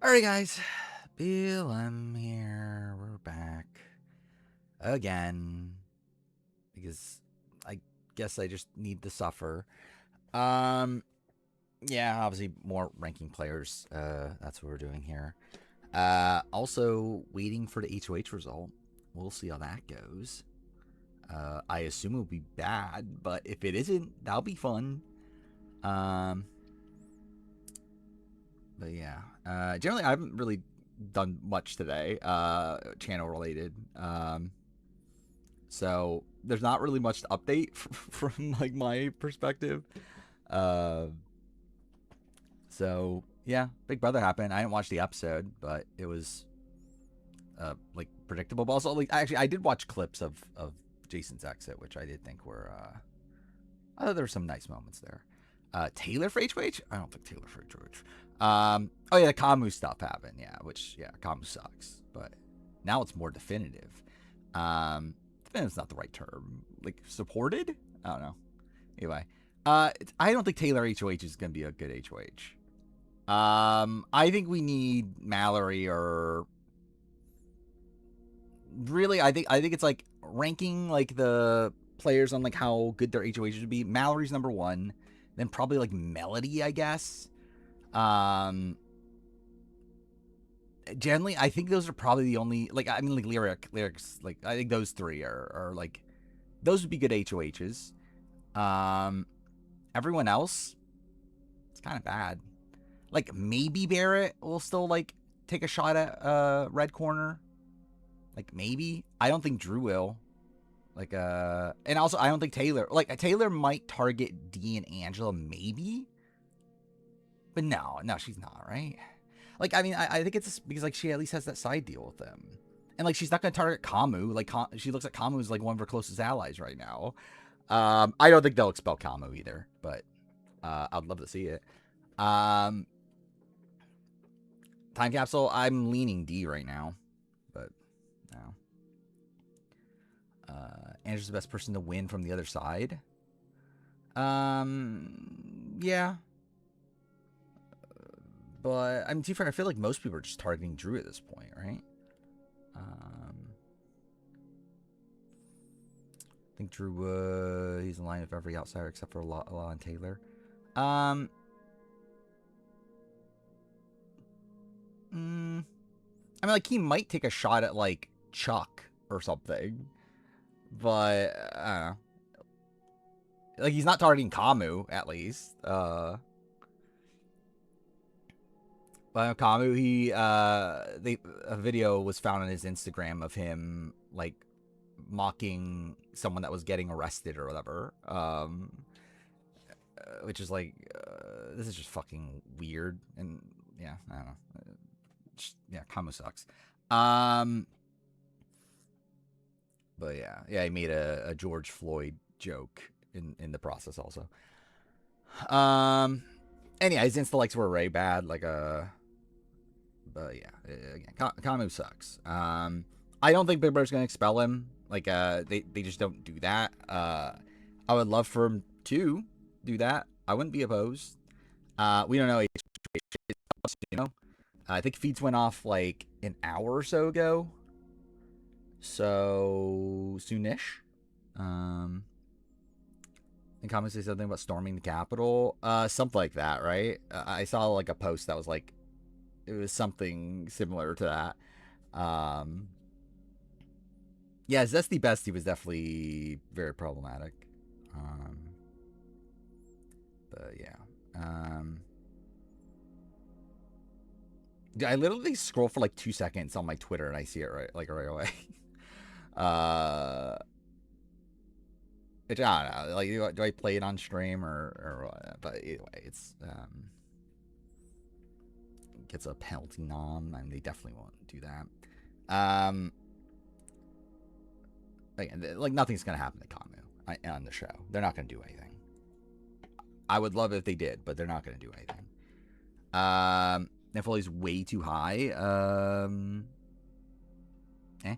Alright, guys. BLM here. We're back again because I guess I just need to suffer. Um, yeah, obviously more ranking players. That's what we're doing here. Also waiting for the HOH result. We'll see how that goes. I assume it'll be bad, but if it isn't, that'll be fun. Um, but yeah, generally I haven't really done much today, channel related. So there's not really much to update from like my perspective. Uh, so yeah, Big Brother happened. I didn't watch the episode, but it was like predictable. But also, like actually, I did watch clips of Jason's exit, which I did think were. I thought there were some nice moments there. Taylor for HH? I don't think Taylor for HH. Oh yeah, the Kamu stuff happened. Yeah, which yeah, Kamu sucks, but now it's more definitive. Definitive's not the right term. Like supported? I don't know. Anyway, I don't think Taylor HOH is gonna be a good HOH. I think we need Mallory or really. I think it's like ranking like the players on like how good their HOH should be. Mallory's number one, then probably like Melody, I guess. Um, Generally, I think those are probably the only like I mean like lyrics like I think those three are like those would be good HOHs. Um, Everyone else, it's kind of bad. Like maybe Barrett will still like take a shot at red corner. Like maybe I don't think Drew will. Like and also I don't think Taylor might target D and Angela maybe, but no she's not right. Like I mean I think it's because like she at least has that side deal with them. And like she's not gonna target Kamu. Like she looks at Kamu as like one of her closest allies right now. I don't think they'll expel Kamu either, but I'd love to see it. Um, Time capsule. I'm leaning D right now, but no. Andrew's the best person to win from the other side. Yeah, but I'm too fair. I feel like most people are just targeting Drew at this point, right? I think Drew. He's in line with every outsider except for Law and Taylor. Um, I mean, like he might take a shot at like Chuck or something, but I don't know. Like he's not targeting Kamu at least. But Kamu, a video was found on his Instagram of him like mocking someone that was getting arrested or whatever. Which is like, this is just fucking weird. And yeah, I don't know. Yeah, Kamu sucks. Um, but yeah, he made a George Floyd joke in the process also. Um, and yeah, his Insta likes were way bad. Like but yeah, again, Kamu sucks. I don't think Big Brother's gonna expel him. Like they just don't do that. I would love for him to do that. I wouldn't be opposed. We don't know. You know, I think feeds went off like an hour or so ago. So soonish. Um, and comments say something about storming the Capitol, something like that, right? I saw like a post that was like it was something similar to that. Yeah, Zesty Bestie was definitely very problematic. Um, but yeah, I literally scroll for like 2 seconds on my Twitter and I see it right away. uh, which I don't know. Like, do I play it on stream or what? But either way, it's gets a penalty nom, and they definitely won't do that. Again, like nothing's gonna happen to Kamu on the show. They're not gonna do anything. I would love it if they did, but they're not gonna do anything. Netflix way too high. Eh.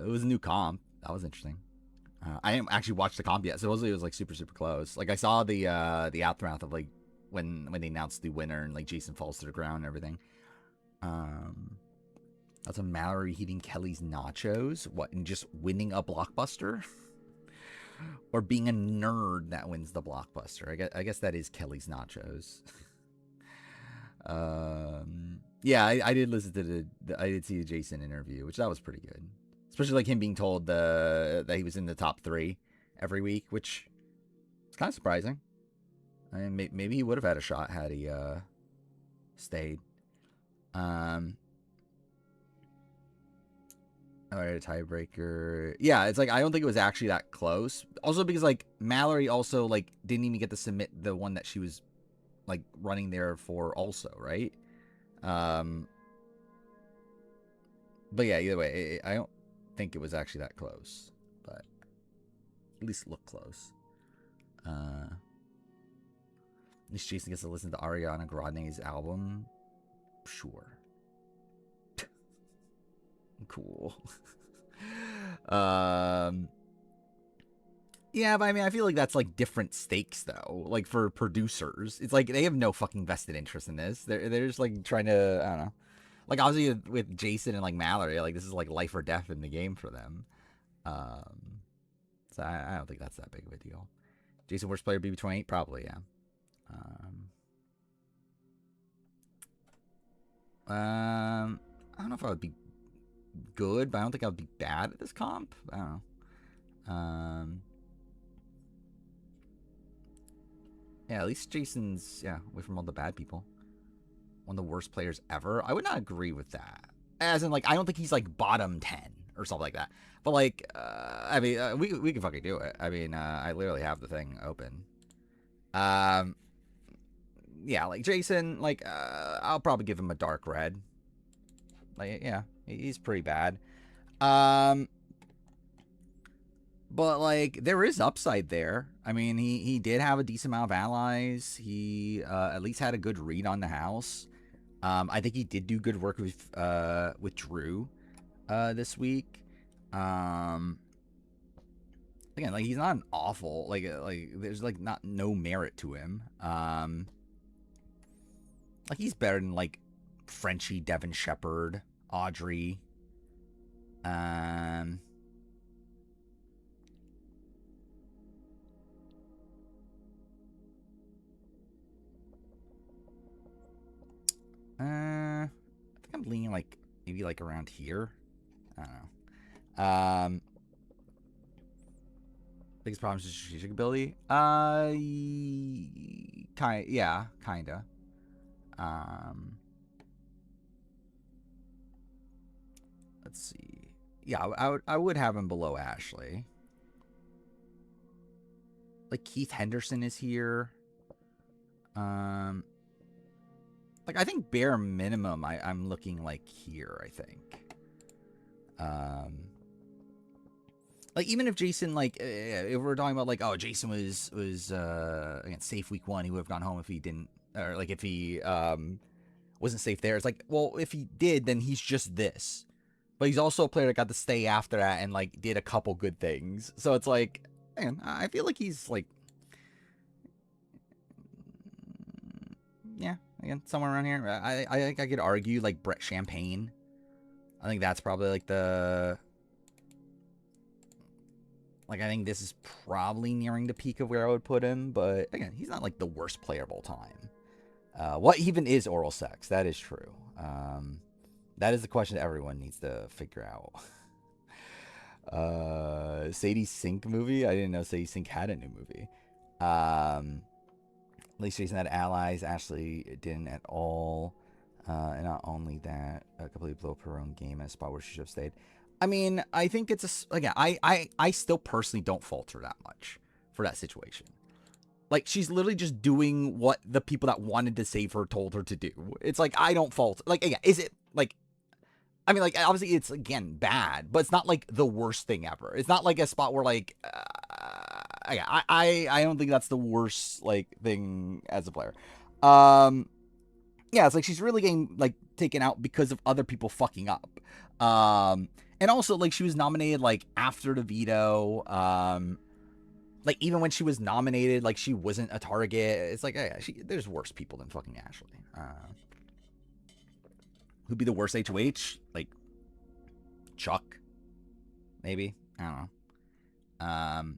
It was a new comp. That was interesting. I didn't actually watch the comp yet. Supposedly it was like super super close. Like I saw the aftermath of like when they announced the winner and like Jason falls to the ground and everything. That's a Mallory eating Kelly's nachos. What, and just winning a blockbuster? Or being a nerd that wins the blockbuster? I guess that is Kelly's nachos. Yeah, I did listen to I did see the Jason interview, which that was pretty good. Especially like him being told that he was in the top 3 every week, which is kind of surprising. I mean, maybe he would have had a shot had he stayed. All right, a tiebreaker. Yeah, it's like I don't think it was actually that close. Also because like Mallory also like didn't even get to submit the one that she was like running there for also, right? But yeah, either way, I don't think it was actually that close, but at least look close. At least Jason gets to listen to Ariana Grande's album. Sure. Cool. Yeah, but I mean, I feel like that's like different stakes though. Like for producers, it's like they have no fucking vested interest in this. They're just like trying to, I don't know. Like obviously with Jason and like Mallory, like this is like life or death in the game for them. So I don't think that's that big of a deal. Jason worst player BB28 probably, yeah. I don't know if I would be good, but I don't think I would be bad at this comp. I don't know. Yeah, at least Jason's away from all the bad people. One of the worst players ever. I would not agree with that. As in, like, I don't think he's like bottom 10 or something like that. But like, I mean, we can fucking do it. I mean, I literally have the thing open. Yeah, like Jason, like, I'll probably give him a dark red. Like, yeah, he's pretty bad. But like there is upside there. I mean, he did have a decent amount of allies. He at least had a good read on the house. I think he did do good work with Drew this week. Again, like he's not an awful like there's like not no merit to him. Like he's better than like Frenchie, Devin Shepard, Audrey. I think I'm leaning like maybe like around here. I don't know. Biggest problem is strategic ability. Kinda. Let's see. Yeah, I would have him below Ashley. Like Keith Henderson is here. Like I think bare minimum, I'm looking like here. I think. Like even if Jason if we're talking about like Jason was again safe week 1, he would have gone home if he didn't, or like if he wasn't safe there. It's like, well, if he did, then he's just this. But he's also a player that got to stay after that and like did a couple good things. So it's like, man, I feel like he's like, yeah, again, somewhere around here. I think I could argue like Brett Champagne. I think that's probably like the, like I think this is probably nearing the peak of where I would put him. But again, he's not like the worst player of all time. What even is oral sex? That is true. That is the question that everyone needs to figure out. Sadie Sink movie? I didn't know Sadie Sink had a new movie. At least Jason had allies. Ashley didn't at all. And not only that, completely blew up her own game at a spot where she should have stayed. I mean, I think it's again, I still personally don't fault her that much for that situation. Like, she's literally just doing what the people that wanted to save her told her to do. It's like, I don't fault. Like, again, is it, like, I mean, like, obviously it's, again, bad, but it's not, like, the worst thing ever. It's not, like, a spot where, like, I don't think that's the worst, like, thing as a player. Yeah, it's like she's really getting like taken out because of other people fucking up. And also like she was nominated like after the veto. Like even when she was nominated, like she wasn't a target. It's like yeah, there's worse people than fucking Ashley. Who'd be the worst HOH? Like Chuck, maybe. I don't know.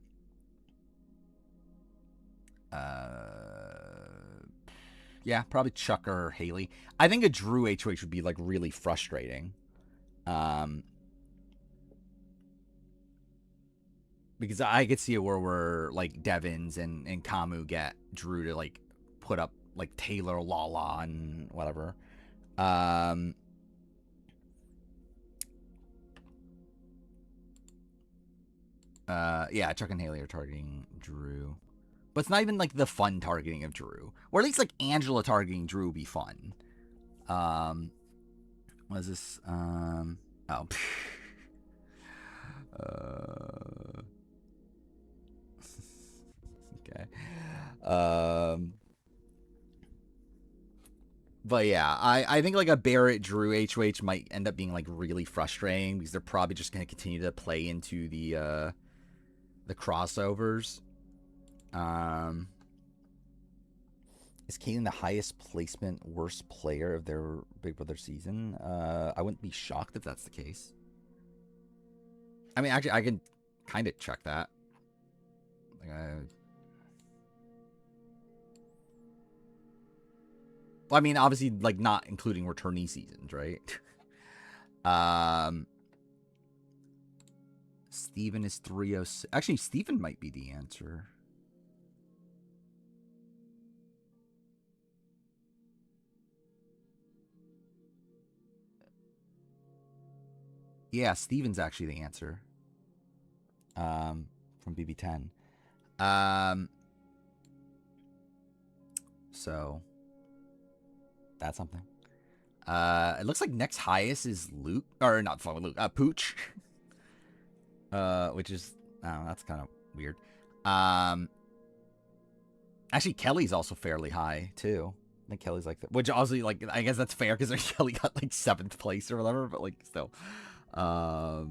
Yeah, probably Chuck or Haley. I think a Drew HOH would be like really frustrating. Because I could see a world where like Devins and Kamu get Drew to like put up like Taylor, Lala, and whatever. Yeah, Chuck and Haley are targeting Drew. But it's not even like the fun targeting of Drew. Or at least like Angela targeting Drew would be fun. What is this? Oh. Okay. But yeah, I think like a Barrett Drew HOH might end up being like really frustrating because they're probably just going to continue to play into the crossovers. Is Kaden the highest placement worst player of their Big Brother season? I wouldn't be shocked if that's the case. I mean, actually, I can kind of check that. Like, well, I mean, obviously, like not including returnee seasons, right? Steven is 306. Actually, Steven might be the answer. Yeah, Steven's actually the answer. From BB10. So that's something. It looks like next highest is Luke, or not Luke, Pooch. Which is, that's kind of weird. Actually, Kelly's also fairly high too. I think Kelly's like, which also like, I guess that's fair because Kelly got like 7th place or whatever, but like still, but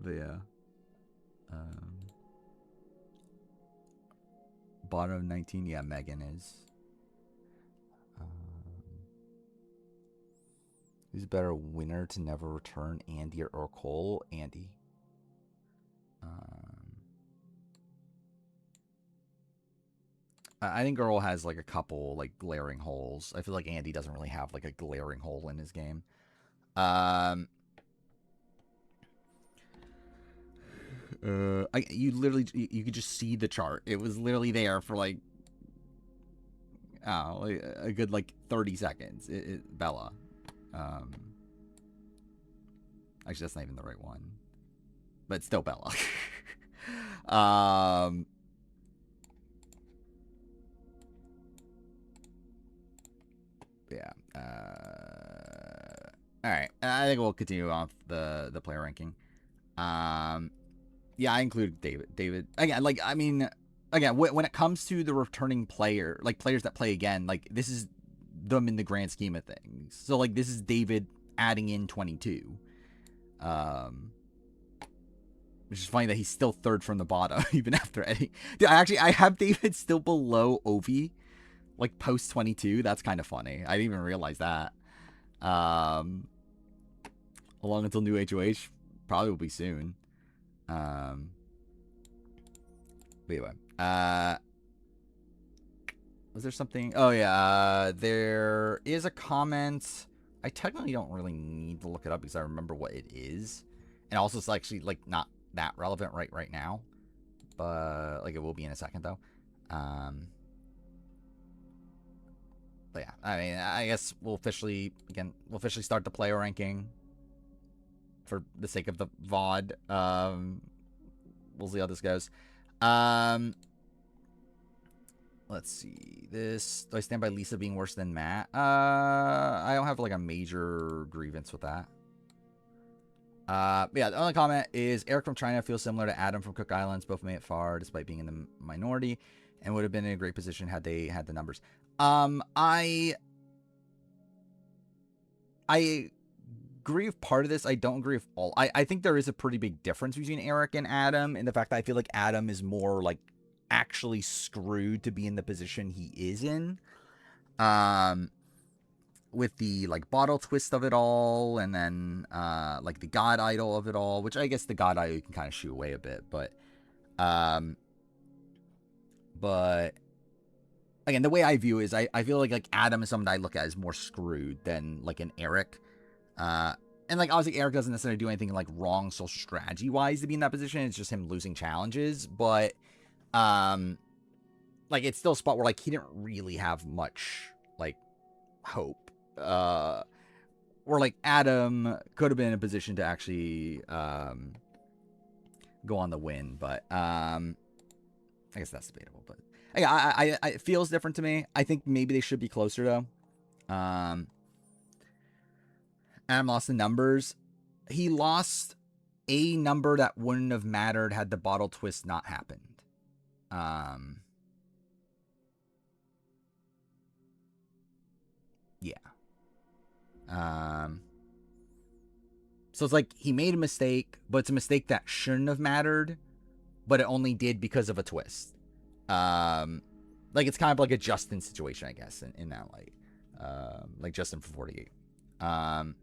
yeah. Bottom of 19, yeah, Megan is. Who's a better winner to never return, Andy or Cole? Andy. I think Earl has like a couple like glaring holes. I feel like Andy doesn't really have like a glaring hole in his game. You literally you could just see the chart. It was literally there for like a good like 30 seconds. Bella. Actually, that's not even the right one, but it's still Bella. Yeah. All right. I think we'll continue on the player ranking. Yeah, I included David. David again. Like, I mean, again, when it comes to the returning player, like players that play again, like this is them in the grand scheme of things. So like this is David adding in 22. Which is funny that he's still third from the bottom even after Eddie. Dude, I have David still below Ovi, like post 22. That's kind of funny. I didn't even realize that. Along until new HOH, probably will be soon. But anyway, was there something? Oh yeah, there is a comment. I technically don't really need to look it up because I remember what it is, and also it's actually like not that relevant right now, but like it will be in a second though. But yeah, I mean, I guess we'll officially start the player ranking for the sake of the VOD. We'll see how this goes. Let's see. This, do I stand by Lisa being worse than Matt? I don't have like a major grievance with that. Yeah, the only comment is Eric from China feels similar to Adam from Cook Islands. Both made it far despite being in the minority. and would have been in a great position had they had the numbers. I agree with part of this. I don't agree with all. I think there is a pretty big difference between Eric and Adam in the fact that I feel like Adam is more like actually screwed to be in the position he is in. With the like bottle twist of it all, and then like the god idol of it all, which I guess the god idol you can kind of shoo away a bit, but again, the way I view it is I feel like Adam is someone that I look at as more screwed than like an Eric. And like obviously Eric doesn't necessarily do anything like wrong social strategy wise to be in that position. It's just him losing challenges, but like it's still a spot where like he didn't really have much like hope. Or like Adam could have been in a position to actually go on the win, but I guess that's debatable. But I it feels different to me. I think maybe they should be closer though. Adam lost the numbers. He lost a number that wouldn't have mattered had the bottle twist not happened. Yeah. So it's like he made a mistake, but it's a mistake that shouldn't have mattered, but it only did because of a twist. Like it's kind of like a Justin situation, I guess, in that light. Like Justin for 48. I'm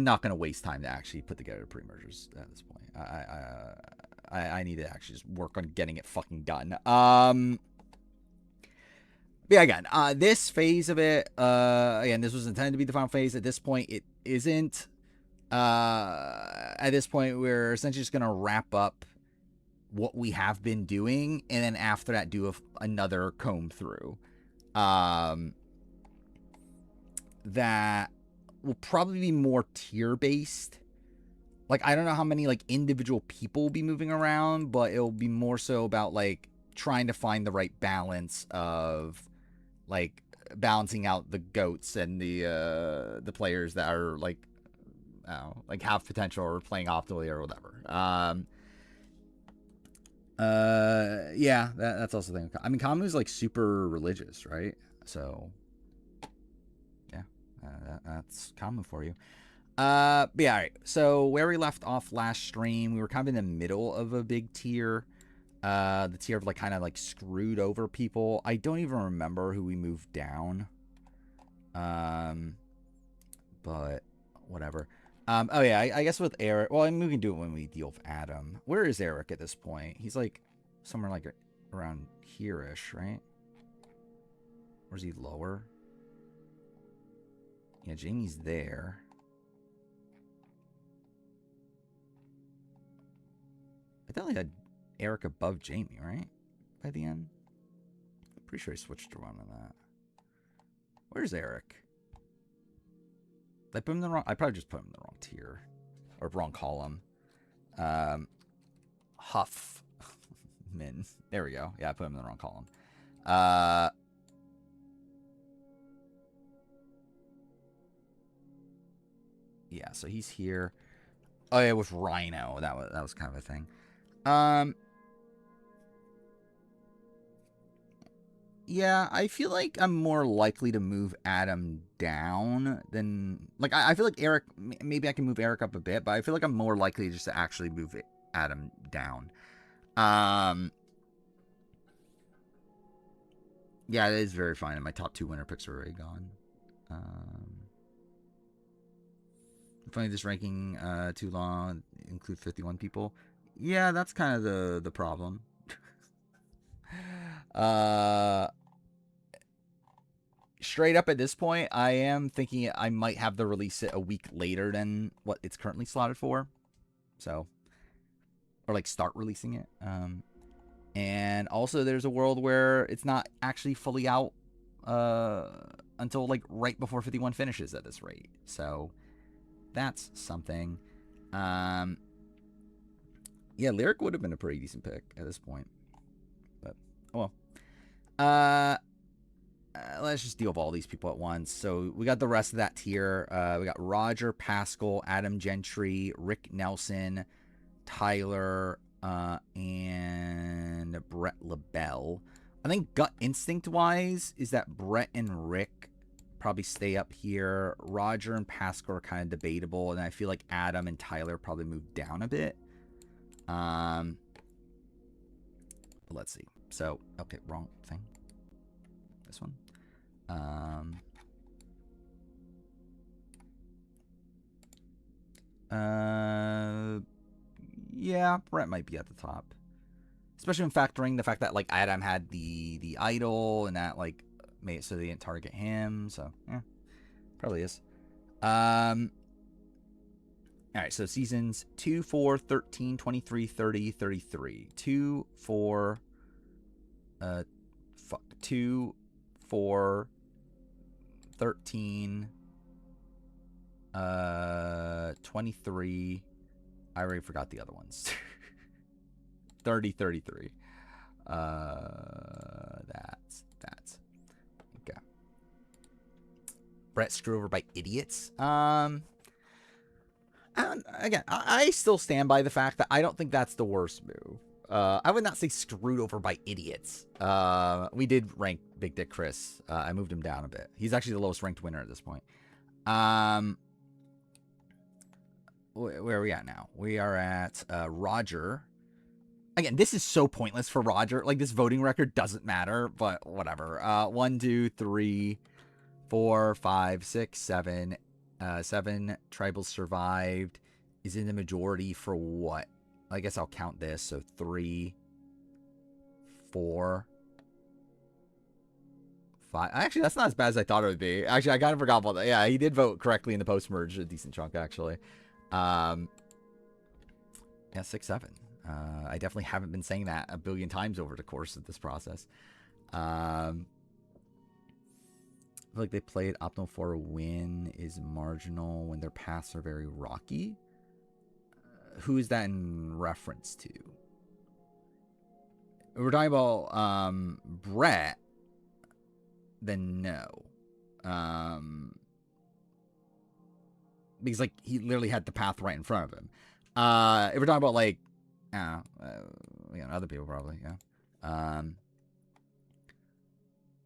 not gonna waste time to actually put together pre-mergers at this point. I need to actually just work on getting it fucking done. Yeah, again, this phase of it, again, this was intended to be the final phase. At this point, it isn't. At this point, we're essentially just gonna wrap up what we have been doing, and then after that, do another comb through. That will probably be more tier based. Like I don't know how many like individual people will be moving around, but it'll be more so about like trying to find the right balance of like balancing out the goats and the players that are like I don't know, like have potential or playing optimally or whatever. Yeah, that's also the thing. I mean, Kamu's like super religious, right? So yeah, that's Kamu for you. But yeah, all right. So where we left off last stream, we were kind of in the middle of a big tier. The tier of like kind of like screwed over people. I don't even remember who we moved down. But whatever. Oh yeah, I guess with Eric. Well, I mean, we can do it when we deal with Adam. Where is Eric at this point? He's like somewhere like around here-ish, right? Or is he lower? Yeah, Jamie's there. I thought I had Eric above Jamie, right? By the end. I'm pretty sure I switched around on that. Where's Eric? Did I put him in the wrong? I probably just put him in the wrong tier. Or wrong column. Huff. Min. There we go. Yeah, I put him in the wrong column. Yeah, so he's here. Oh, yeah, with Rhino. That was kind of a thing. Yeah, I feel like I'm more likely to move Adam down than like I feel like Eric. Maybe I can move Eric up a bit, but I feel like I'm more likely just to actually move Adam down. Yeah, it is very fine. And my top 2 winner picks are already gone. Funny this ranking too long. Include 51 people. Yeah, that's kind of the problem. Straight up at this point, I am thinking I might have to release it a week later than what it's currently slotted for. So, or like start releasing it. And also there's a world where it's not actually fully out until like right before 51 finishes at this rate. So that's something. Yeah, Lyric would have been a pretty decent pick at this point. But, oh well. Let's just deal with all these people at once. So we got the rest of that tier. We got Roger, Pascal, Adam Gentry, Rick Nelson, Tyler, and Brett LaBelle. I think gut instinct-wise is that Brett and Rick probably stay up here. Roger and Pascal are kind of debatable, and I feel like Adam and Tyler probably move down a bit. Let's see. So, okay, wrong thing. This one. Yeah, Brett might be at the top. Especially when factoring the fact that, like, Adam had the idol and that, like, made it so they didn't target him. So, yeah, probably is. All right, so seasons 2, 4, 13, 23, 30, 33. 2, 4, 2, 4, 13, 23. I already forgot the other ones. 30, 33. That's okay. Brett screwed over by idiots. Again, I still stand by the fact that I don't think that's the worst move. I would not say screwed over by idiots. We did rank Big Dick Chris. I moved him down a bit. He's actually the lowest ranked winner at this point. Where are we at now? We are at Roger. Again, this is so pointless for Roger. Like, this voting record doesn't matter, but whatever. 1, 2, 3, 4, 5, 6, 7. 7 tribals survived. Is in the majority for what? I guess I'll count this. So 3, 4, 5. Actually, that's not as bad as I thought it would be. Actually, I kind of forgot about that. Yeah, he did vote correctly in the post-merge. A decent chunk, actually. Yeah, 6, 7. I definitely haven't been saying that a billion times over the course of this process. I feel like they played optimal for a win is marginal when their paths are very rocky. Who is that in reference to? If we're talking about Brett, then no. Because, like, he literally had the path right in front of him. If we're talking about, like, other people probably, yeah.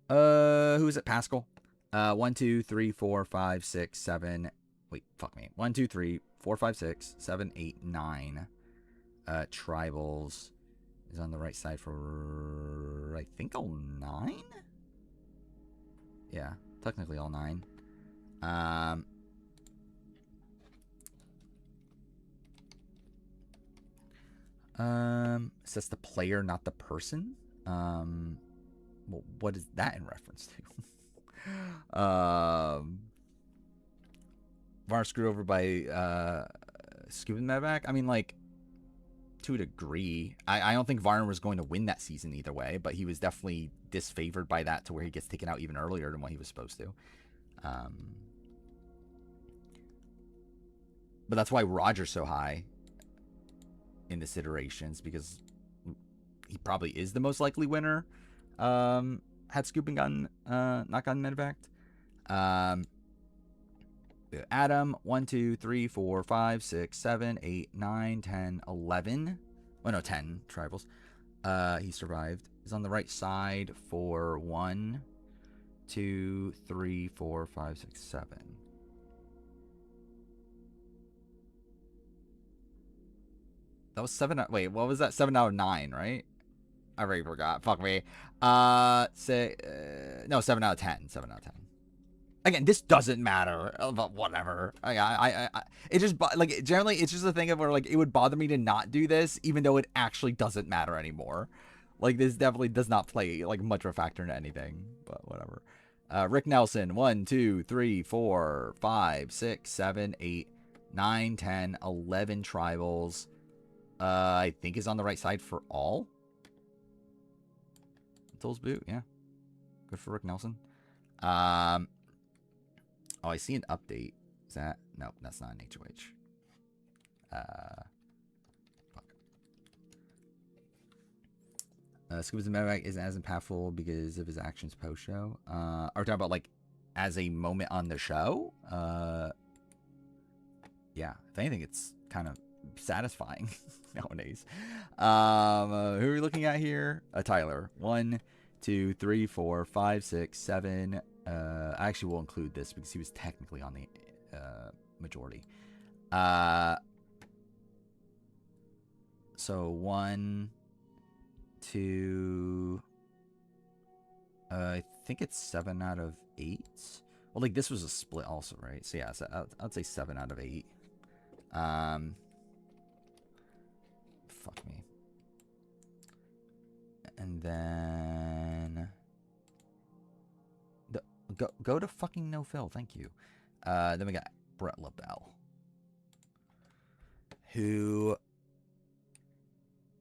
Who is it? Pascal. 1, 2, 3, 4, 5, 6, 7. Wait, fuck me. 1, 2, 3, 4, 5, 6, 7, 8, 9. Tribals is on the right side for, I think, all 9? Yeah, technically all 9. Says the player, not the person. Well, what is that in reference to? Var screwed over by Scuba Medevac. I mean, like, to a degree. I don't think Varner was going to win that season either way, but he was definitely disfavored by that to where he gets taken out even earlier than what he was supposed to. But that's why Roger's so high in this iterations, because he probably is the most likely winner. Had Scoop and gotten not gotten medevaced. Adam, 1, 2, 3, 4, 5, 6, 7, 8, 9, 10, 11. Oh no, 10 tribals. He survived. He's on the right side for 1, 2, 3, 4, 5, 6, 7. That was 7. Wait, what was that? 7 out of 9, right? I already forgot. Fuck me. No, 7 out of 10. 7 out of 10. Again, this doesn't matter, but whatever. It just, like, generally, it's just a thing of where, like, it would bother me to not do this, even though it actually doesn't matter anymore. Like, this definitely does not play, like, much of a factor in anything, but whatever. Rick Nelson, 1, 2, 3, 4, 5, 6, 7, 8, 9, 10, 11 tribals. I think is on the right side for all. Tools boot, yeah. Good for Rick Nelson. Oh, I see an update. Is that? No, that's not an HOH. Fuck. Scuba's Medevac isn't as impactful because of his actions post-show. Are we talking about, like, as a moment on the show? Yeah. If anything, it's kind of satisfying nowadays. Who are we looking at here? Tyler. 1, 2, 3, 4, 5, 6, 7. Actually, we'll include this because he was technically on the majority. So 1, 2. I think it's 7 out of 8. Well, like this was a split also, right? So yeah, so I'd say 7 out of 8. Fuck me. And then go to fucking no fill, thank you. Then we got Brett LaBelle, who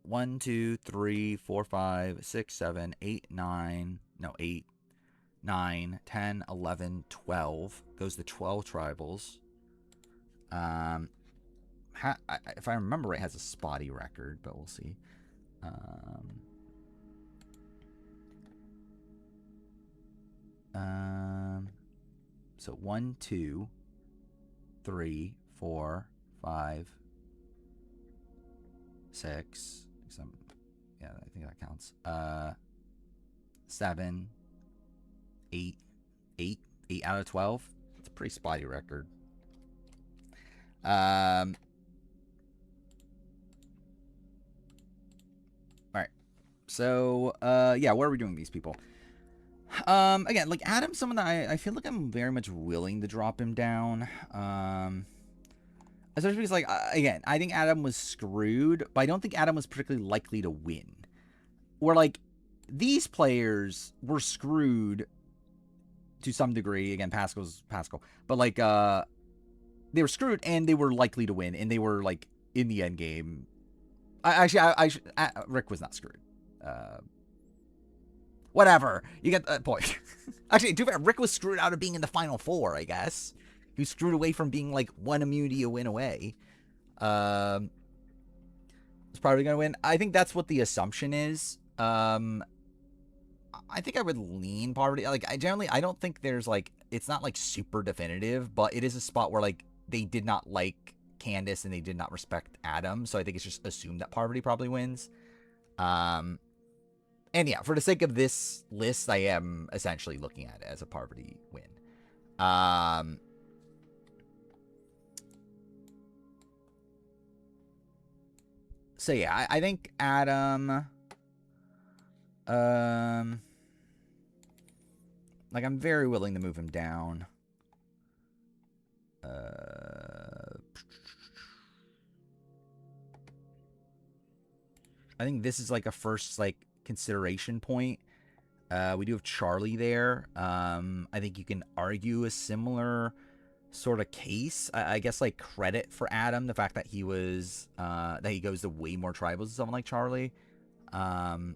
1, 2, 3, 4, 5, 6, 7, 8, 9. No, 8, 9, 10, 11, 12. Goes to 12 tribals. If I remember right, has a spotty record, but we'll see. So 1, 2, 3, 4, 5, 6. Yeah, I think that counts. 7, 8 out of 12. It's a pretty spotty record. All right. So, yeah, what are we doing with these people? Again, like Adam's someone that I feel like I'm very much willing to drop him down. Especially because, like, again, I think Adam was screwed, but I don't think Adam was particularly likely to win. Where, like, these players were screwed to some degree. Again, Pascal's Pascal. But, like, they were screwed and they were likely to win. And they were, like, in the end game. Rick was not screwed. Whatever. You get that point. Actually, too bad. Rick was screwed out of being in the Final Four, I guess. He was screwed away from being, like, one immunity a win away. Was probably going to win. I think that's what the assumption is. I think I would lean Poverty. Like, I don't think there's, like, it's not, like, super definitive, but it is a spot where, like, they did not like Candace and they did not respect Adam, so I think it's just assumed that Poverty probably wins. And yeah, for the sake of this list, I am essentially looking at it as a Poverty win. So yeah, I think Adam, like I'm very willing to move him down. I think this is like a first like consideration point. We do have Charlie there. I think you can argue a similar sort of case. I guess like credit for Adam, the fact that he was that he goes to way more tribals than someone like Charlie. But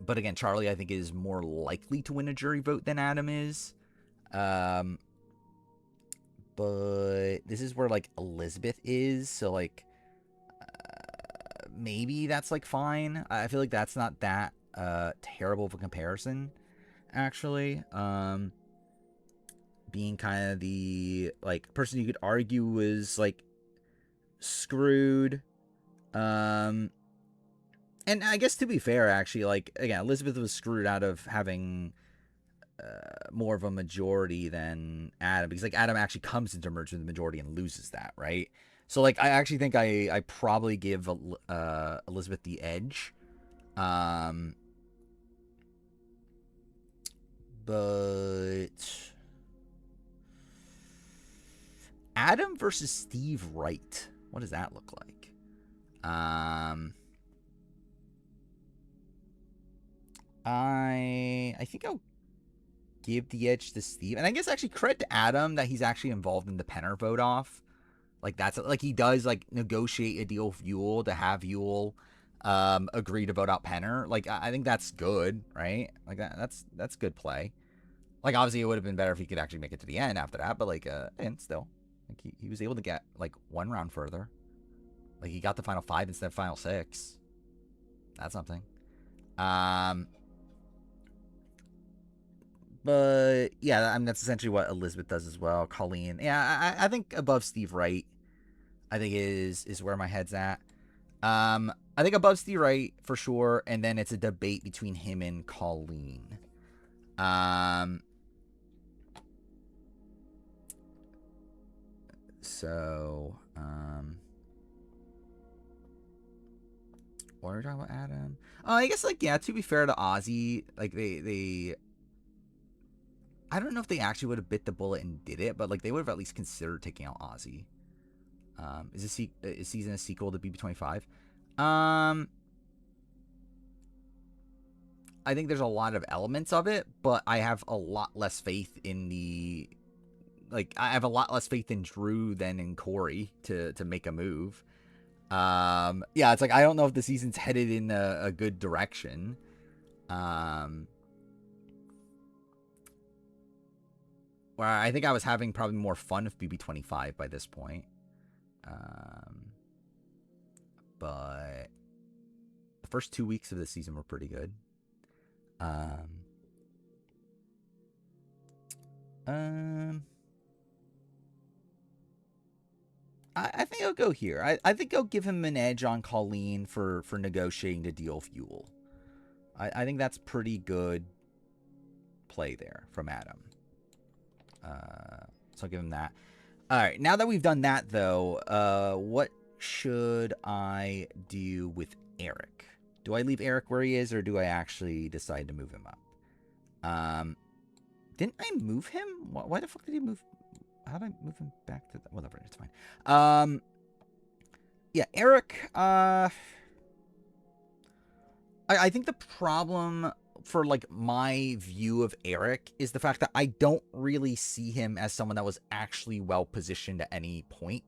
again, Charlie I think is more likely to win a jury vote than Adam is. But this is where like Elizabeth is, so like maybe that's like fine. I feel like that's not that terrible of a comparison, actually. Being kind of the like person you could argue was like screwed. And I guess to be fair, actually, like again, Elizabeth was screwed out of having more of a majority than Adam, because like Adam actually comes into merge with the majority and loses that, right? So like I actually think I probably give Elizabeth the edge. But Adam versus Steve Wright, what does that look like? I think I'll give the edge to Steve, and I guess actually credit to Adam that he's actually involved in the Penner vote off. Like that's like he does like negotiate a deal with Yule to have Yule agree to vote out Penner. Like I think that's good, right? Like that's good play. Like obviously it would have been better if he could actually make it to the end after that, but like and still, like he was able to get like one round further. Like he got the final 5 instead of final 6. That's something. But yeah, I mean that's essentially what Elizabeth does as well. Colleen, yeah, I think above Steve Wright. I think is where my head's at. I think above Steve Wright for sure, and then it's a debate between him and Colleen. So, what are we talking about, Adam? I guess, like, yeah, to be fair to Ozzy, like, they I don't know if they actually would have bit the bullet and did it, but, like, they would have at least considered taking out Ozzy. Is this season a sequel to BB25? I think there's a lot of elements of it, but I have a lot less faith in the I have a lot less faith in Drew than in Corey to make a move. Yeah, it's like I don't know if the season's headed in a good direction. Where I think I was having probably more fun with BB25 by this point. But the first 2 weeks of the season were pretty good. I think I'll go here. I think I'll give him an edge on Colleen for negotiating the deal fuel. I think that's pretty good play there from Adam. So I'll give him that. All right, now that we've done that, though, what should I do with Eric? Do I leave Eric where he is, or do I actually decide to move him up? Didn't I move him? Why the fuck did he move? How did I move him back to that? Whatever, it's fine. Yeah, Eric, I think the problem for, like, my view of Eric is the fact that I don't really see him as someone that was actually well positioned at any point.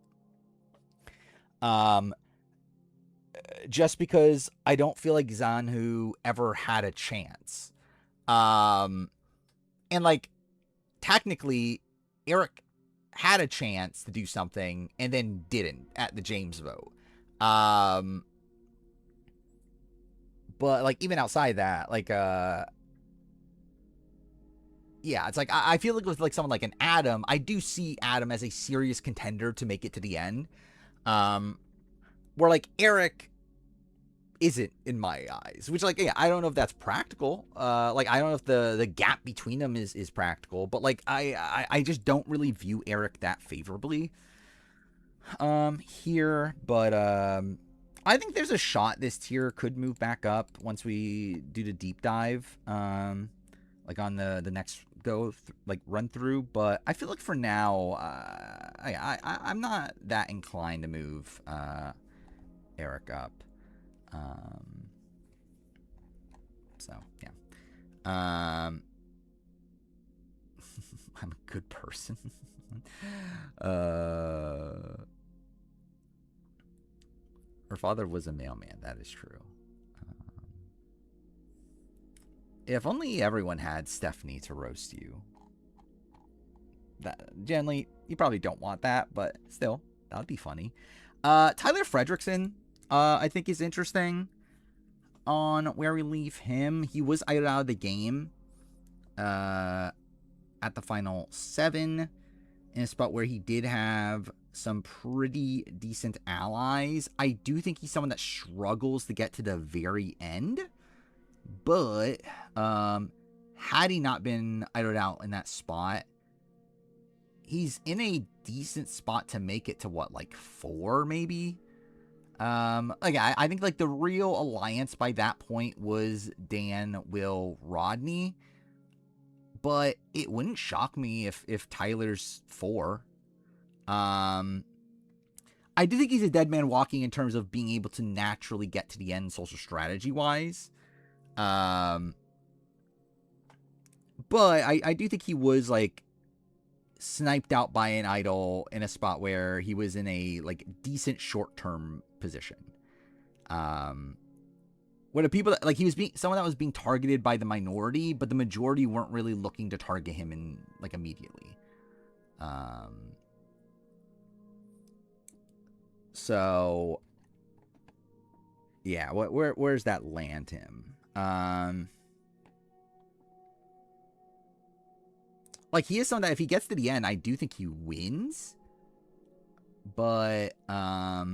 Just because I don't feel like Zanhu ever had a chance. And, like, technically, Eric had a chance to do something and then didn't at the James vote. But, like, even outside that, like, yeah, it's like, I feel like with, like, someone like an Adam, I do see Adam as a serious contender to make it to the end. Where, like, Eric isn't in my eyes, which, like, yeah, I don't know if that's practical. Like, I don't know if the gap between them is practical, but, like, I just don't really view Eric that favorably here. But I think there's a shot this tier could move back up once we do the deep dive, like on the next run through. But I feel like for now, I'm not that inclined to move Eric up. So yeah, I'm a good person. Her father was a mailman. That is true. If only everyone had Stephanie to roast you. That generally, you probably don't want that, but still, that would be funny. Tyler Fredrickson, I think is interesting on where we leave him. He was out of the game at the final 7 in a spot where he did have some pretty decent allies. I do think he's someone that struggles to get to the very end, but had he not been idled out in that spot, he's in a decent spot to make it to what, like 4 maybe? I think, like, the real alliance by that point was Dan, Will, Rodney, but it wouldn't shock me if Tyler's 4. I do think he's a dead man walking in terms of being able to naturally get to the end social strategy wise. But I do think he was, like, sniped out by an idol in a spot where he was in a, like, decent short-term position. Where the people that, like, he was someone that was being targeted by the minority, but the majority weren't really looking to target him in, like, immediately. So yeah, where's that land him? Like, he is someone that if he gets to the end, I do think he wins. But I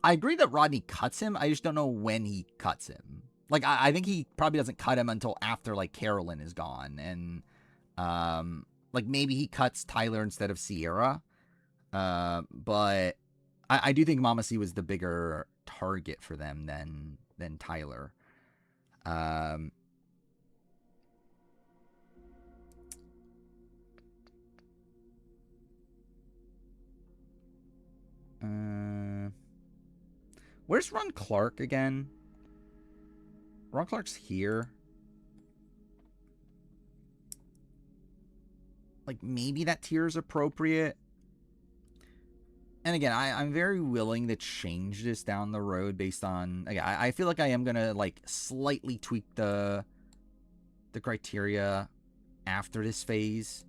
agree that Rodney cuts him. I just don't know when he cuts him. Like, I think he probably doesn't cut him until after, like, Carolyn is gone. And, like, maybe he cuts Tyler instead of Sierra. But I do think Mama C was the bigger target for them than Tyler. Where's Ron Clark again? Ron Clark's here. Like, maybe that tier is appropriate. And again, I'm very willing to change this down the road based on... Again, I feel like I am going to, like, slightly tweak the criteria after this phase.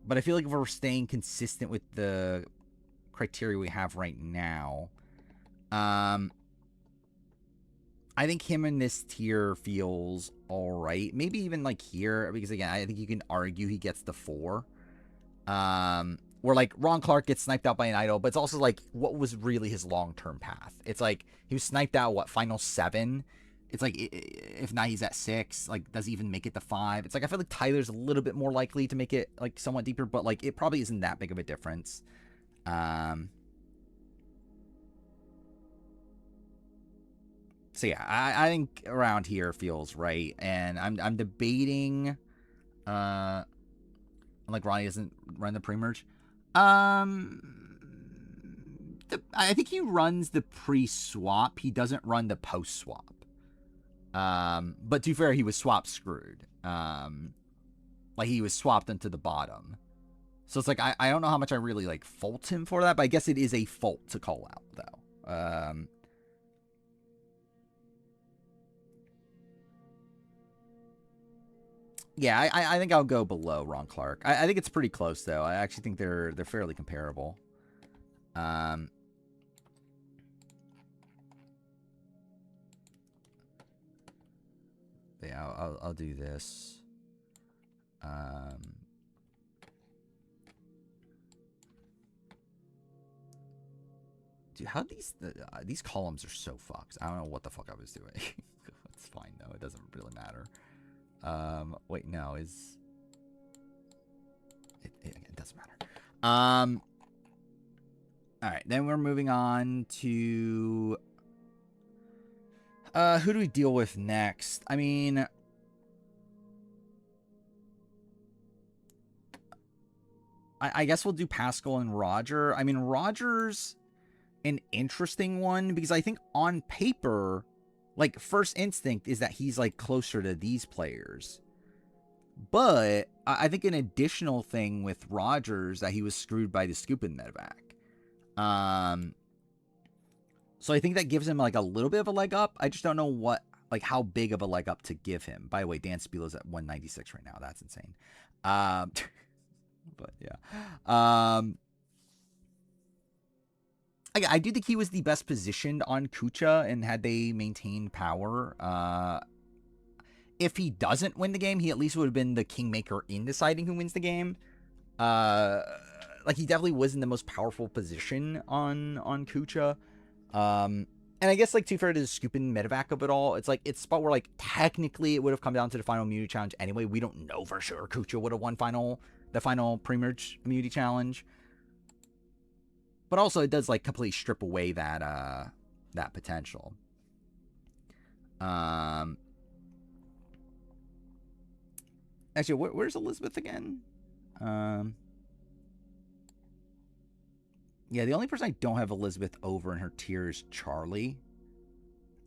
But I feel like if we're staying consistent with the criteria we have right now, I think him in this tier feels alright. Maybe even, like, here, because, again, I think you can argue he gets the 4. Where, like, Ron Clark gets sniped out by an idol, but it's also, like, what was really his long-term path? It's, like, he was sniped out, what, final 7? It's, like, if not, he's at 6. Like, does he even make it to 5? It's, like, I feel like Tyler's a little bit more likely to make it, like, somewhat deeper, but, like, it probably isn't that big of a difference. So, yeah, I think around here feels right, and I'm debating, like, Ronnie doesn't run the pre-merge. I think he runs the pre-swap. He doesn't run the post-swap. But to be fair, he was swap screwed. Like, he was swapped into the bottom. So it's like, I don't know how much I really, like, fault him for that, but I guess it is a fault to call out, though. Yeah, I think I'll go below Ron Clark. I think it's pretty close, though. I actually think they're fairly comparable. Yeah, I'll do this. Dude, how these columns are so fucked. I don't know what the fuck I was doing. It's fine though. It doesn't really matter. Wait, no, it doesn't matter. All right, then we're moving on to who do we deal with next? I mean, I guess we'll do Pascal and Roger. I mean, Roger's an interesting one because I think on paper, like, first instinct is that he's, like, closer to these players. But I think an additional thing with Rogers that he was screwed by the scoop in medevac. So I think that gives him, like, a little bit of a leg up. I just don't know what, like, how big of a leg up to give him. By the way, Dan Spilo's at 196 right now. That's insane. But yeah. I do think he was the best positioned on Kucha, and had they maintained power, if he doesn't win the game, he at least would have been the kingmaker in deciding who wins the game. Like, he definitely was in the most powerful position on Kucha. And I guess, like, too fair to the scoop and medevac of it all, it's like, it's a spot where, like, technically it would have come down to the final immunity challenge anyway. We don't know for sure Kucha would have won the final pre-merge immunity challenge. But also, it does, like, completely strip away that potential. Actually, where's Elizabeth again? Yeah, the only person I don't have Elizabeth over in her tier is Charlie.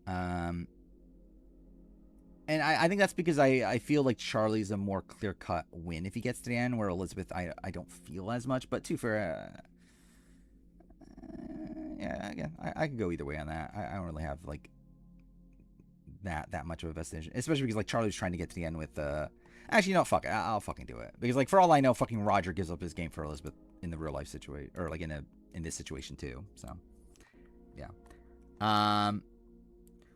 And I think that's because I feel like Charlie's a more clear-cut win if he gets to the end, where Elizabeth, I don't feel as much. But, too fair... yeah, again, I could go either way on that. I don't really have, like, that much of a vestige. Especially because, like, Charlie's trying to get to the end with, actually, no, fuck it. I'll fucking do it. Because, like, for all I know, fucking Roger gives up his game for Elizabeth in the real-life situation. Or, like, in this situation, too. So, yeah.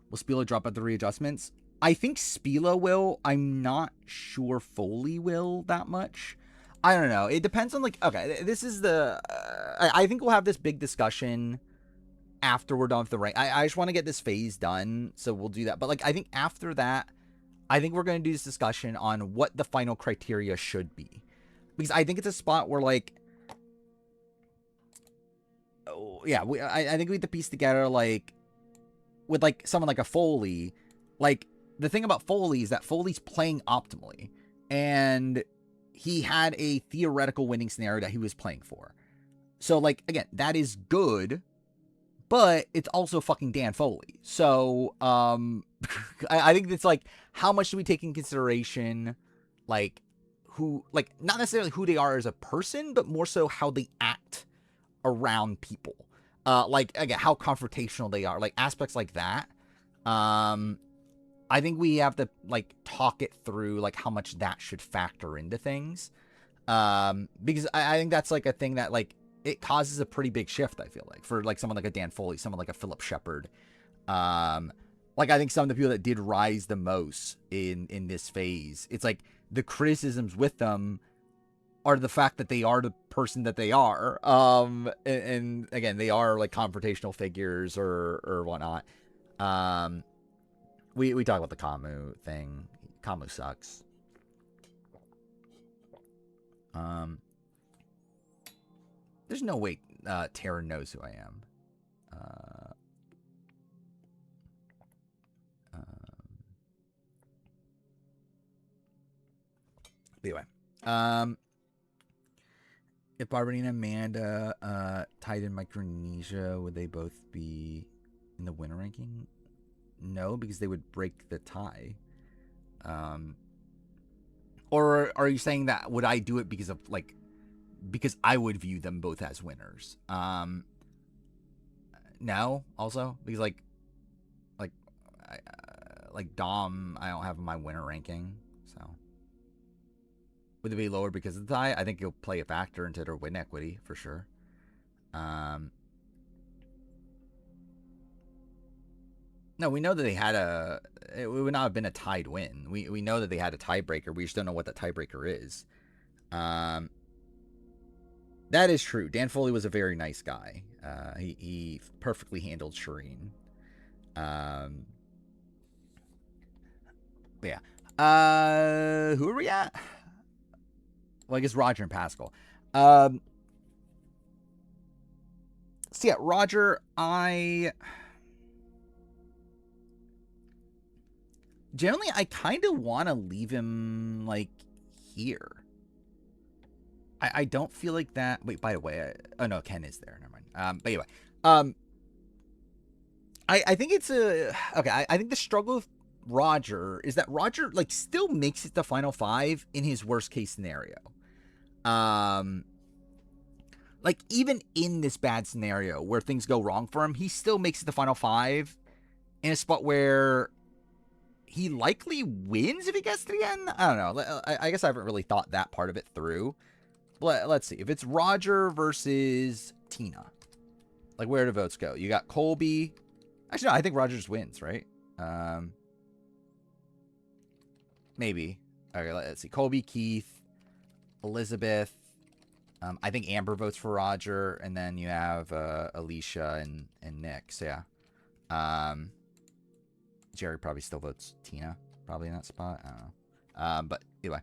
Will Spilo drop out the readjustments? I think Spilo will. I'm not sure Foley will that much. I don't know. It depends on like. Okay, this is the. I think we'll have this big discussion after we're done with the rank. I just want to get this phase done, so we'll do that. But like, I think after that, I think we're going to do this discussion on what the final criteria should be, because I think it's a spot where like, oh, yeah, I think we have to piece together like with like someone like a Foley, like the thing about Foley is that Foley's playing optimally, and he had a theoretical winning scenario that he was playing for. So like again, that is good, but it's also fucking Dan Foley. So I think it's like, how much do we take in consideration, like who, like not necessarily who they are as a person, but more so how they act around people. Like again, how confrontational they are, like aspects like that. I think we have to like talk it through, like how much that should factor into things. Because I think that's like a thing that like it causes a pretty big shift, I feel like, for like someone like a Dan Foley, someone like a Philip Shepard. Like I think some of the people that did rise the most in this phase, it's like the criticisms with them are the fact that they are the person that they are. And again, they are like confrontational figures or whatnot. We talk about the Camus thing. Camus sucks. There's no way Tara knows who I am. Anyway, if Barbara and Amanda tied in Micronesia, would they both be in the winner ranking? No, because they would break the tie. Or are you saying that would I do it because of like, because I would view them both as winners? No, also because like Dom, I don't have my winner ranking, so would it be lower because of the tie? I think you'll play a factor into their win equity for sure. No, we know that they had it would not have been a tied win. We know that they had a tiebreaker. We just don't know what the tiebreaker is. That is true. Dan Foley was a very nice guy. He perfectly handled Shireen. Yeah. Who are we at? Well, I guess Roger and Pascal. So yeah, Roger, generally I kind of want to leave him like here. I don't feel like that. Wait, by the way, oh no, Ken is there. Never mind. But anyway, I think it's okay. I think the struggle with Roger is that Roger like still makes it to final 5 in his worst case scenario. Like even in this bad scenario where things go wrong for him, he still makes it to final 5 in a spot where he likely wins if he gets to the end. I don't know. I guess I haven't really thought that part of it through. Let's see. If it's Roger versus Tina, like where do votes go? You got Colby. Actually, no, I think Roger just wins, right? Maybe. Okay, let's see. Colby, Keith, Elizabeth. I think Amber votes for Roger, and then you have Alicia and Nick. So yeah. Jerry probably still votes Tina, probably in that spot. I don't know. But anyway.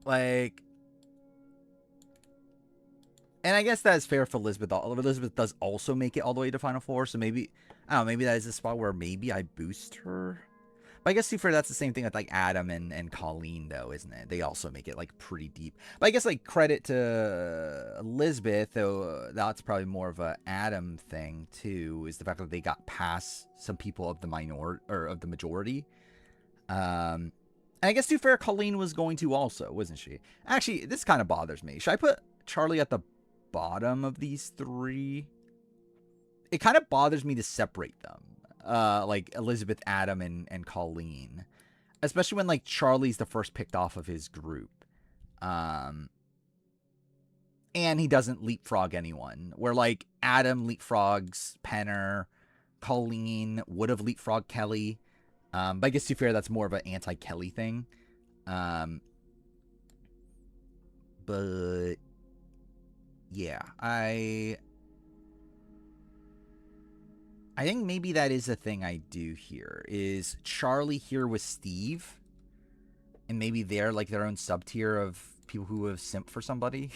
Like, and I guess that is fair for Elizabeth. Elizabeth does also make it all the way to Final Four, so maybe, I don't know, maybe that is a spot where maybe I boost her. But I guess, for that's the same thing with, like, Adam and Colleen, though, isn't it? They also make it, like, pretty deep. But I guess, like, credit to Elizabeth, though, that's probably more of a Adam thing, too, is the fact that they got past some people of the minority, or of the majority. And I guess, to be fair, Colleen was going to also, wasn't she? Actually, this kind of bothers me. Should I put Charlie at the bottom of these 3? It kind of bothers me to separate them. Like Elizabeth, Adam, and Colleen, especially when like Charlie's the first picked off of his group, and he doesn't leapfrog anyone. Where like Adam leapfrogs Penner, Colleen would have leapfrogged Kelly. But I guess to be fair, that's more of an anti-Kelly thing. Um, but yeah, I think maybe that is a thing I do here. Is Charlie here with Steve, and maybe they're like their own sub tier of people who have simped for somebody.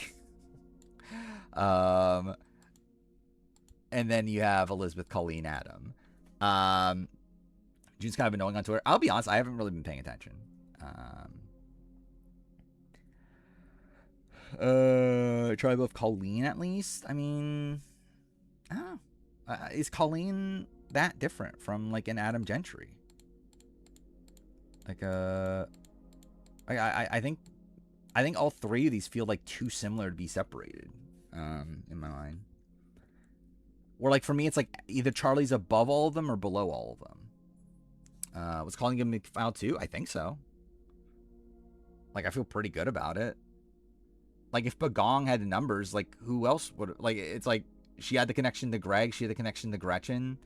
um, and then you have Elizabeth, Colleen, Adam. June's kind of annoying on Twitter. I'll be honest, I haven't really been paying attention. Try both Colleen at least. I mean, I don't know. Is Colleen that different from like an Adam Gentry? Like I think all three of these feel like too similar to be separated. In my mind. Or like for me, it's like either Charlie's above all of them or below all of them. Was calling him final two? I think so. Like I feel pretty good about it. Like if Bagong had the numbers, like who else would like? It's like she had the connection to Greg. She had the connection to Gretchen.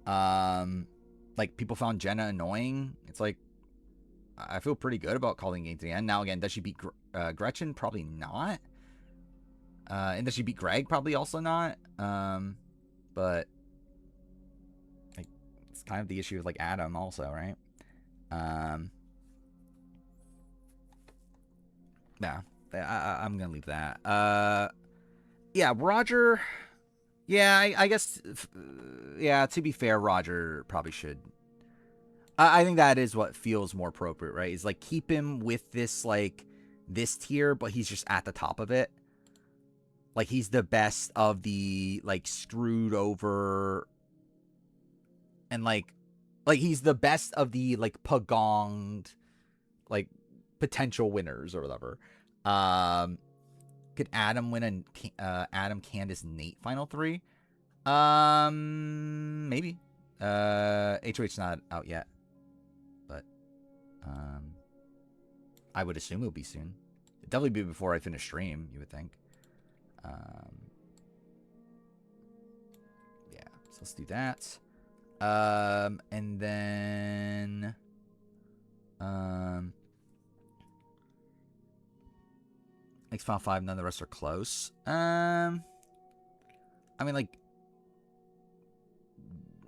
Like people found Jenna annoying. It's like I feel pretty good about calling game to the end. Now again, does she beat Gretchen? Probably not. And does she beat Greg? Probably also not. But like it's kind of the issue with like Adam also, right? Yeah, I'm gonna leave that. Yeah, Roger. Yeah, I guess. Yeah, to be fair, Roger probably should. I think that is what feels more appropriate, right? Is like keep him with this like this tier, but he's just at the top of it. Like he's the best of the like screwed over, and like he's the best of the like pagonged, like potential winners or whatever. Could Adam win a Adam, Candace, Nate final three? Maybe. HOH's not out yet, but I would assume it'll be soon. It'd definitely be before I finish stream. You would think. Yeah. So let's do that. And then next final five, none of the rest are close. I mean, like,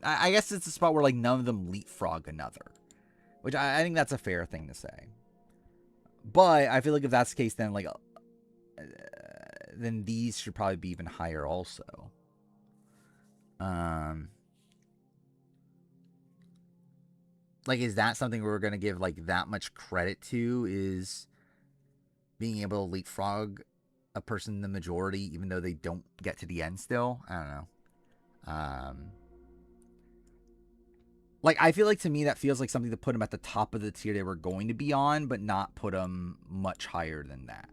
I guess it's a spot where like none of them leapfrog another, which I think that's a fair thing to say. But I feel like if that's the case, then like, then these should probably be even higher also. Like, is that something we're gonna give like that much credit to? Is being able to leapfrog a person in the majority, even though they don't get to the end still? I don't know. Like, I feel like to me that feels like something to put them at the top of the tier they were going to be on, but not put them much higher than that.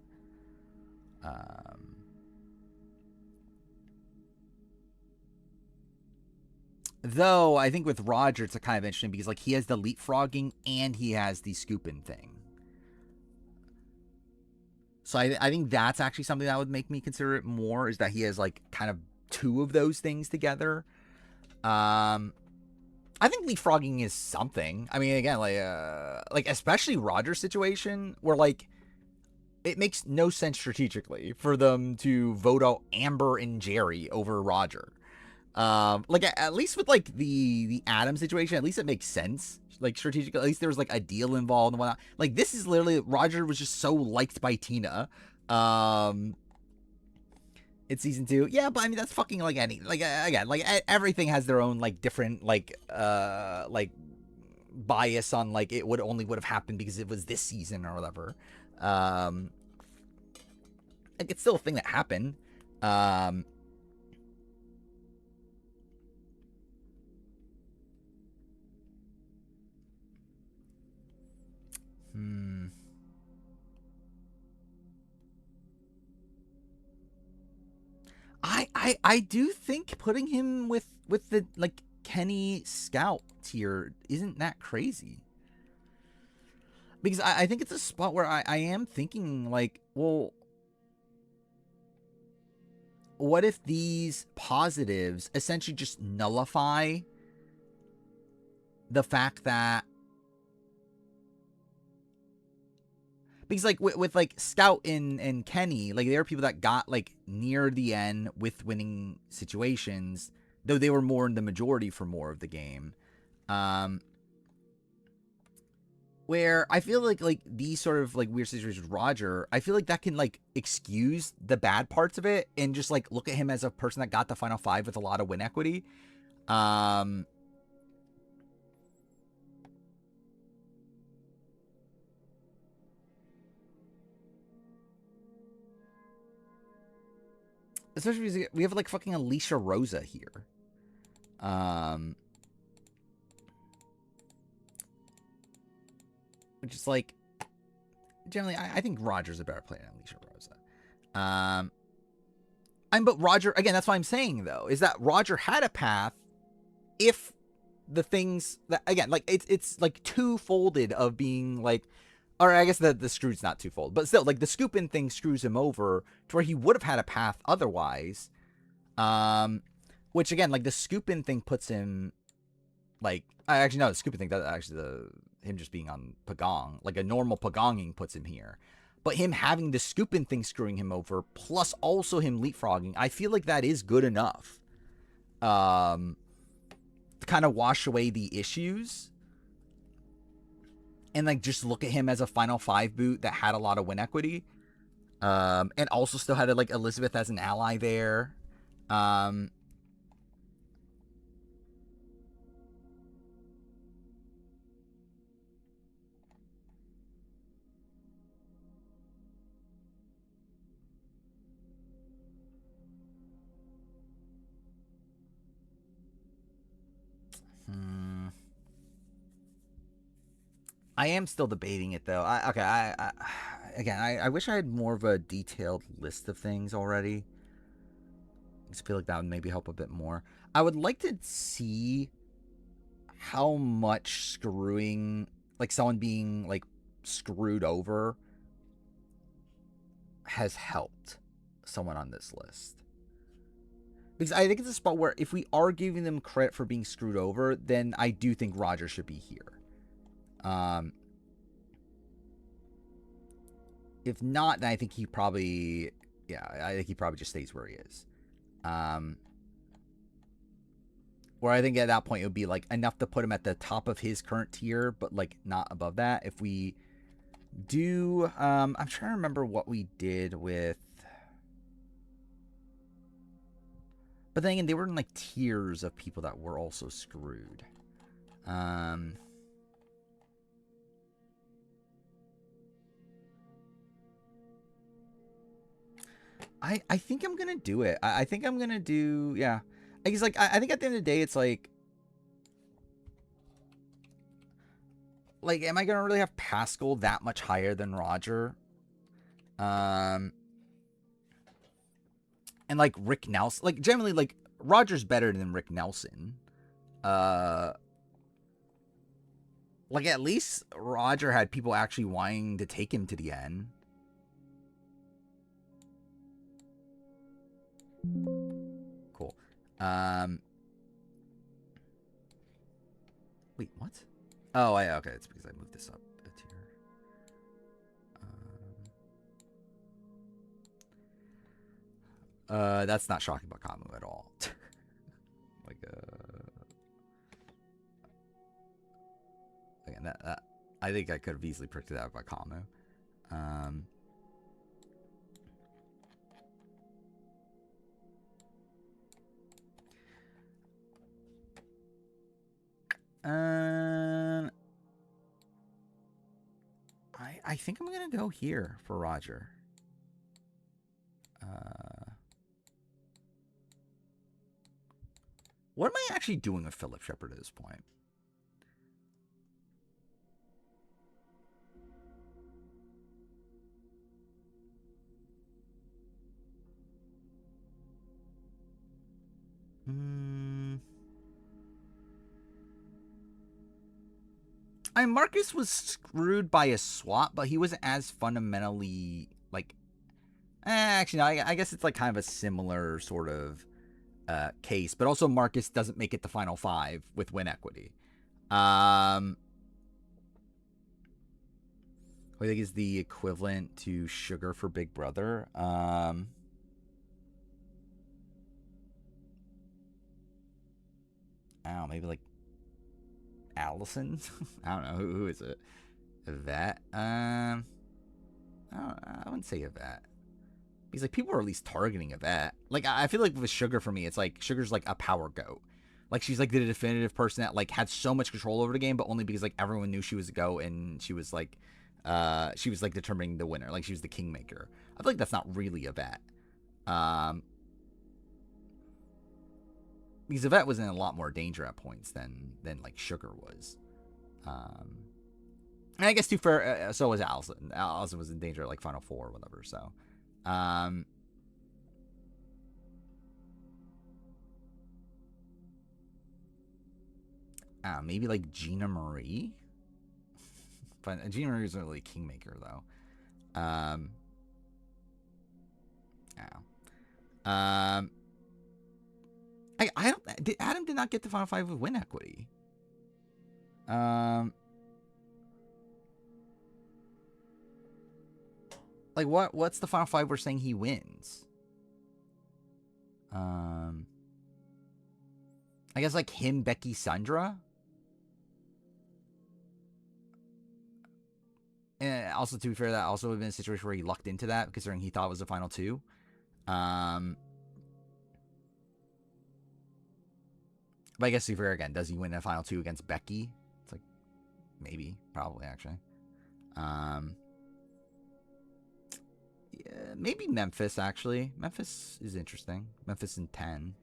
Though I think with Roger it's a kind of interesting because like he has the leapfrogging and he has the scooping thing. So I think that's actually something that would make me consider it more, is that he has like kind of two of those things together. I think leapfrogging is something. I mean, again, like especially Roger's situation where like it makes no sense strategically for them to vote out Amber and Jerry over Roger. Like at least with like the Adam situation, at least it makes sense. Like strategically, at least there was like a deal involved and whatnot. Like this is literally Roger was just so liked by Tina. It's season 2. Yeah, but I mean that's fucking like any like again like everything has their own like different like bias on like it would have happened because it was this season or whatever. Like it's still a thing that happened. I do think putting him with the like Kenny Scout tier isn't that crazy. Because I think it's a spot where I am thinking like, well, what if these positives essentially just nullify the fact that because like with like Scout and Kenny, like there are people that got like near the end with winning situations, though they were more in the majority for more of the game. Um, where I feel like these sort of like weird situations with Roger, I feel like that can like excuse the bad parts of it and just like look at him as a person that got the final five with a lot of win equity. Um, especially because we have like fucking Alicia Rosa here. Um, which is like generally, I think Roger's a better player than Alicia Rosa. But Roger again. That's why I'm saying though is that Roger had a path if the things that again like it's like two folded of being like, or I guess the screw's not twofold, but still like the scooping thing screws him over to where he would have had a path otherwise. Um, which again like the scooping thing puts him like I actually no the scooping thing that actually the him just being on Pagong like a normal Pagonging puts him here. But him having the scooping thing screwing him over, plus also him leapfrogging, I feel like that is good enough. To kind of wash away the issues. And like just look at him as a final five boot that had a lot of win equity. And also still had like Elizabeth as an ally there. Um, hmm. I am still debating it though. I wish I had more of a detailed list of things already. I just feel like that would maybe help a bit more. I would like to see how much screwing, like someone being like screwed over, has helped someone on this list. Because I think it's a spot where if we are giving them credit for being screwed over, then I do think Roger should be here. If not, then I think he probably, I think he probably just stays where he is. Where I think at that point it would be like enough to put him at the top of his current tier, but like not above that. If we do, I'm trying to remember what we did with. But then again, they were in like tiers of people that were also screwed. I think I'm gonna do it. I think I'm gonna do I guess like I think at the end of the day it's like am I gonna really have Pascal that much higher than Roger? And like Rick Nelson, like generally like Roger's better than Rick Nelson. Like at least Roger had people actually wanting to take him to the end. Cool. Wait, what? Oh, okay. It's because I moved this up a tier. That's not shocking Bakamu at all. like, again, that I think I could have easily predicted that by Kamu. I think I'm gonna go here for Roger. What am I actually doing with Philip Shepard at this point? Marcus was screwed by a swap, but he wasn't as fundamentally like. Actually, no. I guess it's like kind of a similar sort of case, but also Marcus doesn't make it the final five with win equity. Who I think is the equivalent to Sugar for Big Brother. I don't know, maybe like Allison. I don't know who is it. Yvette. I wouldn't say Yvette. Because like people are at least targeting Yvette. Like I feel like with Sugar for me, it's like Sugar's like a power goat. Like she's like the definitive person that like had so much control over the game, but only because like everyone knew she was a goat and she was like determining the winner. Like she was the kingmaker. I feel like that's not really Yvette. Um, because Yvette was in a lot more danger at points than like Sugar was. And I guess too fair, so was Allison. Allison was in danger at like Final Four or whatever. So, um, maybe like Gina Marie. But Gina Marie isn't really a kingmaker though. Oh. I don't. Adam did not get the Final Five with win equity. Like what's the Final Five we're saying he wins? I guess like him, Becky, Sandra. And also, to be fair, that also would have been a situation where he lucked into that, considering he thought it was the final two. But I guess to be fair, again, does he win the final two against Becky? It's like maybe, probably actually. Yeah, maybe Memphis actually. Memphis is interesting. Memphis in 10.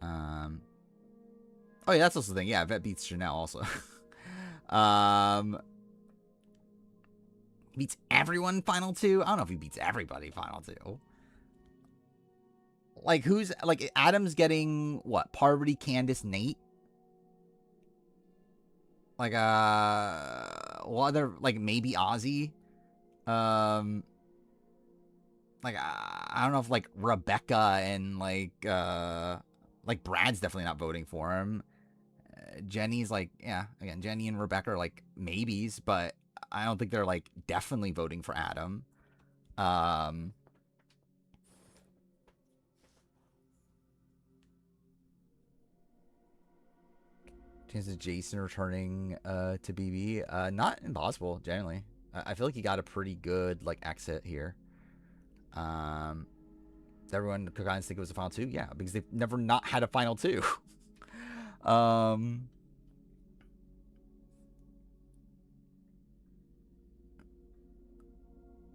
Oh yeah, that's also the thing. Yeah, Vet beats Chanel also. Beats everyone final two. I don't know if he beats everybody final two. Like who's like Adam's getting what? Parvati, Candace, Nate. Like well, other like maybe Ozzy. Like I don't know if like Rebecca and like Brad's definitely not voting for him. Jenny's like, yeah, again, Jenny and Rebecca are like maybes, but I don't think they're like definitely voting for Adam. Chance of Jason returning to BB, not impossible. Generally, I feel like he got a pretty good like exit here. Everyone could kind of think it was a final two, yeah, because they've never not had a final two.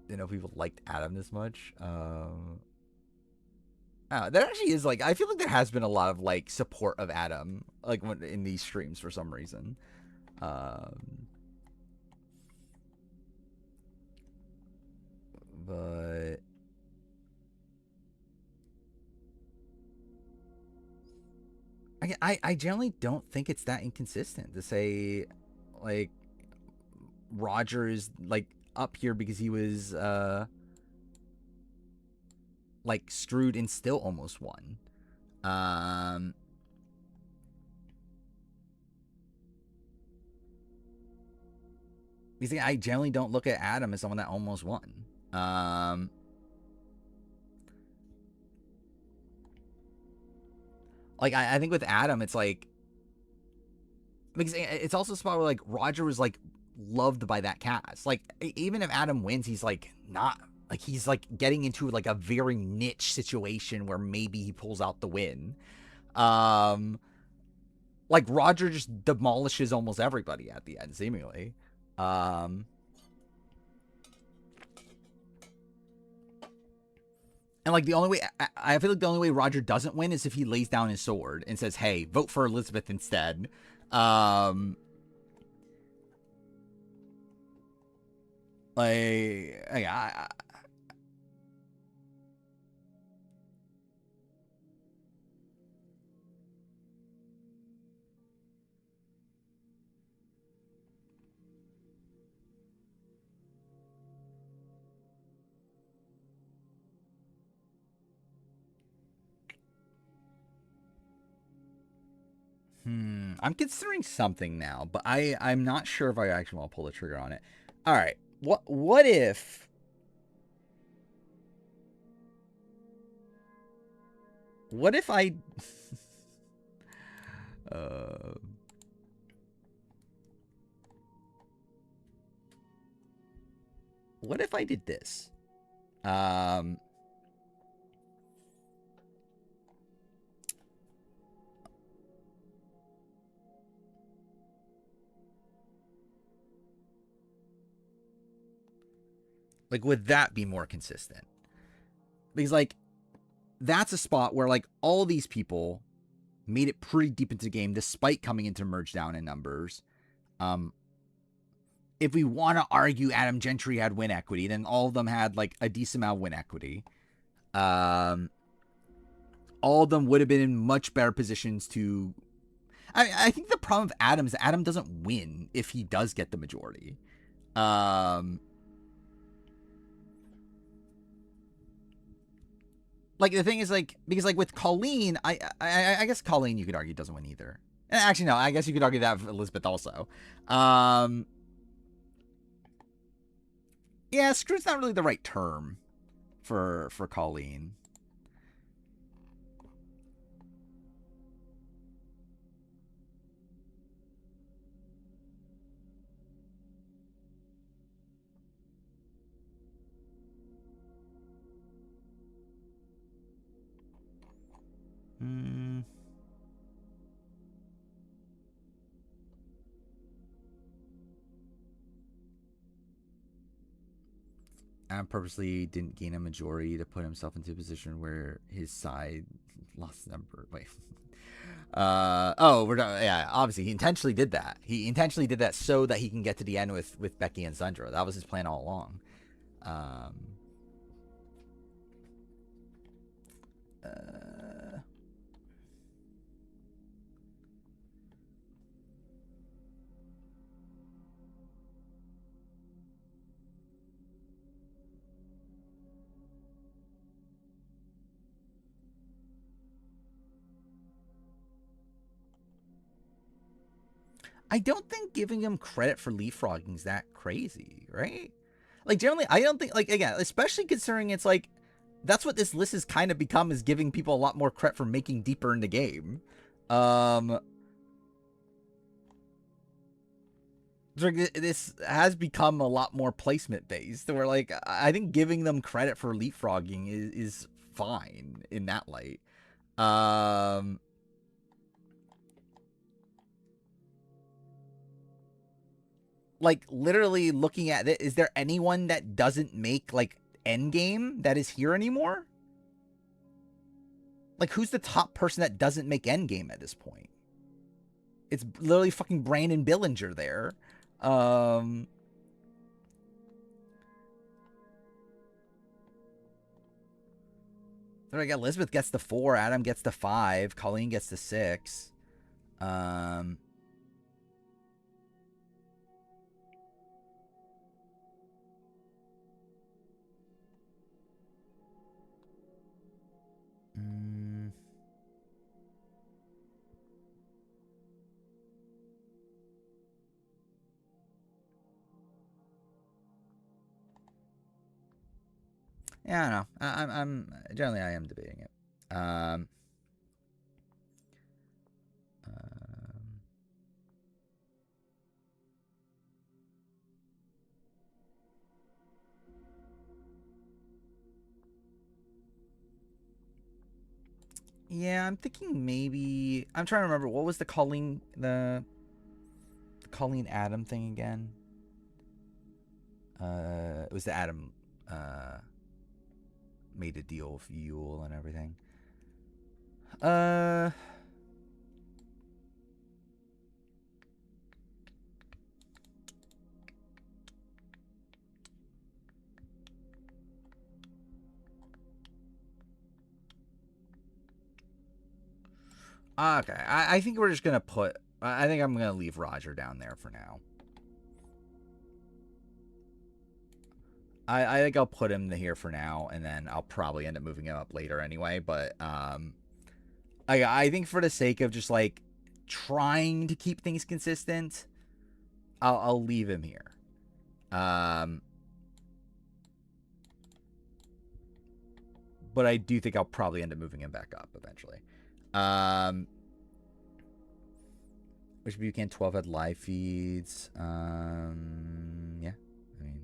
Didn't know people liked Adam this much. There actually is like I feel like there has been a lot of like support of Adam like when, in these streams for some reason. But I generally don't think it's that inconsistent to say like Roger is like up here because he was like screwed and still almost won. Because I generally don't look at Adam as someone that almost won. Like I think with Adam, it's like because it's also a spot where like Roger was like loved by that cast. Like even if Adam wins, he's like not like he's like getting into like a very niche situation where maybe he pulls out the win. Like Roger just demolishes almost everybody at the end, seemingly. And like the only way I feel like the only way Roger doesn't win is if he lays down his sword and says, "Hey, vote for Elizabeth instead." Like I'm considering something now, but I'm not sure if I actually want to pull the trigger on it. All right, What if I uh what if I did this? Um like would that be more consistent? Because like that's a spot where like all these people made it pretty deep into the game despite coming into merge down in numbers. Um if we want to argue Adam Gentry had win equity, then all of them had like a decent amount of win equity. Um all of them would have been in much better positions to I think the problem with Adam is Adam doesn't win if he does get the majority. Like the thing is like because like with Colleen, I guess Colleen you could argue doesn't win either. Actually no, I guess you could argue that of Elizabeth also. Yeah, screw's not really the right term for Colleen. Adam purposely didn't gain a majority to put himself into a position where his side lost the number. Wait. We're done. Yeah, obviously he intentionally did that. He intentionally did that so that he can get to the end with Becky and Sundra. That was his plan all along. I don't think giving him credit for leapfrogging is that crazy, right? Like generally, I don't think like again, especially considering it's like that's what this list has kind of become is giving people a lot more credit for making deeper in the game. This has become a lot more placement based. Where like I think giving them credit for leapfrogging is fine in that light. Like literally looking at it, is there anyone that doesn't make like endgame that is here anymore? Like who's the top person that doesn't make endgame at this point? It's literally fucking Brandon Billinger there. So like Elizabeth gets the 4, Adam gets the 5, Colleen gets the 6. Um, mm, yeah, I don't know. I'm generally I am debating it. Um, yeah, I'm thinking maybe I'm trying to remember what was the Colleen Adam thing again. It was the Adam made a deal with Yule and everything. Okay. I think we're just gonna put. I think I'm gonna leave Roger down there for now. I think I'll put him here for now, and then I'll probably end up moving him up later anyway. But I think for the sake of just like trying to keep things consistent, I'll leave him here. but I do think I'll probably end up moving him back up eventually. Which Buchanan 12 had live feeds. Yeah. I mean,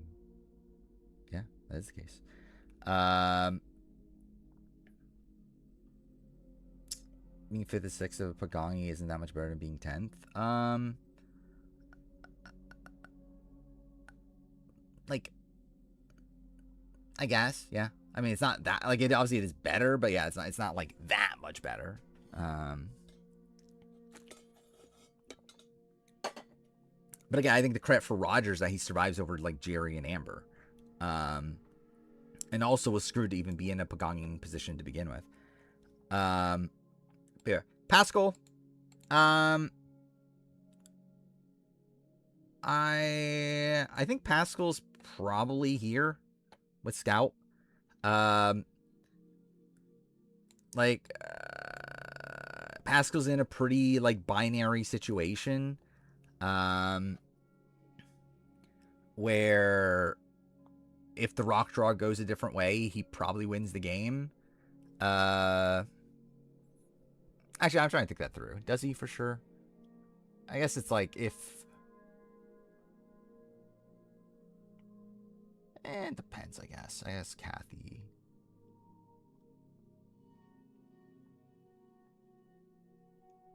yeah, that is the case. Being 5th and 6th of Pagongi isn't that much better than being 10th. Like, I guess, yeah. I mean, it's not that, like, it obviously it is better, but yeah, it's not like that much better. But again, I think the credit for Rogers that he survives over like Jerry and Amber, and also was screwed to even be in a Pagongi position to begin with. Yeah, Pascal. I think Pascal's probably here with Scout. Pascal's in a pretty like binary situation. Where if the rock draw goes a different way, he probably wins the game. Actually, I'm trying to think that through. Does he for sure? I guess it's like if... it depends, I guess. I guess Kathy...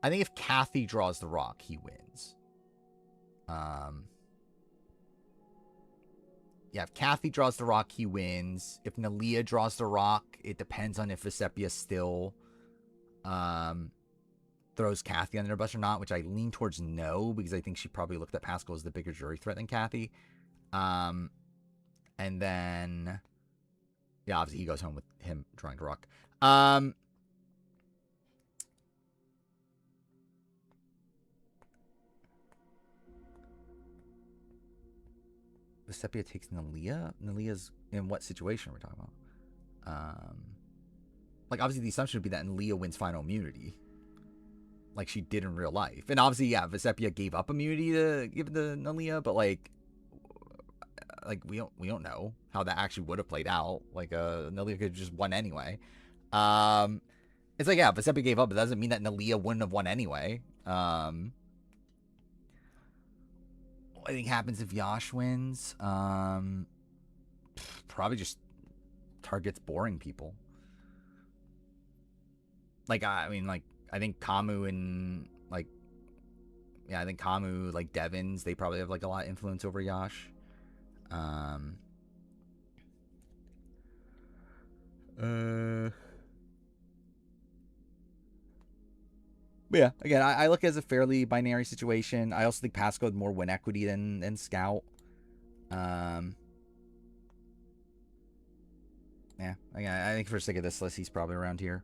I think if Kathy draws the rock, he wins. Yeah, if Kathy draws the rock, he wins. If Nalia draws the rock, it depends on if Vesepia still throws Kathy under the bus or not, which I lean towards no, because I think she probably looked at Pascal as the bigger jury threat than Kathy. And then, yeah, obviously he goes home with him drawing the rock. Vesepia takes Nalia? Nalia's in what situation we're talking about? Like, obviously the assumption would be that Nalia wins final immunity. Like she did in real life. And obviously, yeah, Vesepia gave up immunity to give it to Nalia, but like we don't know how that actually would have played out. Like Nalia could have just won anyway. It's like, yeah, Vesepia gave up, but that doesn't mean that Nalia wouldn't have won anyway. What I think happens if Yash wins? Probably just targets boring people. Like, I mean, like, I think Kamu and, like, yeah, I think Kamu, like, Devins, they probably have, like, a lot of influence over Yash. But yeah, again, I look at it as a fairly binary situation. I also think Pascal had more win equity than Scout. Yeah, again, I think for the sake of this list, he's probably around here.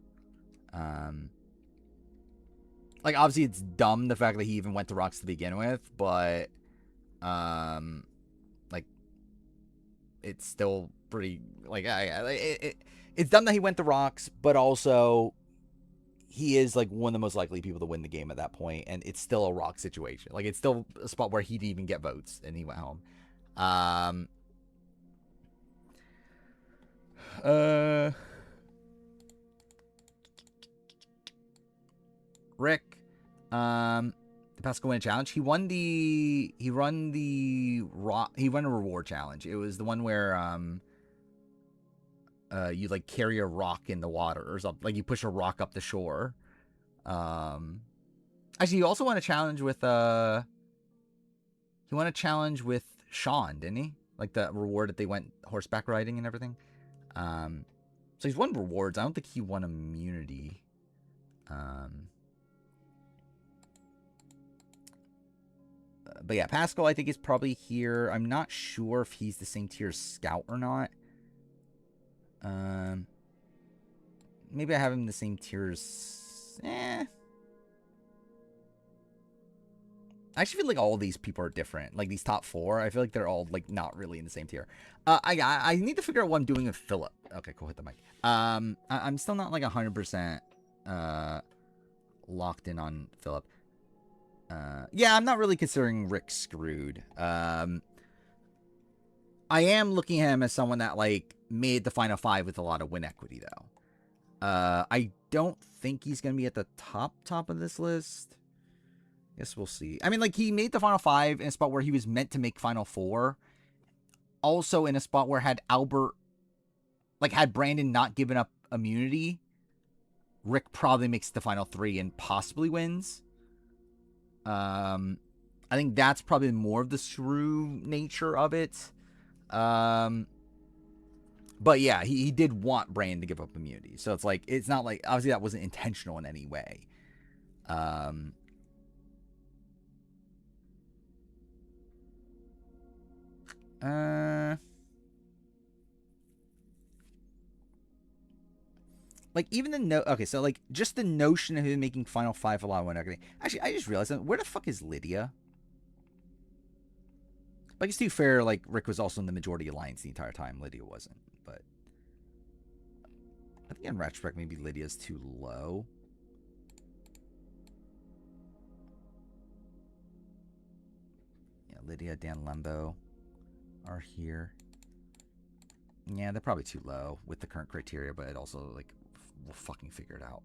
Like, obviously, it's dumb the fact that he even went to rocks to begin with, but, like, it's still pretty, like, it's dumb that he went to rocks, but also he is, like, one of the most likely people to win the game at that point, and it's still a rock situation. Like, it's still a spot where he'd even get votes, and he went home. Rick, the Pascal win a challenge. He won a reward challenge. It was the one where you like carry a rock in the water or something. Like you push a rock up the shore. Actually, you also won a challenge with Sean, didn't he? Like the reward that they went horseback riding and everything. So he's won rewards. I don't think he won immunity. But yeah, Pascal, I think, is probably here. I'm not sure if he's the same tier as Scout or not. Maybe I have him the same tier as... I actually feel like all these people are different. Like, these top four, I feel like they're all, like, not really in the same tier. I need to figure out what I'm doing with Philip. Okay, cool, hit the mic. I'm still not, like, 100% locked in on Philip. Yeah, I'm not really considering Rick screwed. I am looking at him as someone that, like, made the final five with a lot of win equity, though. I don't think he's going to be at the top of this list. Guess we'll see. I mean, like, he made the final 5 in a spot where he was meant to make final 4. Also in a spot where had Brandon not given up immunity, Rick probably makes the final 3 and possibly wins. I think that's probably more of the screw nature of it. But yeah, he did want Brandon to give up immunity. So it's like, it's not like, obviously that wasn't intentional in any way. Like, even okay, so like, just the notion of him making final 5 a lot of one equity. Actually, I just realized, where the fuck is Lydia? Like, it's too fair, like, Rick was also in the majority alliance the entire time. Lydia wasn't, but I think in retrospect, maybe Lydia's too low. Yeah, Lydia, Dan Lembo are here. Yeah, they're probably too low with the current criteria, but it also, like, we'll fucking figure it out.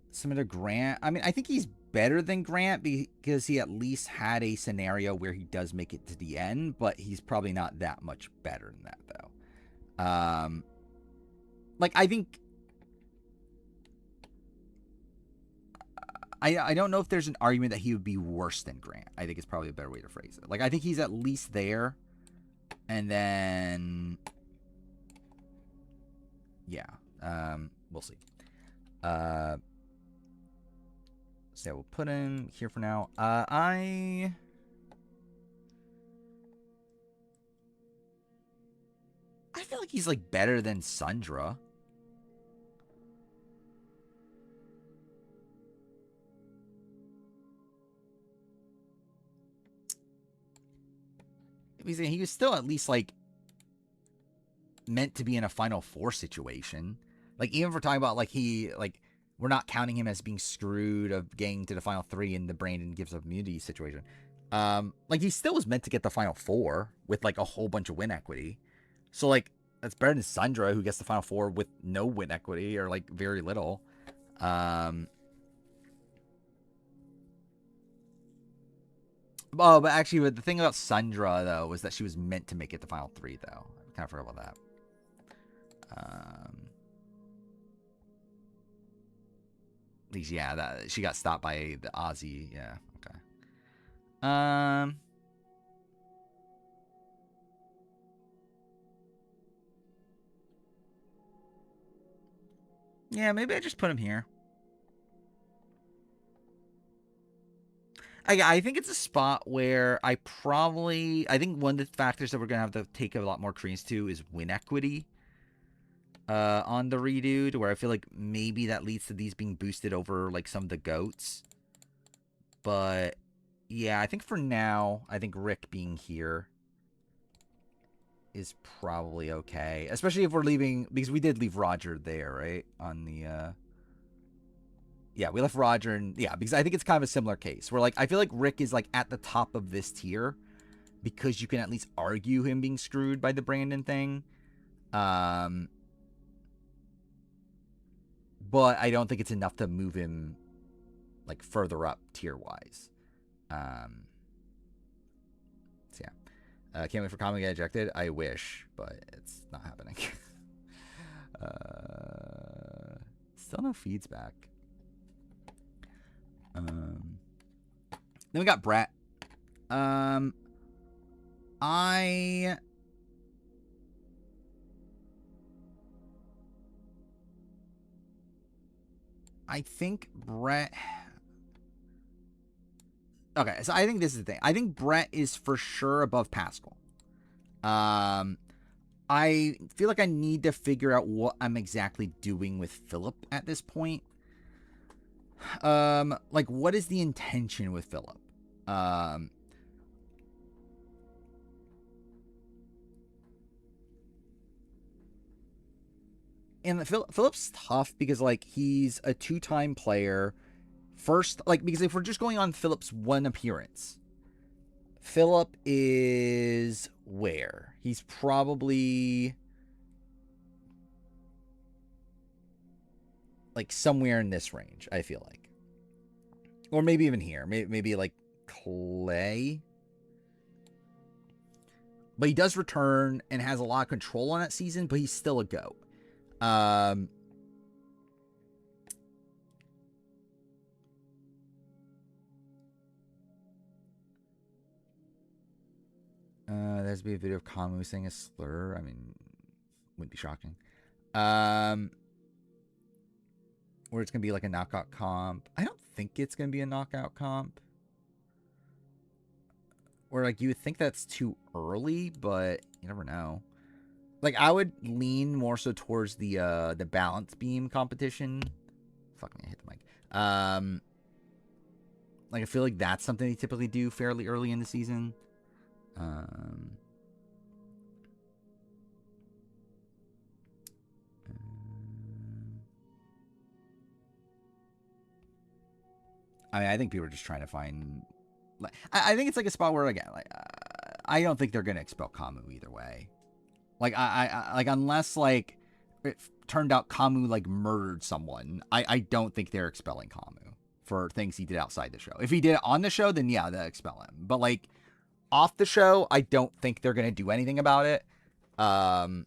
Senator Grant. I mean, I think he's better than Grant because he at least had a scenario where he does make it to the end, but he's probably not that much better than that, though. Like, I think... I don't know if there's an argument that he would be worse than Grant. I think it's probably a better way to phrase it. Like, I think he's at least there. And then... yeah. We'll see. So we'll put him here for now. I feel like he's, like, better than Sundra. He was still at least, like, meant to be in a Final 4 situation. Like, even if we're talking about, like, we're not counting him as being screwed of getting to the Final 3 in the Brandon gives up immunity situation. Like, he still was meant to get the Final 4 with, like, a whole bunch of win equity. So, like, that's better than Sundra, who gets the Final 4 with no win equity or, like, very little. Oh, but actually, the thing about Sundra, though, was that she was meant to make it the Final 3, though. I kind of forgot about that. At least, yeah, that she got stopped by the Aussie. Yeah, okay. Yeah, maybe I just put him here. I think it's a spot where I think one of the factors that we're going to have to take a lot more credence to is win equity on the redo, to where I feel like maybe that leads to these being boosted over, like, some of the GOATs. But, yeah, I think for now, I think Rick being here is probably okay. Especially if we're leaving, because we did leave Roger there, right? On the, yeah, we left Roger, and yeah, because I think it's kind of a similar case where, like, I feel like Rick is, like, at the top of this tier because you can at least argue him being screwed by the Brandon thing. But I don't think it's enough to move him, like, further up tier wise. So yeah, can't wait for Common to get ejected. I wish, but it's not happening. Still no feeds back. Then we got Brett. I think Brett... okay, so I think this is the thing. I think Brett is for sure above Pascal. I feel like I need to figure out what I'm exactly doing with Philip at this point. Like, what is the intention with Philip? And Philip's tough because, like, he's a 2-time player. First, like, because if we're just going on Philip's one appearance, Philip is where? He's probably... like somewhere in this range, I feel like. Or maybe even here. Maybe like Clay. But he does return and has a lot of control on that season, but he's still a GOAT. There's be a video of Kamu saying a slur. I mean, wouldn't be shocking. Or it's gonna be like a knockout comp. I don't think it's gonna be a knockout comp. Or like you would think that's too early, but you never know. Like I would lean more so towards the balance beam competition. Fuck me, I hit the mic. Like I feel like that's something they typically do fairly early in the season. I mean, I think people are just trying to find. Like, I think it's like a spot where again, like I don't think they're gonna expel Kamu either way. Like I like unless like it turned out Kamu like murdered someone, I don't think they're expelling Kamu for things he did outside the show. If he did it on the show, then yeah, they'll expel him. But like off the show, I don't think they're gonna do anything about it. But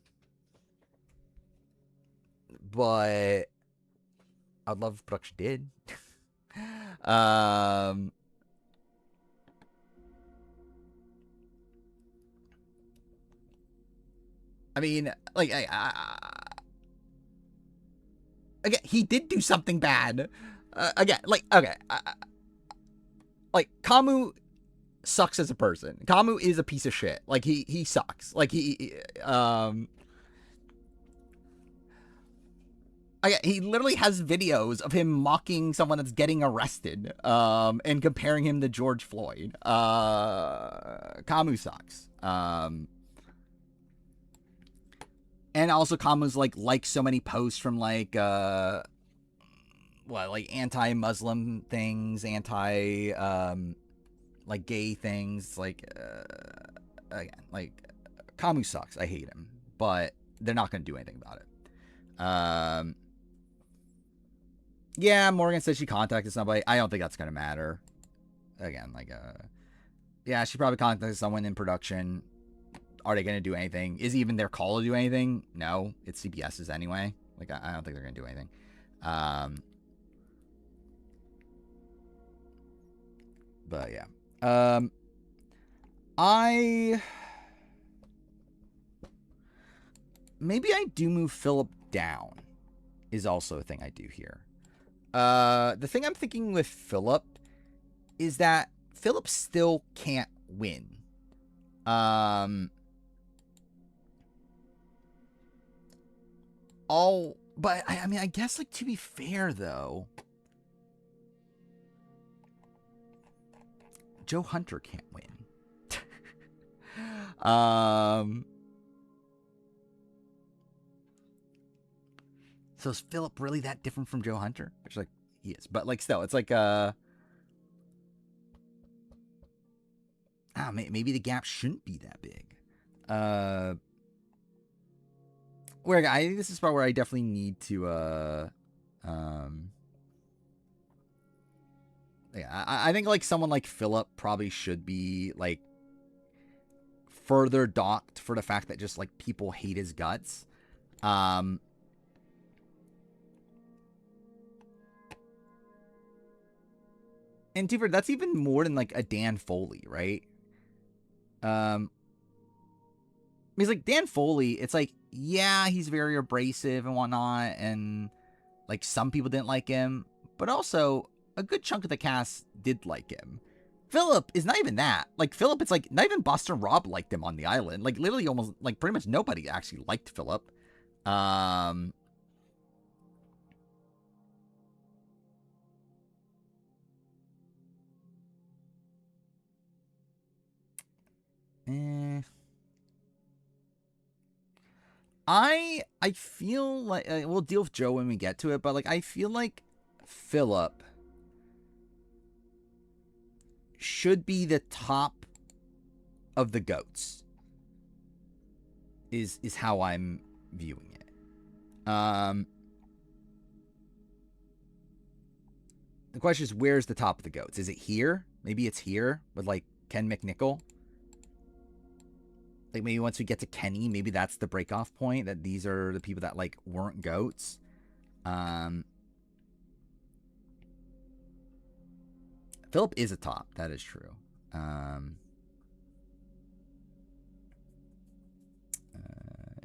I'd love if production did. I mean, like, again, he did do something bad. Again, like, okay, like Kamu sucks as a person. Kamu is a piece of shit. Like he sucks. Like he he literally has videos of him mocking someone that's getting arrested, and comparing him to George Floyd. Kamu sucks. And also Kamu's like so many posts from like like anti-Muslim things, like gay things, like again, like Kamu sucks. I hate him, but they're not going to do anything about it. Yeah, Morgan says she contacted somebody. I don't think that's going to matter. Again, like yeah, she probably contacted someone in production. Are they going to do anything? Is even their call to do anything? No, it's CBS's anyway. Like I don't think they're going to do anything. But yeah. Maybe I do move Philip down is also a thing I do here. The thing I'm thinking with Philip is that Philip still can't win. But I mean, I guess like to be fair though, Joe Hunter can't win. So is Philip really that different from Joe Hunter? Which like he is, but like still, it's like maybe the gap shouldn't be that big. Where I think this is part where I definitely need to yeah, I think like someone like Philip probably should be like further docked for the fact that just like people hate his guts. And Tupert, that's even more than like a Dan Foley, right? He's like Dan Foley, it's like, yeah, he's very abrasive and whatnot, and like some people didn't like him, but also a good chunk of the cast did like him. Philip is not even that. Like Philip, it's like not even Boston Rob liked him on the island. Like literally almost like pretty much nobody actually liked Philip. I feel like we'll deal with Joe when we get to it, but like I feel like Philip should be the top of the goats. Is how I'm viewing it. The question is, where's the top of the goats? Is it here? Maybe it's here with like Ken McNichol. Like maybe once we get to Kenny, maybe that's the breakoff point, that these are the people that like weren't goats. Philip is a top. That is true.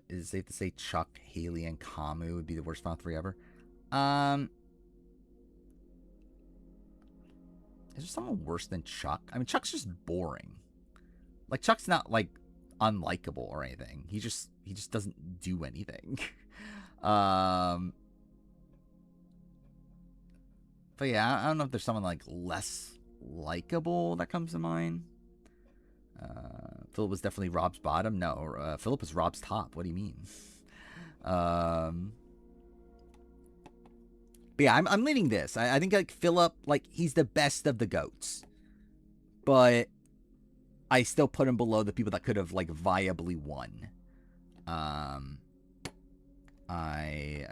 Is it safe to say Chuck, Haley, and Kamu would be the worst final three ever? Is there someone worse than Chuck? I mean, Chuck's just boring. Like, Chuck's not like unlikable or anything. He just doesn't do anything. But yeah, I don't know if there's someone like less likable that comes to mind. Philip was definitely Rob's bottom. No, Philip was Rob's top. What do you mean? But yeah, I'm leaning this. I think like Philip, like he's the best of the goats, but I still put him below the people that could have like viably won. I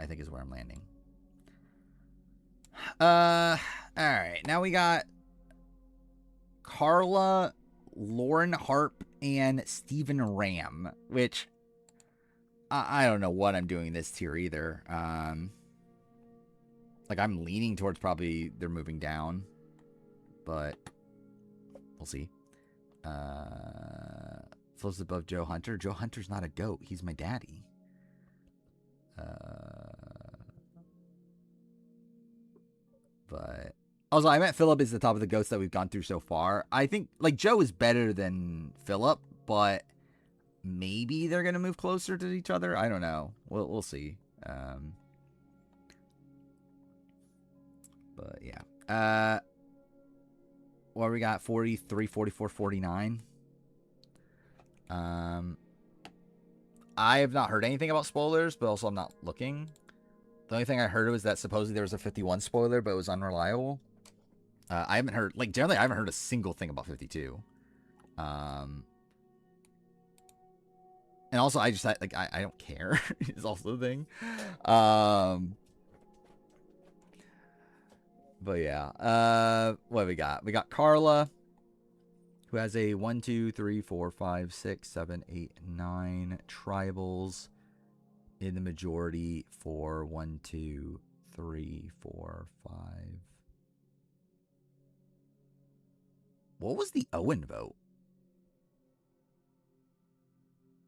think is where I'm landing. All right, now we got Carla, Lauren Harp, and Stephen Ram, which I don't know what I'm doing this tier either. Like I'm leaning towards probably they're moving down, but we'll see. Floats above Joe Hunter. Joe Hunter's not a goat. He's my daddy. But also, I meant Philip is the top of the goats that we've gone through so far. I think like Joe is better than Philip, but maybe they're gonna move closer to each other. I don't know. We'll see. But yeah. What we got? 43, 44, 49. I have not heard anything about spoilers, but also I'm not looking. The only thing I heard was that supposedly there was a 51 spoiler, but it was unreliable. I haven't heard, like, generally, I haven't heard a single thing about 52. And also, I just, like, I don't care, is also the thing. But yeah. What we got? We got Carla, who has a 1, 2, 3, 4, 5, 6, 7, 8, 9 tribals in the majority for 1, 2, 3, 4, 5. What was the Owen vote?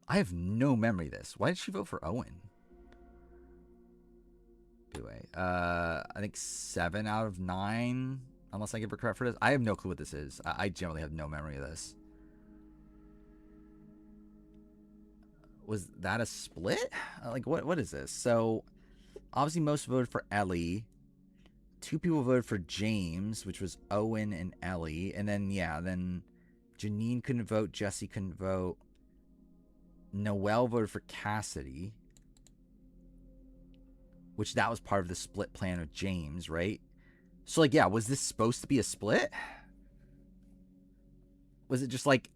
I have no memory of this. Why did she vote for Owen? Anyway, I think 7 out of 9, unless I give her credit for this. I have no clue what this is. I generally have no memory of this. Was that a split? Like, what is this? So, obviously, most voted for Ellie. 2 people voted for James, which was Owen and Ellie. And then, yeah, then Janine couldn't vote. Jesse couldn't vote. Noelle voted for Cassidy, which that was part of the split plan with James, right? So, like, yeah, was this supposed to be a split? Was it just, like,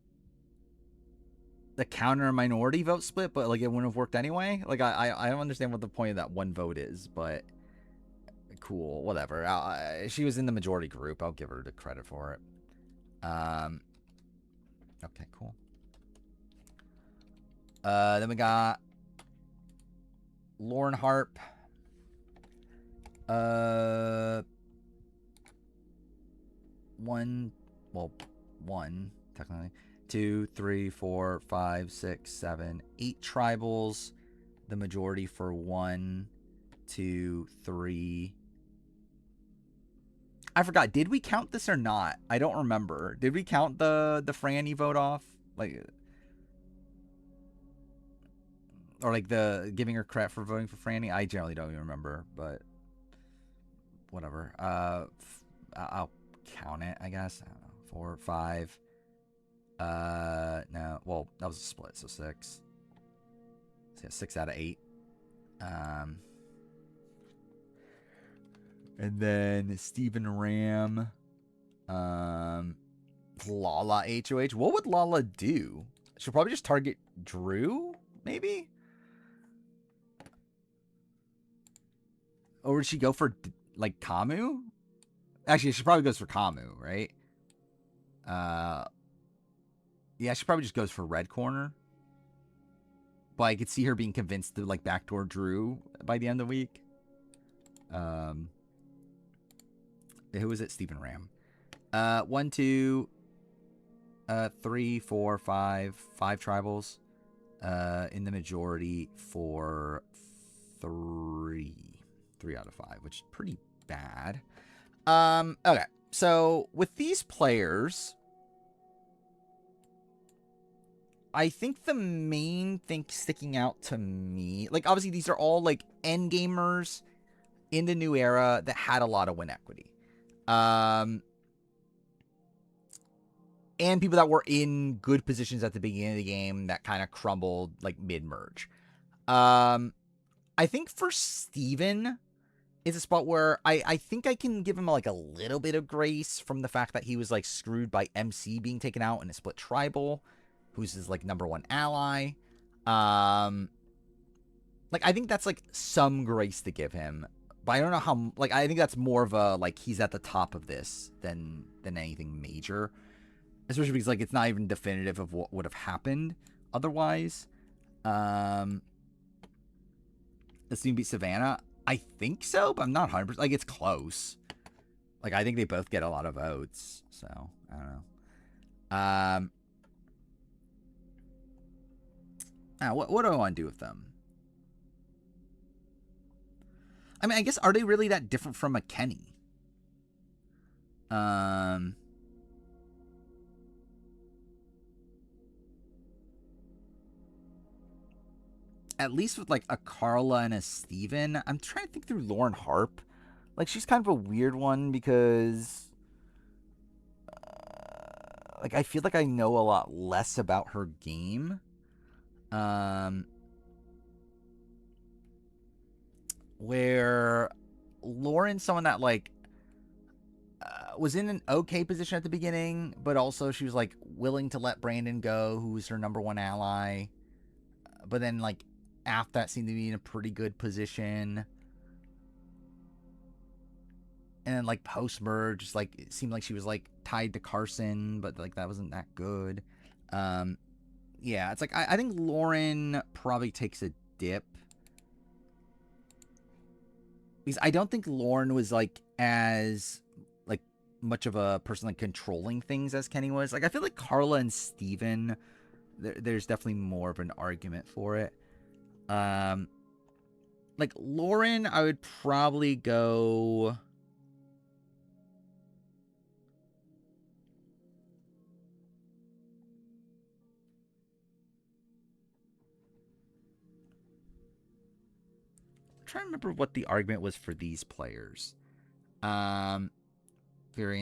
the counter minority vote split, but, like, it wouldn't have worked anyway? Like, I don't understand what the point of that one vote is, but cool, whatever. She was in the majority group. I'll give her the credit for it. Okay, cool. Then we got Lauren Harp. One, technically. 2, 3, 4, 5, 6, 7, 8 tribals. The majority for 1, 2, 3. I forgot. Did we count this or not? I don't remember. Did we count the Franny vote off? Like, or like the giving her credit for voting for Franny? I generally don't even remember, but whatever. I'll count it, I guess. I don't know. 4, 5. No. Well, that was a split, so 6. So yeah, 6 out of 8. And then Stephen Ram. Lala HOH. What would Lala do? She'll probably just target Drew, maybe? Or would she go for, like, Kamu? Actually, she probably goes for Kamu, right? Yeah, she probably just goes for red corner. But I could see her being convinced to like backdoor Drew by the end of the week. Who was it? Stephen Ram. 1, 2, 3, 4, 5, 5 tribals. In the majority for 3 out of 5, which is pretty bad. Okay, so with these players, I think the main thing sticking out to me, like obviously these are all like end gamers in the new era that had a lot of win equity. And people that were in good positions at the beginning of the game that kind of crumbled like mid-merge. I think for Steven, it's a spot where I think I can give him like a little bit of grace from the fact that he was like screwed by MC being taken out in a split tribal, who's his like number 1 ally. Like I think that's like some grace to give him, but I don't know how. Like I think that's more of a like he's at the top of this than anything major, especially because like it's not even definitive of what would have happened otherwise. This team beat Savannah. I think so, but I'm not 100%. Like, it's close. Like, I think they both get a lot of votes. So, I don't know. What do I want to do with them? I mean, I guess, are they really that different from a Kenny? At least with, like, a Carla and a Steven. I'm trying to think through Lauren Harp. Like, she's kind of a weird one because... like, I feel like I know a lot less about her game. Where Lauren's someone that, like, was in an okay position at the beginning, but also she was, like, willing to let Brandon go, who was her number 1 ally. But then, like, after that seemed to be in a pretty good position. And then, like, post-merge, just, like, it seemed like she was, like, tied to Carson, but, like, that wasn't that good. Yeah, it's like, I think Lauren probably takes a dip. Because I don't think Lauren was, like, as, like, much of a person, like, controlling things as Kenny was. Like, I feel like Carla and Steven, there's definitely more of an argument for it. Like, Lauren, I would probably go... I'm trying to remember what the argument was for these players. Fearing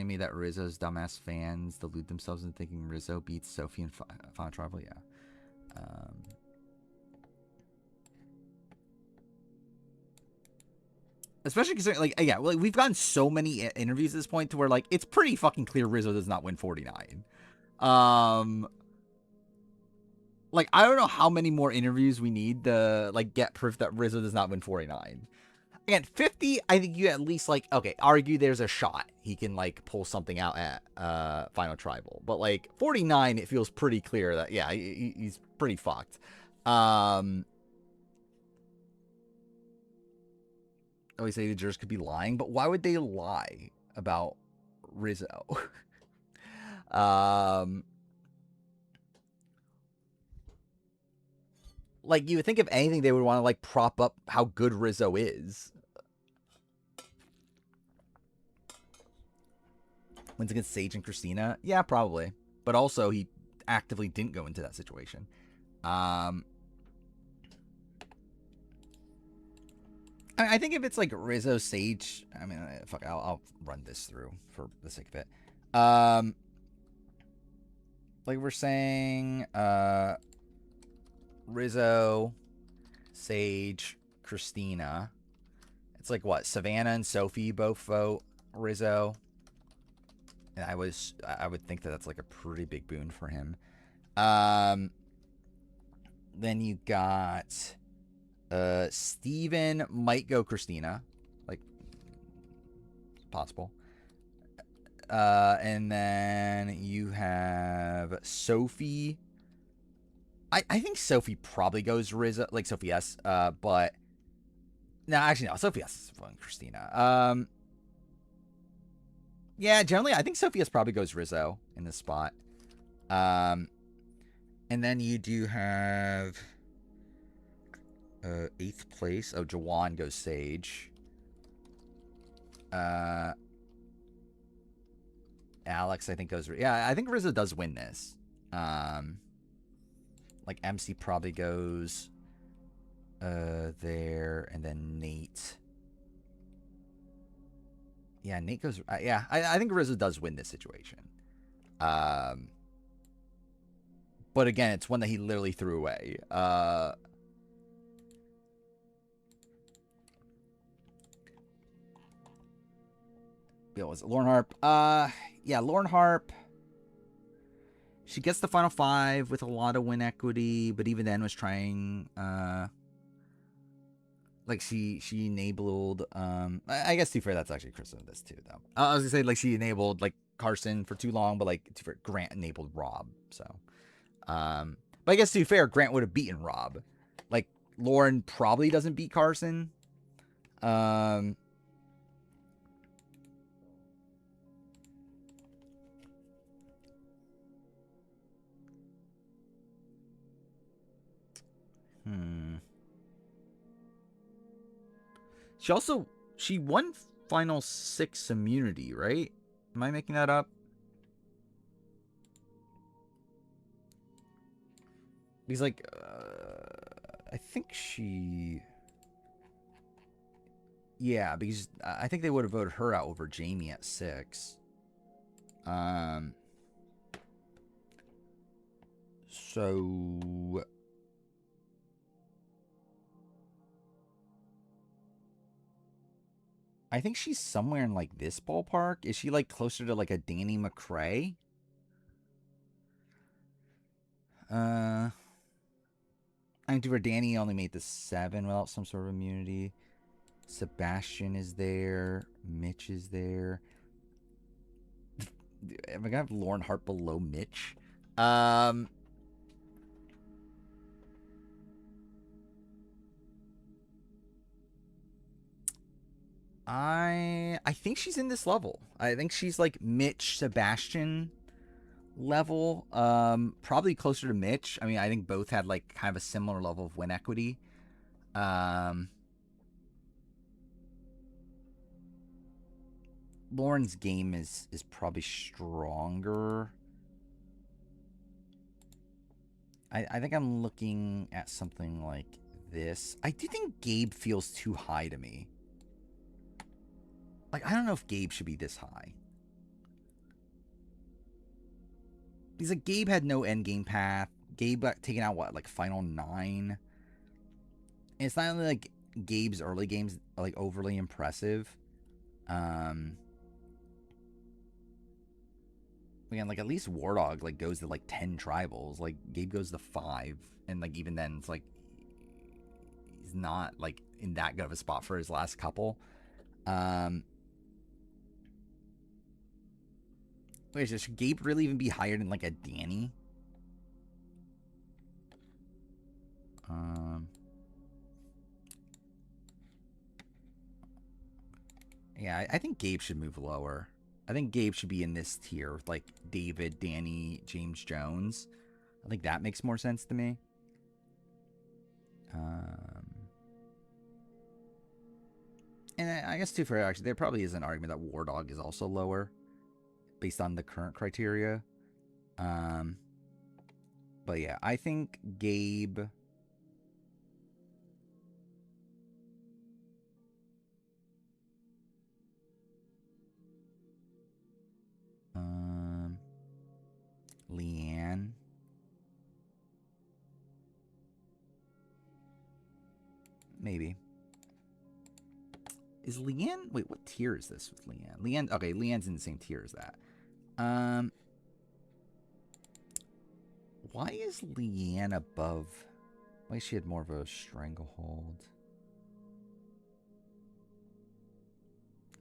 me that Rizzo's dumbass fans delude themselves into thinking Rizzo beats Sophie in Final Tribal. Yeah. Especially considering, like, yeah, like, we've gotten so many interviews at this point to where, like, it's pretty fucking clear Rizzo does not win 49. Like, I don't know how many more interviews we need to, like, get proof that Rizzo does not win 49. Again, 50, I think you at least, like, okay, argue there's a shot he can, like, pull something out at Final Tribal. But, like, 49, it feels pretty clear that, yeah, he's pretty fucked. We say the jurors could be lying, but why would they lie about Rizzo? Like, you would think if anything, they would want to, like, prop up how good Rizzo is. Wins against Sage and Christina? Yeah, probably. But also, he actively didn't go into that situation. I think if it's like Rizzo, Sage, I mean, fuck, I'll run this through for the sake of it. Like we're saying, Rizzo, Sage, Christina. It's like what? Savannah and Sophie both vote Rizzo. And I would think that that's like a pretty big boon for him. Then you got Steven might go Christina. Like, possible. And then you have Sophie. I think Sophie probably goes Rizzo, like Sophie S. But no, actually no. Sophie S is fun. Christina. Yeah, generally I think Sophie S probably goes Rizzo in this spot. And then you do have 8th place. Oh, Jawan goes Sage. Alex, I think goes. Yeah, I think Rizzo does win this. Like MC probably goes there, and then Nate. Yeah, Nate goes. Yeah, I think Rizzo does win this situation. But again, it's one that he literally threw away. Yeah, was it Lauren Harp? Yeah, Lauren Harp. She gets the final 5 with a lot of win equity, but even then was trying. Like she enabled. I guess to be fair, that's actually Chris in this too, though. I was gonna say like she enabled like Carson for too long, but like to be fair, Grant enabled Rob. So, but I guess to be fair, Grant would have beaten Rob. Like Lauren probably doesn't beat Carson. She won final 6 immunity, right? Am I making that up? He's like, I think she. Yeah, because I think they would have voted her out over Jamie at 6. So I think she's somewhere in like this ballpark. Is she like closer to like a Danny McCrae? I think for Danny only made the 7 without some sort of immunity. Sebastian is there. Mitch is there. Am I gonna have Lauren Hart below Mitch? I think she's in this level. I think she's like Mitch, Sebastian level. Probably closer to Mitch. I mean, I think both had like kind of a similar level of win equity. Lauren's game is probably stronger. I think I'm looking at something like this. I do think Gabe feels too high to me. Like, I don't know if Gabe should be this high. Because like Gabe had no end game path. Gabe got taken out what, like final 9? And it's not only like Gabe's early games are like overly impressive. Again, like at least Wardog like goes to like 10 tribals. Like Gabe goes to 5, and like even then it's like he's not like in that good of a spot for his last couple. Wait, should Gabe really even be higher than like a Danny? Yeah, I think Gabe should move lower. I think Gabe should be in this tier with like David, Danny, James Jones. I think that makes more sense to me. And I guess too, for actually, there probably is an argument that War Dog is also lower based on the current criteria. But yeah, I think Gabe. Leanne. Maybe. Is Leanne? Wait, what tier is this with Leanne? Leanne. Okay, Leanne's in the same tier as that. Why is Leanne above? Why she had more of a stranglehold?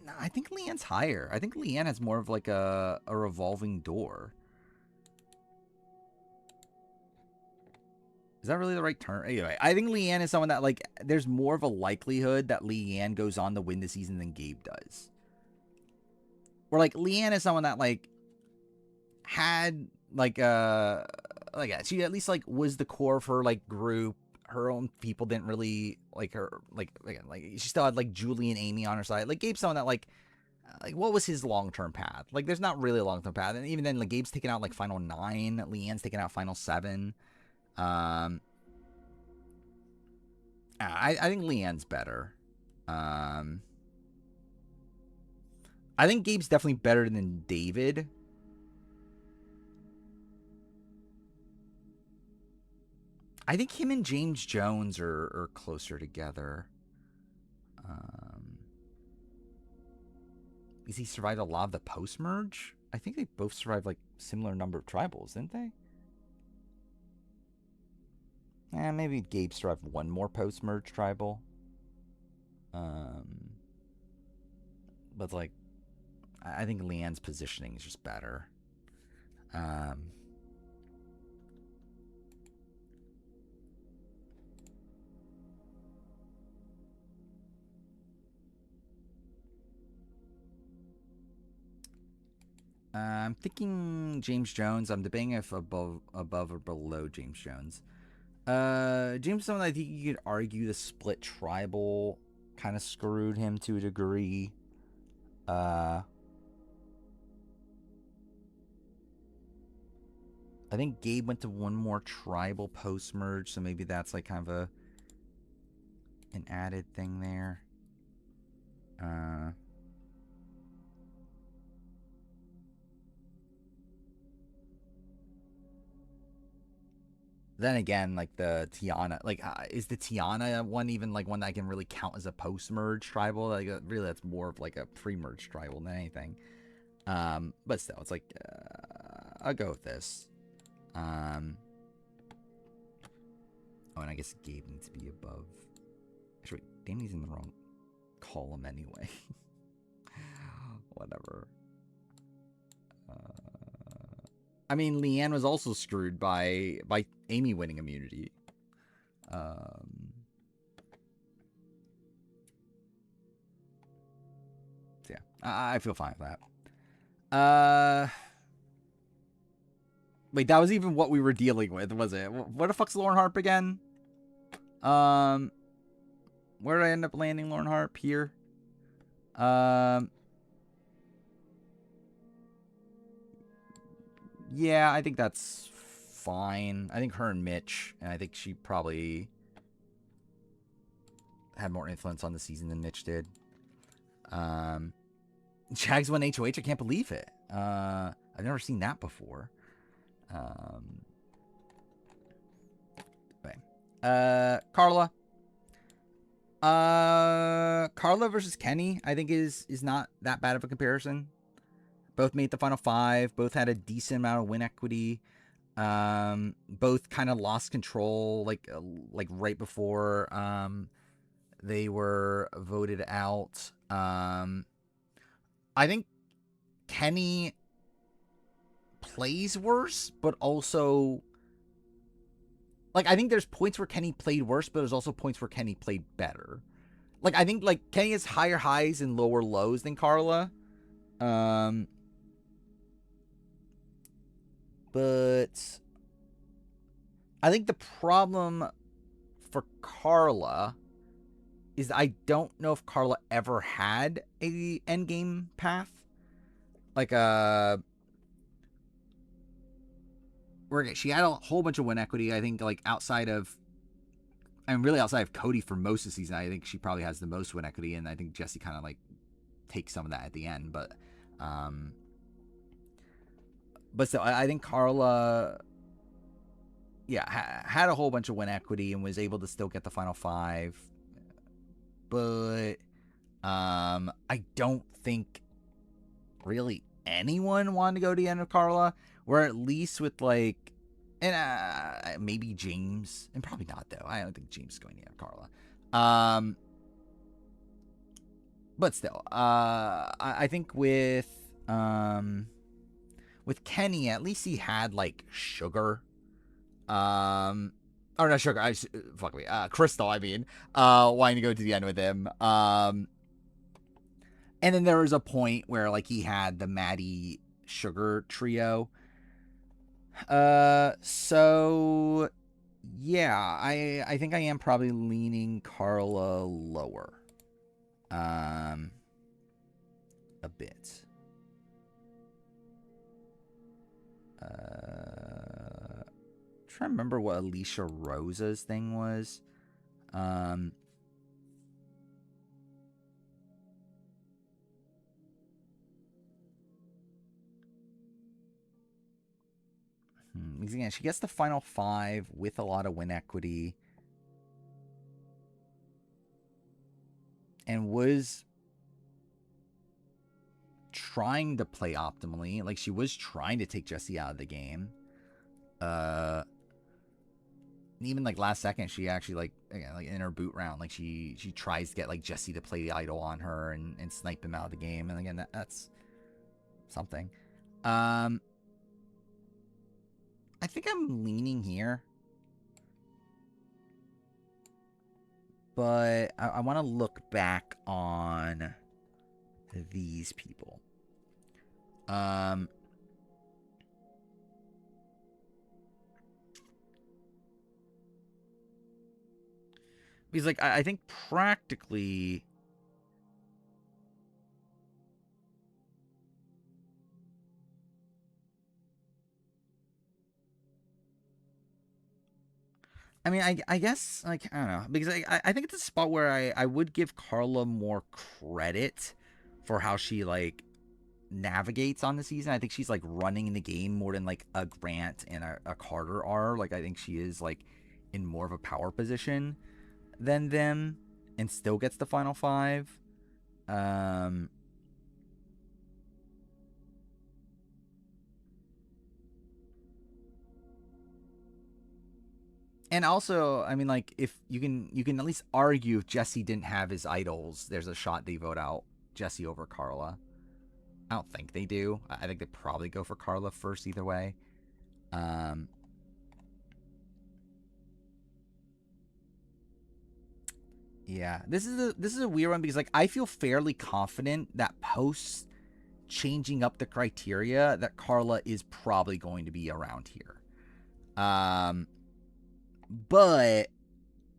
No, I think Leanne's higher. I think Leanne has more of like a revolving door. Is that really the right term? Anyway, I think Leanne is someone that, like, there's more of a likelihood that Leanne goes on to win the season than Gabe does. Or, like, Leanne is someone that, like, had, like, she at least, like, was the core of her, like, group. Her own people didn't really like her. Like, again, like, she still had, like, Julie and Amy on her side. Like, Gabe's someone that, like, what was his long-term path? Like, there's not really a long-term path. And even then, like, Gabe's taken out, like, final 9. Leanne's taken out final 7. I think Leanne's better. I think Gabe's definitely better than David. I think him and James Jones are closer together. Because he survived a lot of the post-merge. I think they both survived, like, similar number of tribals, didn't they? Maybe Gabe survived one more post-merge tribal. But, like, I think Leanne's positioning is just better. I'm thinking James Jones. I'm debating if above or below James Jones. James Jones, I think you could argue the split tribal kind of screwed him to a degree. I think Gabe went to one more tribal post merge, so maybe that's like kind of an added thing there. Then again, like the Tiana, like is the Tiana one even like one that I can really count as a post-merge tribal? Like really, that's more of like a pre-merge tribal than anything. But still, it's like I'll go with this. Oh, and I guess Gabe needs to be above. Actually, wait, Danny's in the wrong column anyway. Whatever. I mean, Leanne was also screwed by Amy winning immunity. So yeah, I feel fine with that. Wait, that was even what we were dealing with, was it? What the fuck's Lauren Harp again? Where did I end up landing Lauren Harp? Here. Yeah, I think that's fine. I think her and Mitch, and I think she probably had more influence on the season than Mitch did. Jags won HOH. I can't believe it. I've never seen that before. Okay. Carla. Carla versus Kenny, I think is not that bad of a comparison. Both made the final 5. Both had a decent amount of win equity. Both kind of lost control like right before they were voted out. I think Kenny plays worse, but also like I think there's points where Kenny played worse, but there's also points where Kenny played better. Like I think like Kenny has higher highs and lower lows than Carla. But I think the problem for Carla is I don't know if Carla ever had a endgame path. Like where she had a whole bunch of win equity. I think like outside of Cody for most of the season, I think she probably has the most win equity, and I think Jesse kind of like takes some of that at the end. But still, I think Carla, had a whole bunch of win equity and was able to still get the final 5. But I don't think really anyone wanted to go to the end of Carla. Or at least with like, and maybe James, and probably not though. I don't think James is going to the end of Carla. But still, I think with Kenny, at least he had like Sugar, or not Sugar, fuck me, Crystal. I mean, wanting to go to the end with him. And then there was a point where like he had the Maddie Sugar trio. So yeah, I think I am probably leaning Carla lower. A bit. Trying to remember what Alicia Rosa's thing was. Again, she gets the final 5 with a lot of win equity. And was trying to play optimally. Like, she was trying to take Jesse out of the game. Even like last second, she actually like, again, like in her boot round, like she tries to get like Jesse to play the idol on her and snipe him out of the game. And again, that's something. I think I'm leaning here, but I want to look back on these people. Because like I think practically, I mean, I guess, like, I don't know. Because I think it's a spot where I would give Carla more credit for how she, like, navigates on the season. I think she's, like, running the game more than, like, a Grant and a Carter are. Like, I think she is, like, in more of a power position than them and still gets the final 5. And also, I mean, like, if you can at least argue if Jesse didn't have his idols, there's a shot they vote out Jesse over Carla. I don't think they do. I think they probably go for Carla first either way. Yeah, this is a weird one because like I feel fairly confident that post changing up the criteria that Carla is probably going to be around here. But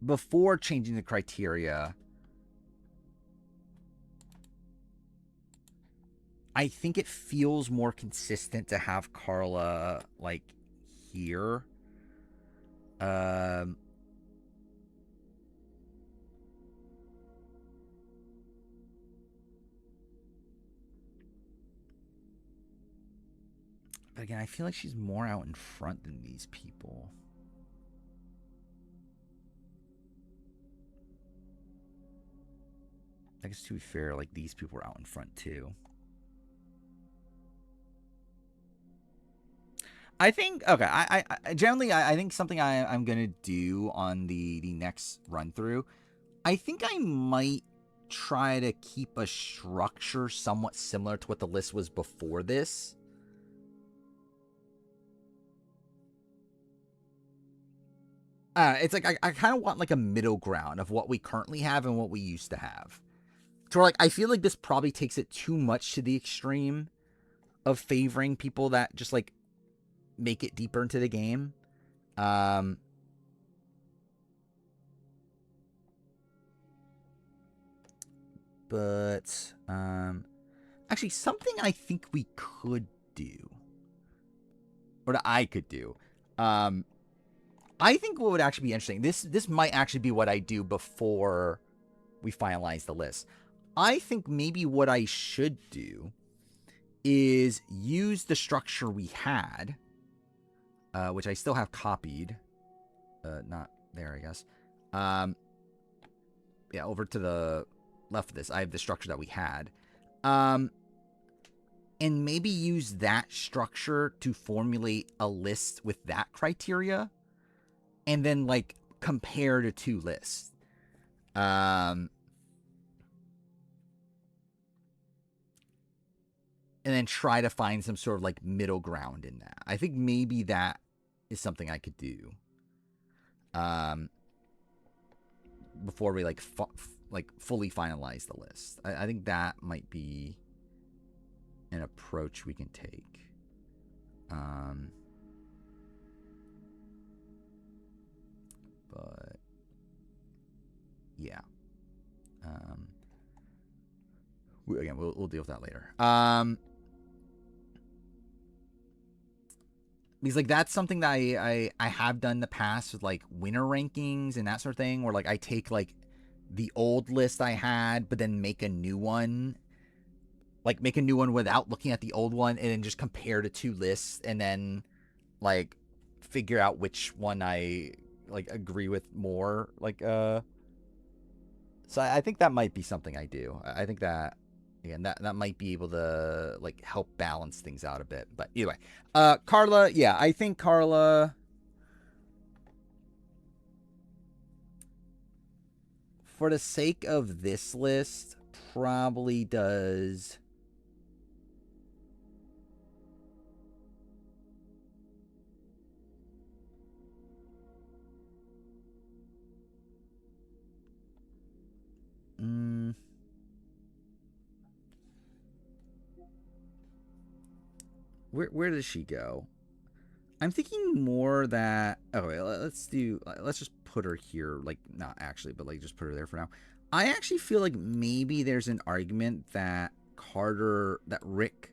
before changing the criteria, I think it feels more consistent to have Carla like here. But again, I feel like she's more out in front than these people. I guess to be fair, like these people are out in front too. I think okay. I generally I think something I'm gonna do on the next run through. I think I might try to keep a structure somewhat similar to what the list was before this. It's like I kind of want like a middle ground of what we currently have and what we used to have. So like I feel like this probably takes it too much to the extreme of favoring people that just like make it deeper into the game. But actually something I think we could do, or that I could do. I think what would actually be interesting. This might actually be what I do before we finalize the list. I think maybe what I should do is use the structure we had, which I still have copied. Not there, I guess. Yeah, over to the left of this, I have the structure that we had. And maybe use that structure to formulate a list with that criteria. And then, like, compare the two lists. and then try to find some sort of like middle ground in that. I think maybe that is something I could do. Before we like fully finalize the list. I think that might be an approach we can take. But yeah. Again, we'll deal with that later. Because like that's something that I have done in the past with like winner rankings and that sort of thing, where like I take like the old list I had, but then make a new one. Like make a new one without looking at the old one, and then just compare the two lists, and then like figure out which one I like agree with more. Like so I think that might be something I do. I think that again that might be able to like help balance things out a bit. But either way, Carla, yeah, I think Carla, for the sake of this list, probably does. Where does she go? I'm thinking more that okay, let's just put her here, like not actually, but like just put her there for now. I actually feel like maybe there's an argument that Rick,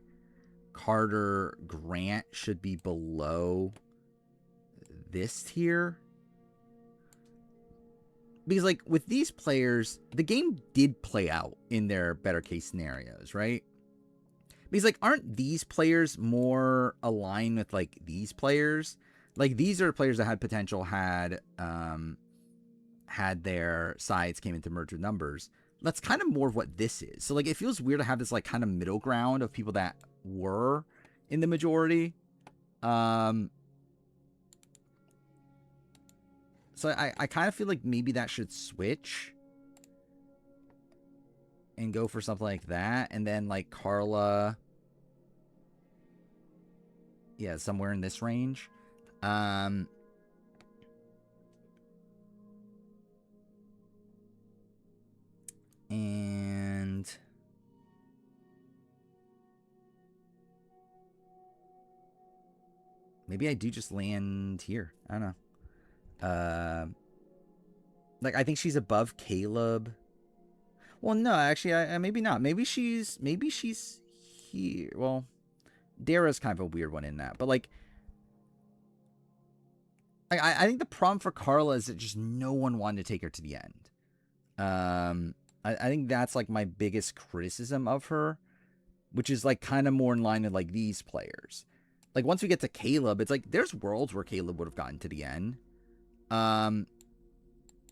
Carter, Grant should be below this tier. Because like with these players, the game did play out in their better case scenarios, right? Because like aren't these players more aligned with like these players? Like these are players that had potential had their sides came into merge with numbers. That's kind of more of what this is. So like it feels weird to have this like kind of middle ground of people that were in the majority. So I kind of feel like maybe that should switch and go for something like that. And then like Carla, yeah, somewhere in this range. And maybe I do just land here. I don't know. Like I think she's above Caleb. Well, no, actually, I maybe not. Maybe she's here. Well, Dara's kind of a weird one in that, but like, I think the problem for Carla is that just no one wanted to take her to the end. I think that's like my biggest criticism of her, which is like kind of more in line with like these players. Like once we get to Caleb, it's like there's worlds where Caleb would have gotten to the end. I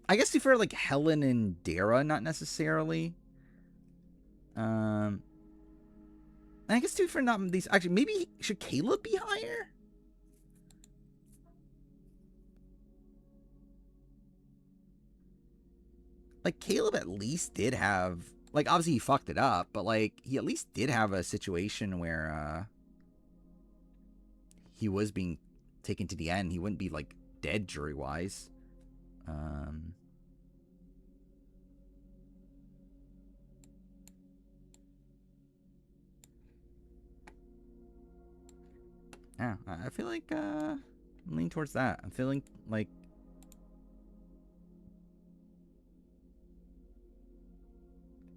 guess to be fair, like Helen and Dara, not necessarily. I guess to be fair, not these. Actually, maybe should Caleb be higher? Like Caleb at least did have, like obviously he fucked it up, but like he at least did have a situation where he was being taken to the end. He wouldn't be like dead jury wise. Yeah, I feel like I'm leaning towards that. I'm feeling like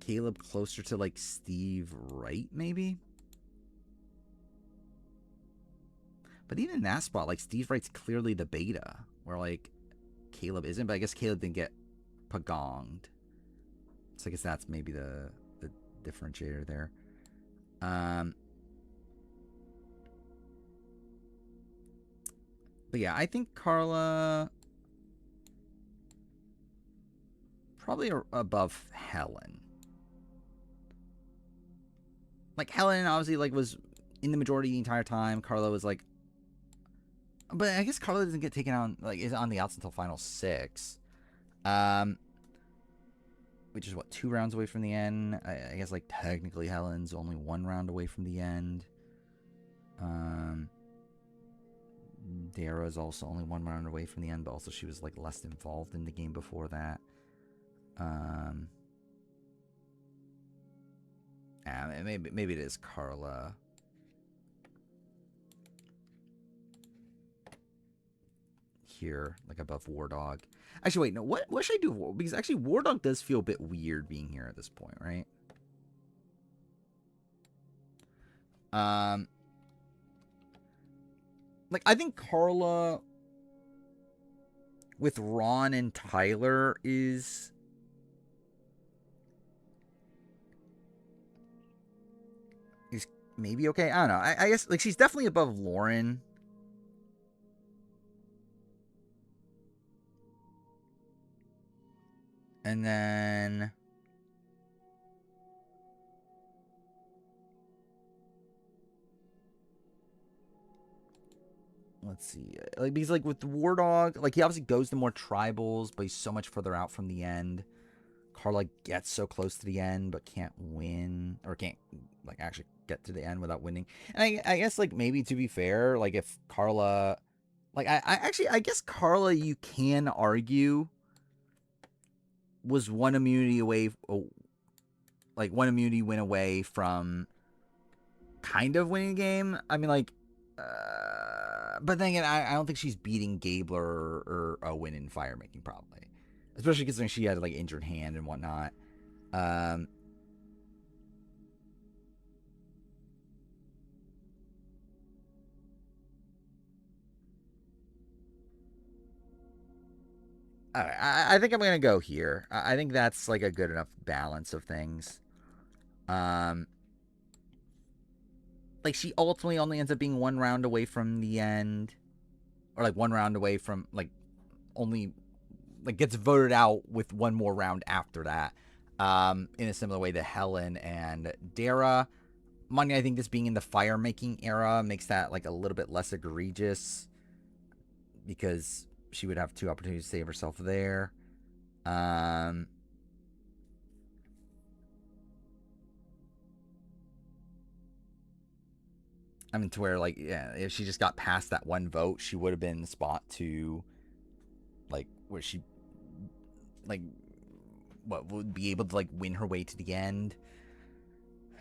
Caleb closer to like Steve Wright, maybe. But even in that spot, like Steve Wright's clearly the beta, where like Caleb isn't. But I guess Caleb didn't get pagonged, so I guess that's maybe the differentiator there. But yeah, I think Carla probably above Helen. Like Helen obviously like was in the majority the entire time. Carla was like, but I guess Carla doesn't get taken on, like is on the outs until final 6. which is what, 2 rounds away from the end. I guess like technically Helen's only 1 round away from the end. Dara's also only 1 round away from the end, but also she was like less involved in the game before that. Maybe it is Carla. Here, like above War Dog. Actually, wait, no. What should I do? Because actually, War Dog does feel a bit weird being here at this point, right? Like I think Carla with Ron and Tyler is maybe okay. I don't know. I guess like she's definitely above Lauren. And then let's see. Like because like with War Dog, like he obviously goes to more tribals, but he's so much further out from the end. Carla gets so close to the end but can't win, or can't like actually get to the end without winning. And I guess like maybe to be fair, like if Carla, like I guess Carla, you can argue was one immunity away, like one immunity win away from kind of winning a game. I mean, like, but then again, I don't think she's beating Gabler or Owen in fire making, probably, especially considering she had like injured hand and whatnot. All right, I think I'm gonna go here. I think that's like a good enough balance of things. Like she ultimately only ends up being 1 round away from the end, or like 1 round away from like only like gets voted out with 1 more round after that. In a similar way to Helen and Dara. Money, I think this being in the fire making era makes that like a little bit less egregious because she would have 2 opportunities to save herself there. I mean, to where like, yeah, if she just got past that 1 vote, she would have been in the spot to like where she like what would be able to like win her way to the end.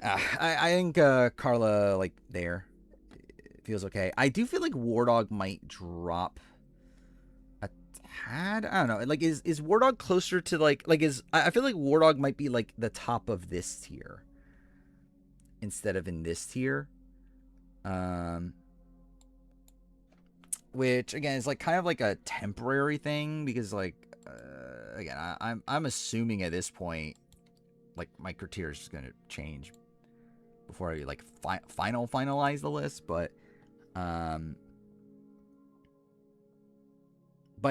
I think Carla like there feels okay. I do feel like War Dog might drop a tad. I don't know. Like is War Dog closer to like is I feel like War Dog might be like the top of this tier instead of in this tier. Which again is like kind of like a temporary thing because like again I'm assuming at this point like my criteria is just gonna change before I like finalize the list, but I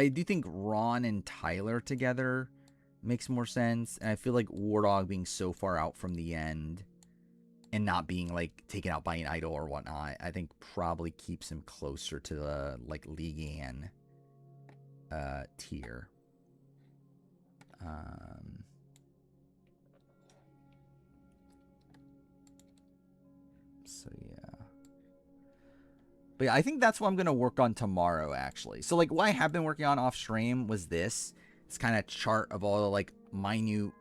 do think Ron and Tyler together makes more sense, and I feel like War Dog being so far out from the end and not being like taken out by an idol or whatnot, I think probably keeps him closer to the like Legan tier. So yeah. But yeah, I think that's what I'm gonna work on tomorrow, actually. So like what I have been working on off stream was this. It's kind of chart of all the like minute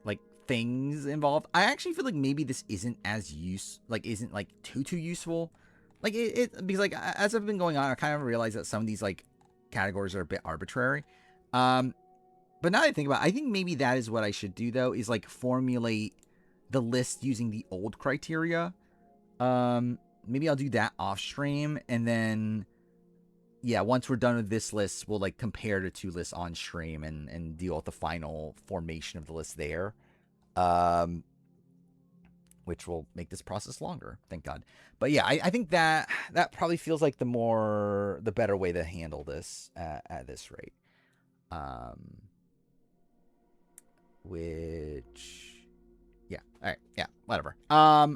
like things involved. I actually feel like maybe this isn't as isn't like too useful. Like it because like as I've been going on, I kind of realized that some of these like categories are a bit arbitrary. But now that I think about it, I think maybe that is what I should do though, is like formulate the list using the old criteria. Maybe I'll do that off stream, and then yeah, once we're done with this list, we'll like compare the 2 lists on stream and deal with the final formation of the list there. Which will make this process longer, thank God. But yeah, I think that probably feels like the better way to handle this at this rate. Which yeah, all right, yeah, whatever. I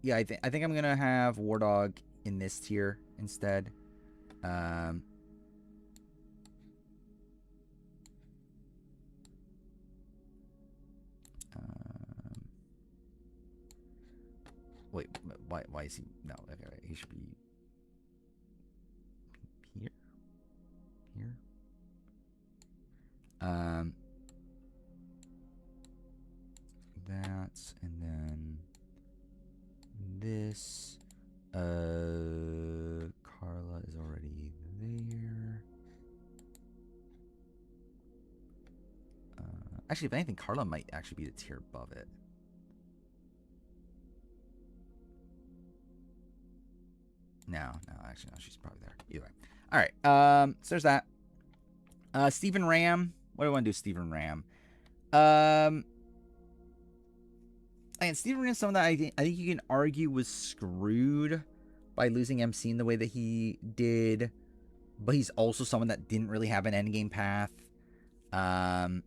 think I'm gonna have War Dog in this tier instead. Wait, why is he? No, okay, he should be here. Here. That's, and then this. Carla is already there. Actually, if anything, Carla might actually be the tier above it. No, actually, no, she's probably there. Either way. All right, so there's that. Stephen Ram. What do I want to do, Stephen Ram? And Stephen Ram is someone that I think you can argue was screwed by losing MC in the way that he did, but he's also someone that didn't really have an endgame path. I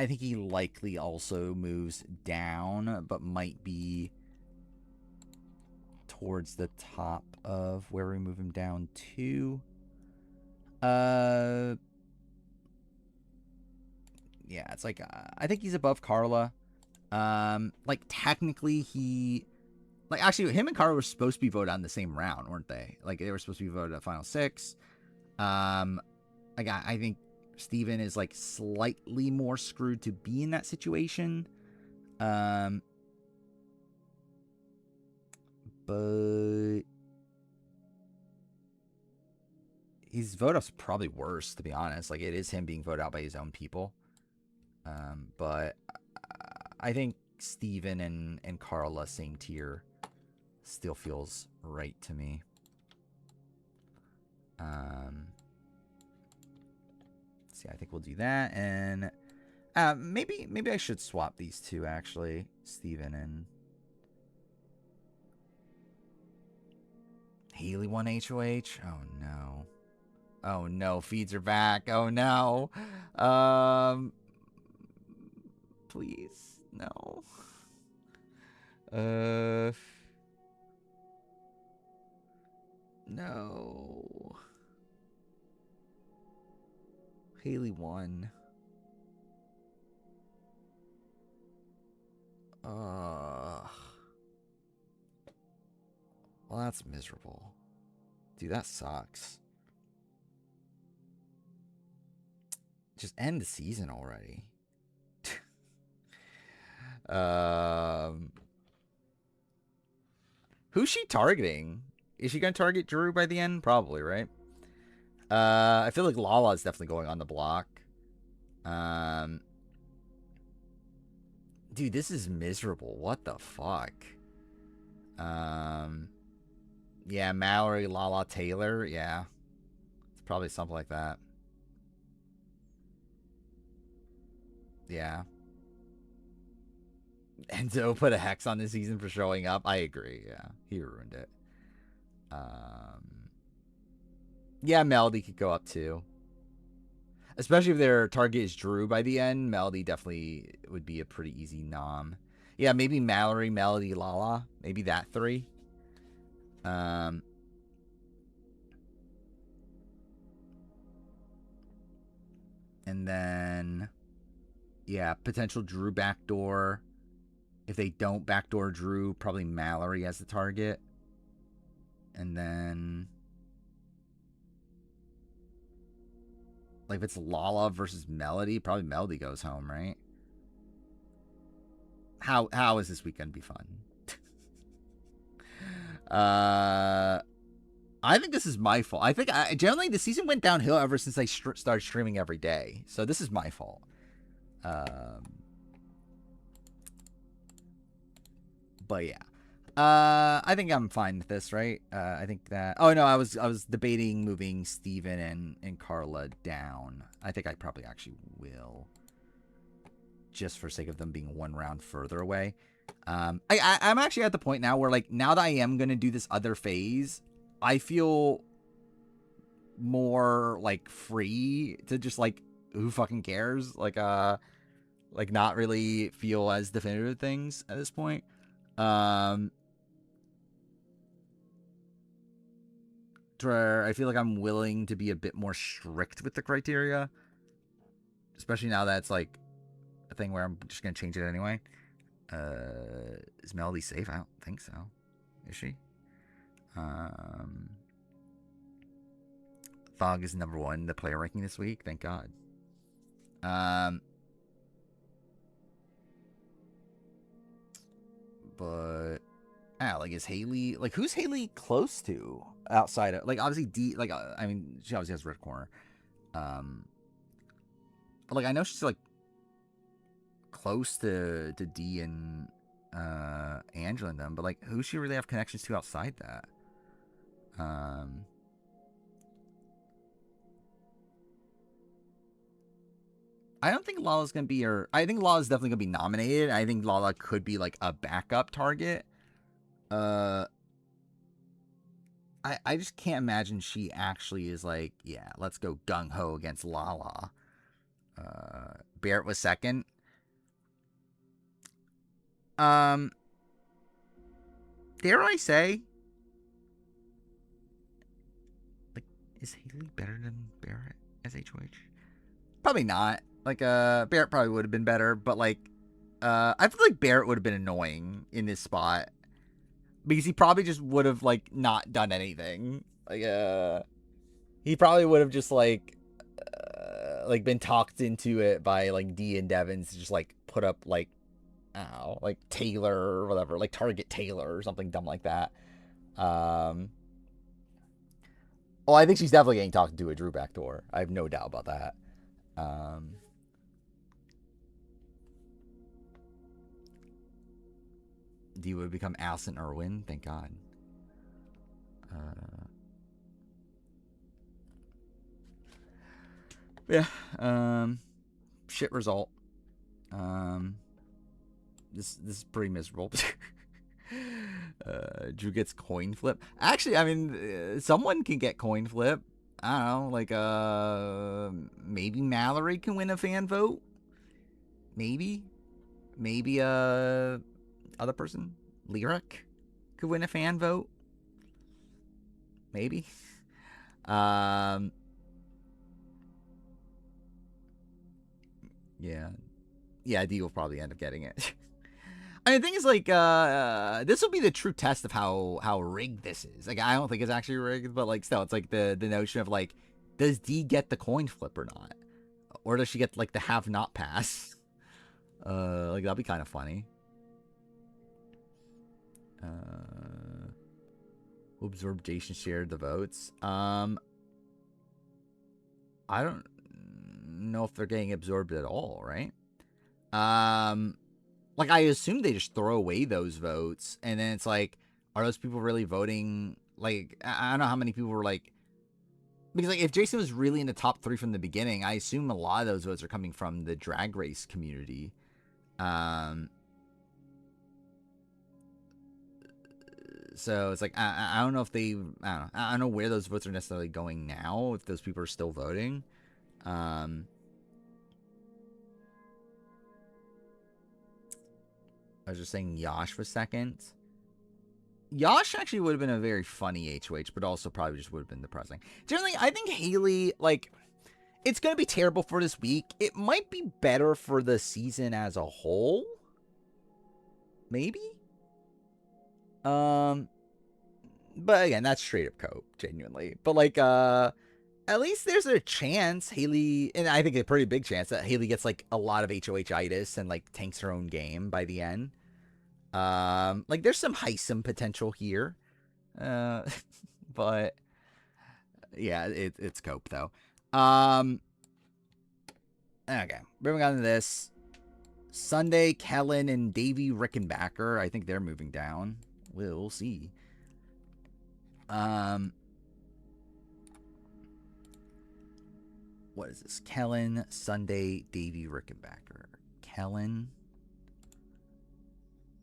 think he likely also moves down, but might be towards the top of where we move him down to. Yeah, it's like I think he's above Carla. Like technically he, like actually him and Carla were supposed to be voted on the same round, weren't they? Like they were supposed to be voted at final 6. Like I think Steven is like slightly more screwed to be in that situation. But his vote up's probably worse, to be honest. Like it is him being voted out by his own people. But I think Steven and Carla same tier still feels right to me. See, I think we'll do that, and maybe I should swap these two actually, Steven and Haley 1 HOH. Oh no. Oh no, feeds are back. Oh no. Please, no. No. Haley 1. Well, that's miserable. Dude, that sucks. Just end the season already. Who's she targeting? Is she going to target Drew by the end? Probably, right? I feel like Lala is definitely going on the block. Dude, this is miserable. What the fuck? Yeah, Mallory, Lala, Taylor. Yeah. It's probably something like that. Yeah. Enzo put a hex on this season for showing up. I agree. Yeah. He ruined it. Yeah, Melody could go up too. Especially if their target is Drew by the end, Melody definitely would be a pretty easy nom. Yeah, maybe Mallory, Melody, Lala. Maybe that 3. And then, yeah, potential Drew backdoor. If they don't backdoor Drew, probably Mallory as the target. And then, like, if it's Lala versus Melody, probably Melody goes home, right? How is this weekend be fun? I think this is my fault. I think generally the season went downhill ever since I started streaming every day. So this is my fault. But yeah. I think I'm fine with this, right? I think that. Oh no, I was debating moving Steven and Carla down. I think I probably actually will, just for sake of them being one round further away. I'm actually at the point now where, like, now that I am gonna do this other phase, I feel more like free to just like who fucking cares, like not really feel as definitive things at this point. Where I feel like I'm willing to be a bit more strict with the criteria, especially now that it's like a thing where I'm just gonna change it anyway. Is Melody safe? I don't think so. Is she? Thog is number 1 in the player ranking this week. Thank God. But like, is Haley, like, who's Haley close to outside of, like, obviously D, like, I mean, she obviously has Red Corner. But like, I know she's like close to D and Angela and them, but like, who she really have connections to outside that? I don't think Lala's gonna be her. I think Lala's definitely gonna be nominated. I think Lala could be like a backup target. I just can't imagine she actually is like, yeah, let's go gung ho against Lala. Barrett was second. Dare I say, like, is Haley better than Barrett as HOH? Probably not. Like, Barrett probably would have been better, but like, I feel like Barrett would have been annoying in this spot because he probably just would have like not done anything. Like, he probably would have just like been talked into it by like D and Devin to just like put up like, I don't know, like Taylor or whatever, like target Taylor or something dumb like that. Well, I think she's definitely getting talked to a Drew backdoor. I have no doubt about that. D would become Allison Irwin. Thank God. Yeah. Shit result. This is pretty miserable. Drew gets coin flip. Actually, I mean, someone can get coin flip. I don't know, like maybe Mallory can win a fan vote. Maybe other person, Lyric, could win a fan vote. Maybe. Yeah. D will probably end up getting it. I mean, the thing is, like, this will be the true test of how rigged this is. Like, I don't think it's actually rigged, but like, still, it's like the notion of like, does D get the coin flip or not, or does she get like the have not pass? Like, that'll be kind of funny. Absorb Jason shared the votes. I don't know if they're getting absorbed at all, right? Like, I assume they just throw away those votes, and then it's like, are those people really voting? Like, I don't know how many people were like, because like, if Jason was really in the top 3 from the beginning, I assume a lot of those votes are coming from the Drag Race community. So it's like, I don't know if they, I don't know where those votes are necessarily going now, if those people are still voting. I was just saying Yash was second. Yash actually would have been a very funny HOH, but also probably just would have been depressing. Generally, I think Haley, like, it's going to be terrible for this week. It might be better for the season as a whole. Maybe? But again, that's straight up cope, genuinely. But like, at least there's a chance Haley, and I think a pretty big chance that Haley gets like a lot of HOH-itis and like tanks her own game by the end. Like, there's some heist potential here. But yeah, it's cope though. Okay, moving on to this. Sunday, Kellen and Davey Rickenbacker. I think they're moving down. We'll see. What is this? Kellen, Sunday, Davey Rickenbacker. Kellen,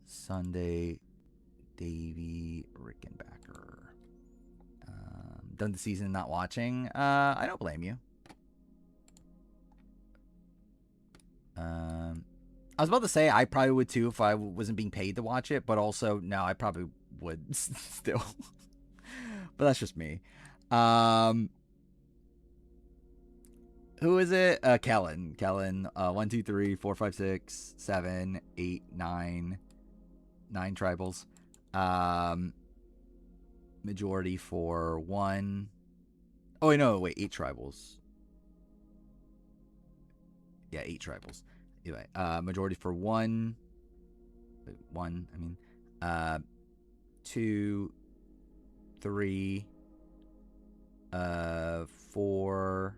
Sunday, Davey Rickenbacker. Done the season not watching. I don't blame you. I was about to say I probably would too if I wasn't being paid to watch it, but also no, I probably would still. But that's just me. Who is it? Kellen. Kellen. 1, 2, 3, 4, 5, 6, 7, 8, 9. 9 tribals. Majority for 1. Oh, wait, no, wait. 8 tribals. Yeah, 8 tribals. Anyway, majority for 1. Wait, 1, I mean. 2, 3, 4.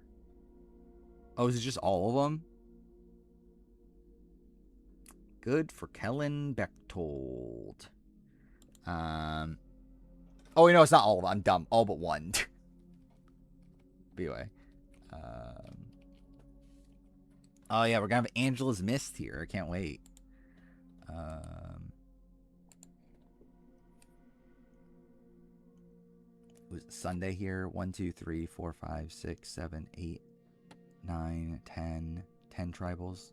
Oh, is it just all of them? Good for Kellen Bechtold. Oh, no, it's not all of them. I'm dumb. All but 1. But anyway. Oh, yeah, we're going to have Angela's Mist here. I can't wait. Was it Sunday here? 1, 2, 3, 4, 5, 6, 7, 8, 9, 10. 10 tribals.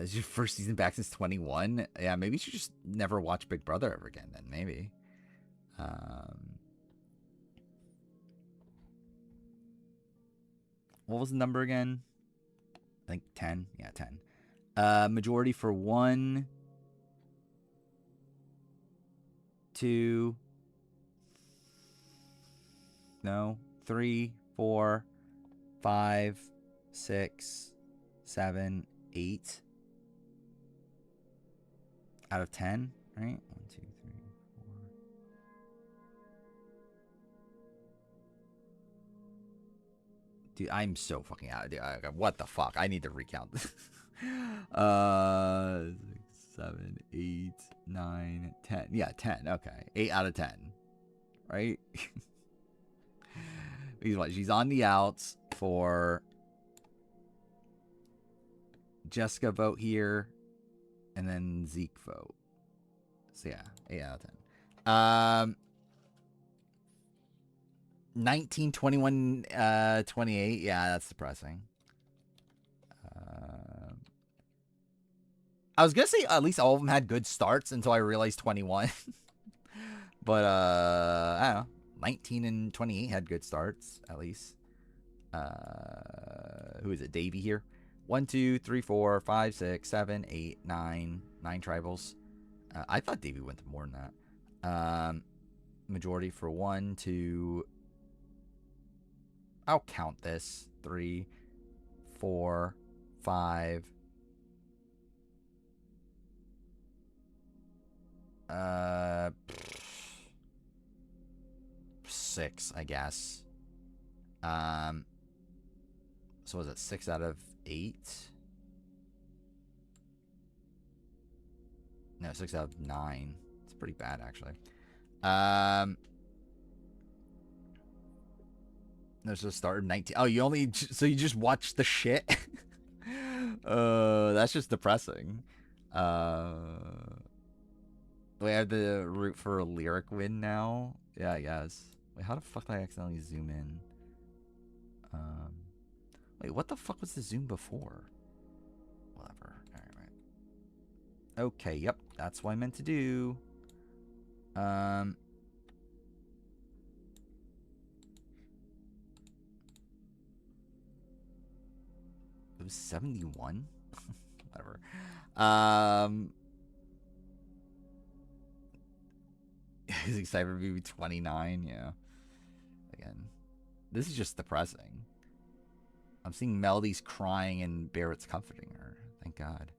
Is your first season back since 21? Yeah, maybe you should just never watch Big Brother ever again then, maybe. What was the number again? I think 10. Yeah, 10. Majority for 1, 2, no, 3, 4, 5, 6, 7, 8 out of 10, right? 1, 2, 3, 4. Dude, I'm so fucking out. Dude, what the fuck? I need to recount this. 6, 7, 8, 9, 10. Yeah, 10. Okay. 8 out of 10. Right? She's on the outs for Jessica vote here. And then Zeke vote. So yeah, 8 out of 10. 19, 21, 28. Yeah, that's depressing. I was gonna say at least all of them had good starts until I realized 21. But I don't know. 19 and 28 had good starts, at least. Who is it? Davey here. 1, 2, 3, 4, 5, 6, 7, 8, 9. 9 tribals. I thought Davey went to more than that. Majority for 1, 2. I'll count this. 3, 4, 5. 6, I guess. So was it 6 out of 8? No, 6 out of 9. It's pretty bad, actually. There's a start of 19. Oh, so you just watched the shit? That's just depressing. We have the root for a lyric win now. Yeah, I guess. Wait, how the fuck did I accidentally zoom in? Wait, what the fuck was the zoom before? Whatever. Alright. Okay, yep. That's what I meant to do. It was 71? Whatever. He's excited for maybe 29, yeah. Again. This is just depressing. I'm seeing Melody's crying and Barrett's comforting her. Thank God.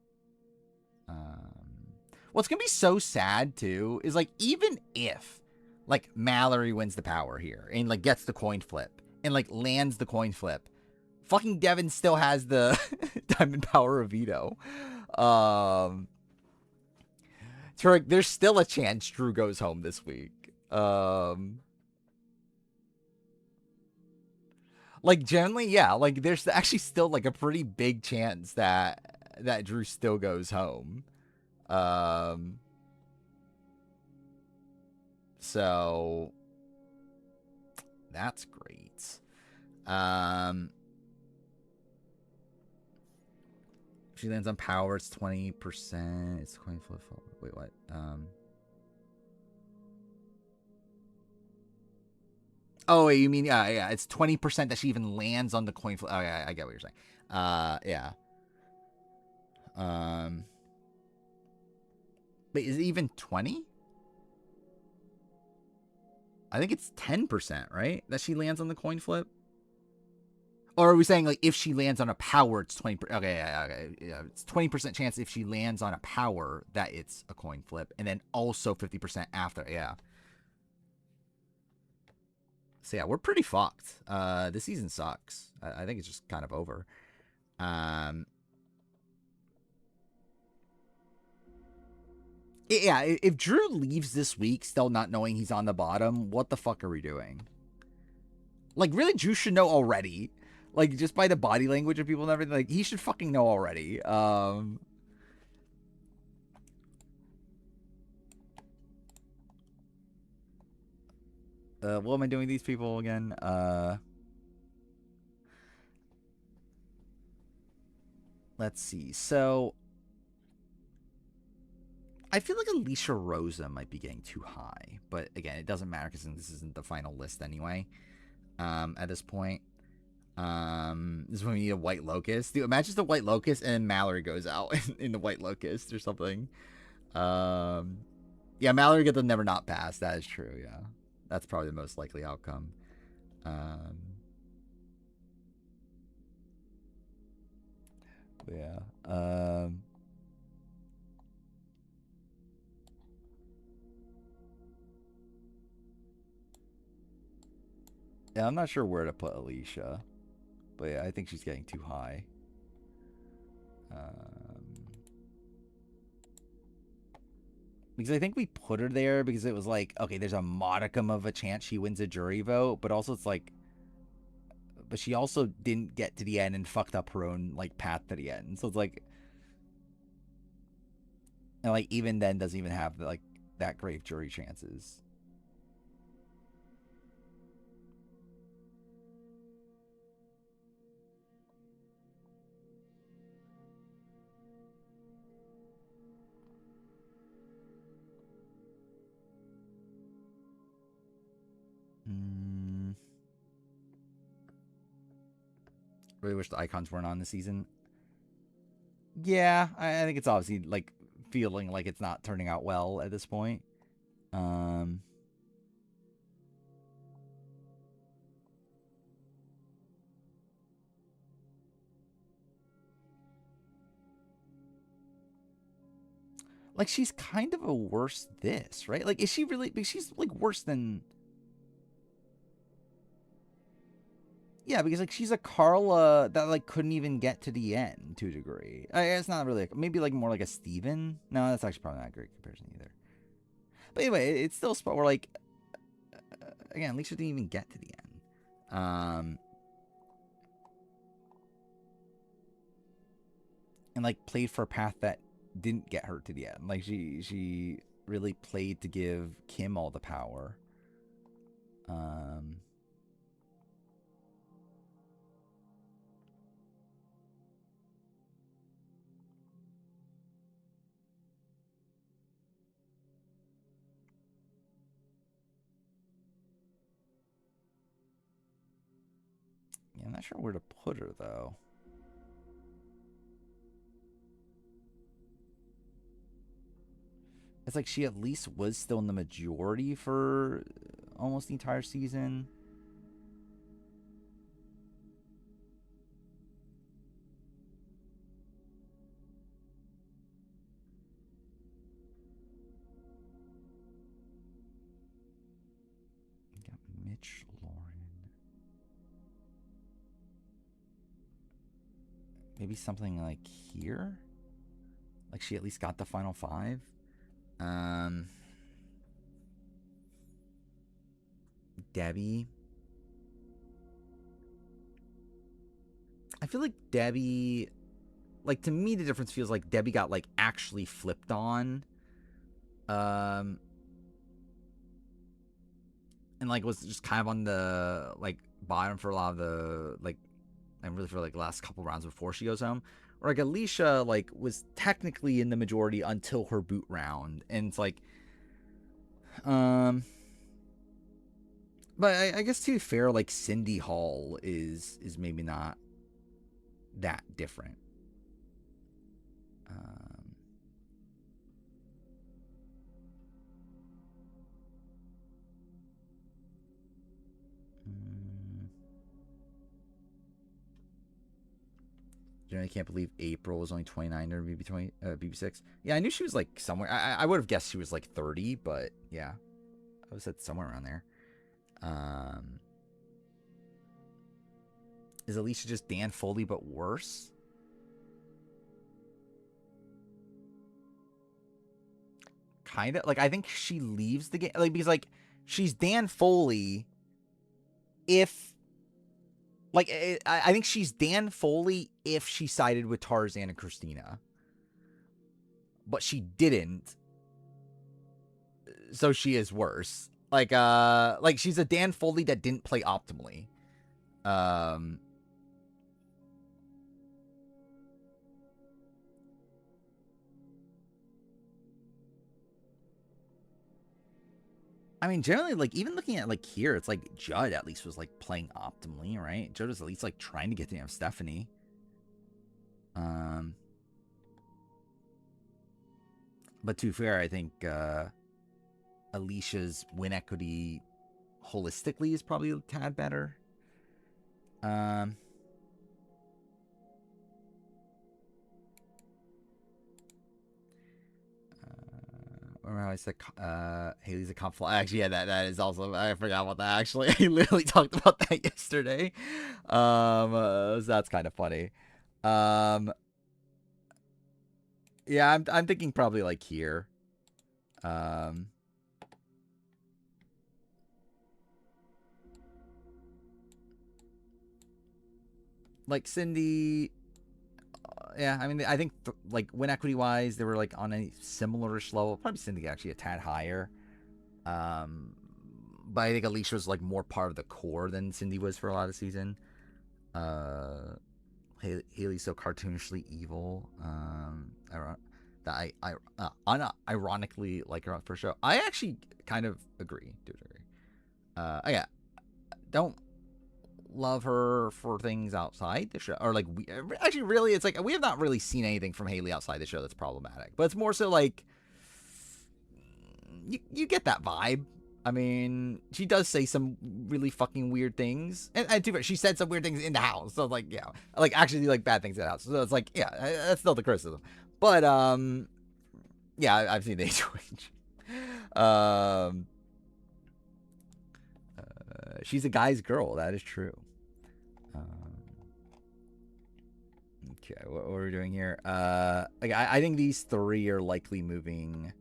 What's gonna be so sad too is like even if like Mallory wins the power here and like gets the coin flip and like lands the coin flip, fucking Devin still has the diamond power of veto. So like, there's still a chance Drew goes home this week. Like generally, yeah, like there's actually still like a pretty big chance that Drew still goes home. So that's great. She lands on power, it's 20%. It's coin flip. Wait, what? Oh, wait, you mean yeah? It's 20% that she even lands on the coin flip. Oh, yeah, I get what you're saying. Yeah. Um, but is it even 20? I think it's 10%, right? That she lands on the coin flip. Or are we saying like if she lands on a power, it's 20? Okay, yeah. It's 20% chance if she lands on a power that it's a coin flip, and then also 50% after. Yeah. So yeah, we're pretty fucked. This season sucks. I think it's just kind of over. Um, yeah, if Drew leaves this week still not knowing he's on the bottom, what the fuck are we doing? Like, really, Drew should know already. Like, just by the body language of people and everything, like, he should fucking know already. What am I doing with these people again? Let's see. So, I feel like Alicia Rosa might be getting too high. But again, it doesn't matter because this isn't the final list anyway. At this point. This is when we need a white locust. Dude, imagine the white locust and Mallory goes out in the white locust or something. Yeah, Mallory gets the never not pass. That is true. Yeah, that's probably the most likely outcome. Um, yeah. Yeah, I'm not sure where to put Alicia, but yeah, I think she's getting too high. Because I think we put her there because it was like, okay, there's a modicum of a chance she wins a jury vote, but also it's like, but she also didn't get to the end and fucked up her own like path to the end. So it's like, and like even then doesn't even have like that great jury chances. Mm, really wish the icons weren't on this season. Yeah, I think it's obviously like feeling like it's not turning out well at this point. Um, like she's kind of a worse this, right? Like, is she really? Because she's like worse than. Yeah, because like she's a Carla that like couldn't even get to the end to a degree. It's not really maybe like more like a Steven. No, that's actually probably not a great comparison either. But anyway, it's still a spot where like again, Alicia didn't even get to the end. And like played for a path that didn't get her to the end. Like she really played to give Kim all the power. Yeah, I'm not sure where to put her though. It's like she at least was still in the majority for almost the entire season. Got Mitch, Lauren. Maybe something like here? Like she at least got the final five? Debbie. I feel like Debbie, like to me the difference feels like Debbie got like actually flipped on. And like was just kind of on the like bottom for a lot of the like and really for like the last couple rounds before she goes home. Or like Alicia like was technically in the majority until her boot round. And it's like But I guess to be fair, like Cindy Hall is maybe not that different. Um, mm, I can't believe April was only 29 or maybe 20 BB6. Yeah, I knew she was like somewhere. I would have guessed she was like 30, but yeah, I was at somewhere around there. Um, is Alicia just Dan Foley but worse? Kind of. Like I think she leaves the game like because like she's Dan Foley if like I think she's Dan Foley if she sided with Tarzan and Christina, but she didn't, so she is worse. Like she's a Dan Foley that didn't play optimally. Um, I mean, generally, like even looking at like here, it's like Judd at least was like playing optimally, right? Judd was at least like trying to get to Stephanie. Um, but to be fair, I think Alicia's win equity holistically is probably a tad better. Um, remember how I said Haley's a comp fly? Actually, yeah, that is also, I forgot about that. Actually, I literally talked about that yesterday. So that's kind of funny. Yeah, I'm thinking probably like here. Um, like Cindy. Yeah, I mean, I think like win equity wise, they were like on a similar-ish level. Probably Cindy actually a tad higher. Um, but I think Alicia was like more part of the core than Cindy was for a lot of the season. Uh, Haley's so cartoonishly evil. That ironically like her for show. I actually kind of agree. Do agree. Yeah, don't love her for things outside the show, or like we actually really, it's like we have not really seen anything from Haley outside the show that's problematic. But it's more so like you get that vibe. I mean, she does say some really fucking weird things, and too bad she said some weird things in the house. So like, yeah, like actually like bad things in the house. So it's like, yeah, that's still the criticism. But yeah, I've seen the HOH. She's a guy's girl. That is true. Okay, what are we doing here? Like I think these three are likely moving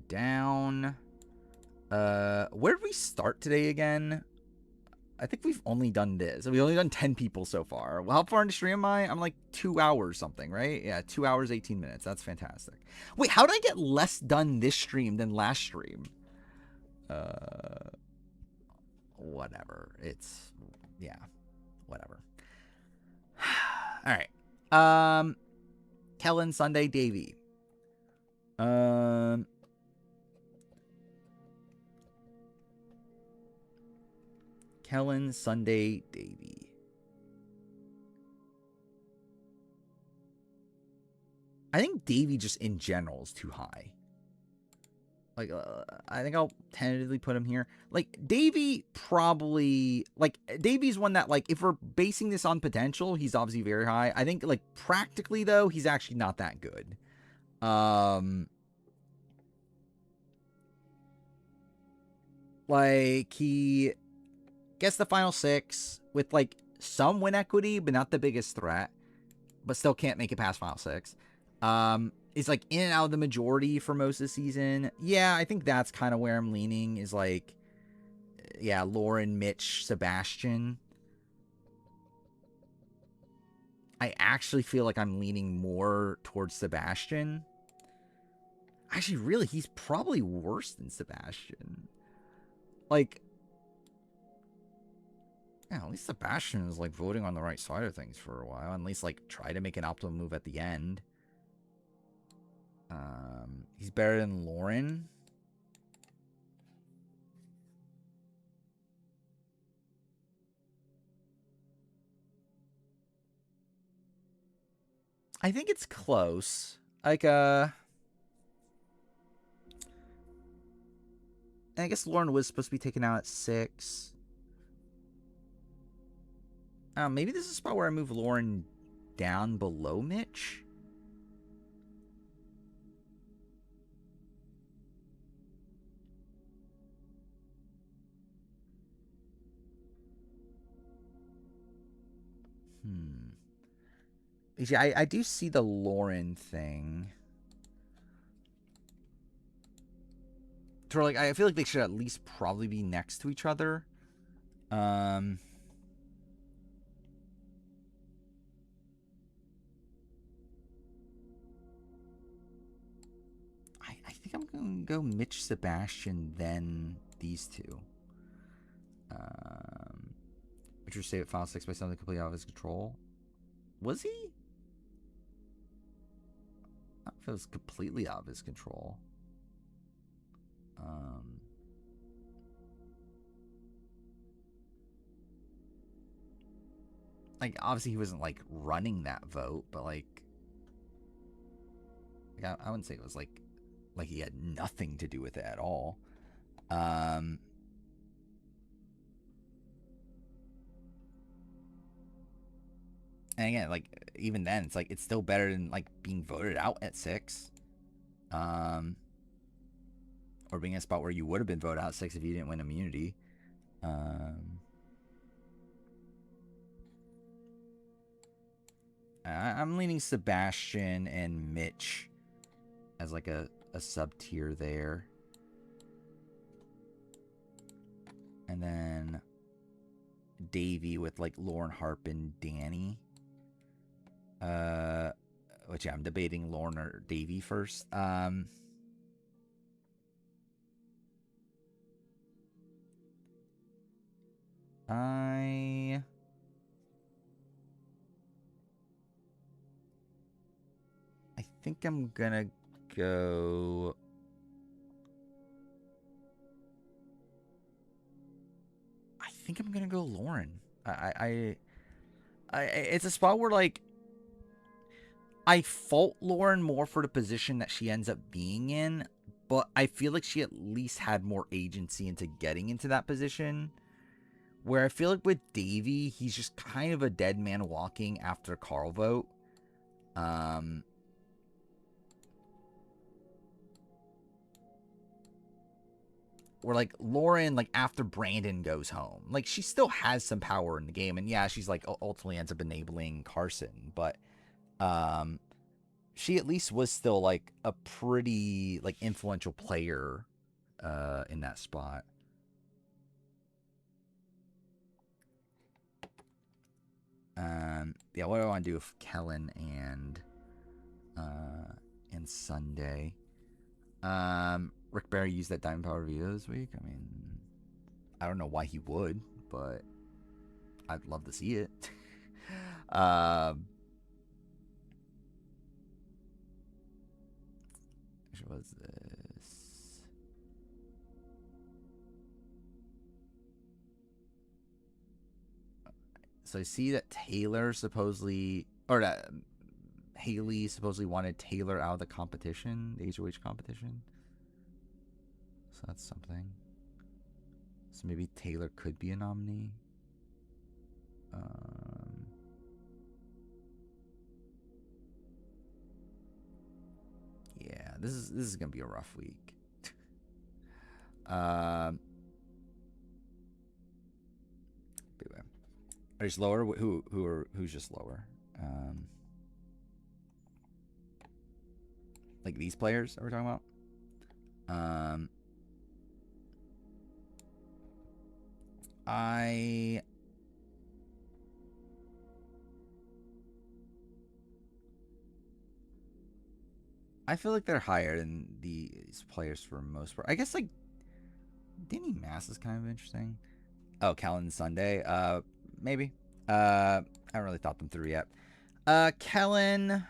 down. Where did we start today again? I think we've only done this. We've only done 10 people so far. Well, how far into stream am I? I'm like 2 hours something, right? Yeah, 2 hours, 18 minutes. That's fantastic. Wait, how did I get less done this stream than last stream? Whatever. It's, yeah, whatever. All right. Kellen, Sunday, Davey. Kellen, Sunday, Davey. I think Davey just in general is too high. Like, I think I'll tentatively put him here. Like, Davey probably, like, Davey's one that, like, if we're basing this on potential, he's obviously very high. I think, like, practically, though, he's actually not that good. Like, he gets the final 6 with, like, some win equity, but not the biggest threat, but still can't make it past final 6. Is like in and out of the majority for most of the season. Yeah, I think that's kind of where I'm leaning, is like, yeah, Lauren, Mitch, Sebastian. I actually feel like I'm leaning more towards Sebastian. Actually, really, he's probably worse than Sebastian. Like, yeah, at least Sebastian is like voting on the right side of things for a while. At least like try to make an optimal move at the end. He's better than Lauren. I think it's close. Like, I guess Lauren was supposed to be taken out at 6. Maybe this is a spot where I move Lauren down below Mitch. See, I do see the Lauren thing. Like, I feel like they should at least probably be next to each other. I think I'm going to go Mitch, Sebastian, then these two. Richard saved at Final 6 by something completely out of his control. Was he? I don't know if it was completely out of his control. Like, obviously he wasn't, like, running that vote, but, like I wouldn't say it was, like he had nothing to do with it at all. And again, like, even then, it's like, it's still better than, like, being voted out at 6. Or being in a spot where you would have been voted out at 6 if you didn't win immunity. I'm leaning Sebastian and Mitch as, like, a sub-tier there. And then Davey with, like, Lauren, Harp, and Danny. Which, yeah, I'm debating Lauren or Davey first. I think I'm gonna go. I think I'm gonna go Lauren. It's a spot where, like, I fault Lauren more for the position that she ends up being in, but I feel like she at least had more agency into getting into that position. Where I feel like with Davey, he's just kind of a dead man walking after Carl vote. Where, like, Lauren, like, after Brandon goes home, like, she still has some power in the game, and yeah, she's, like, ultimately ends up enabling Carson, but she at least was still, like, a pretty, like, influential player in that spot. Yeah, what do I want to do with Kellen and Sunday? Rick Barry used that Diamond Power Vita this week. I mean, I don't know why he would, but I'd love to see it. Which was this? So I see that Taylor supposedly, or that Haley supposedly wanted Taylor out of the competition, the HOH competition. So that's something. So maybe Taylor could be a nominee. Yeah, this is gonna be a rough week. Anyway. Are just lower? Who's just lower? Like these players that we're talking about? I feel like they're higher than these players for the most part. I guess, like, Danny Mass is kind of interesting. Oh, Kellen Sunday. Maybe. I haven't really thought them through yet. Kellen.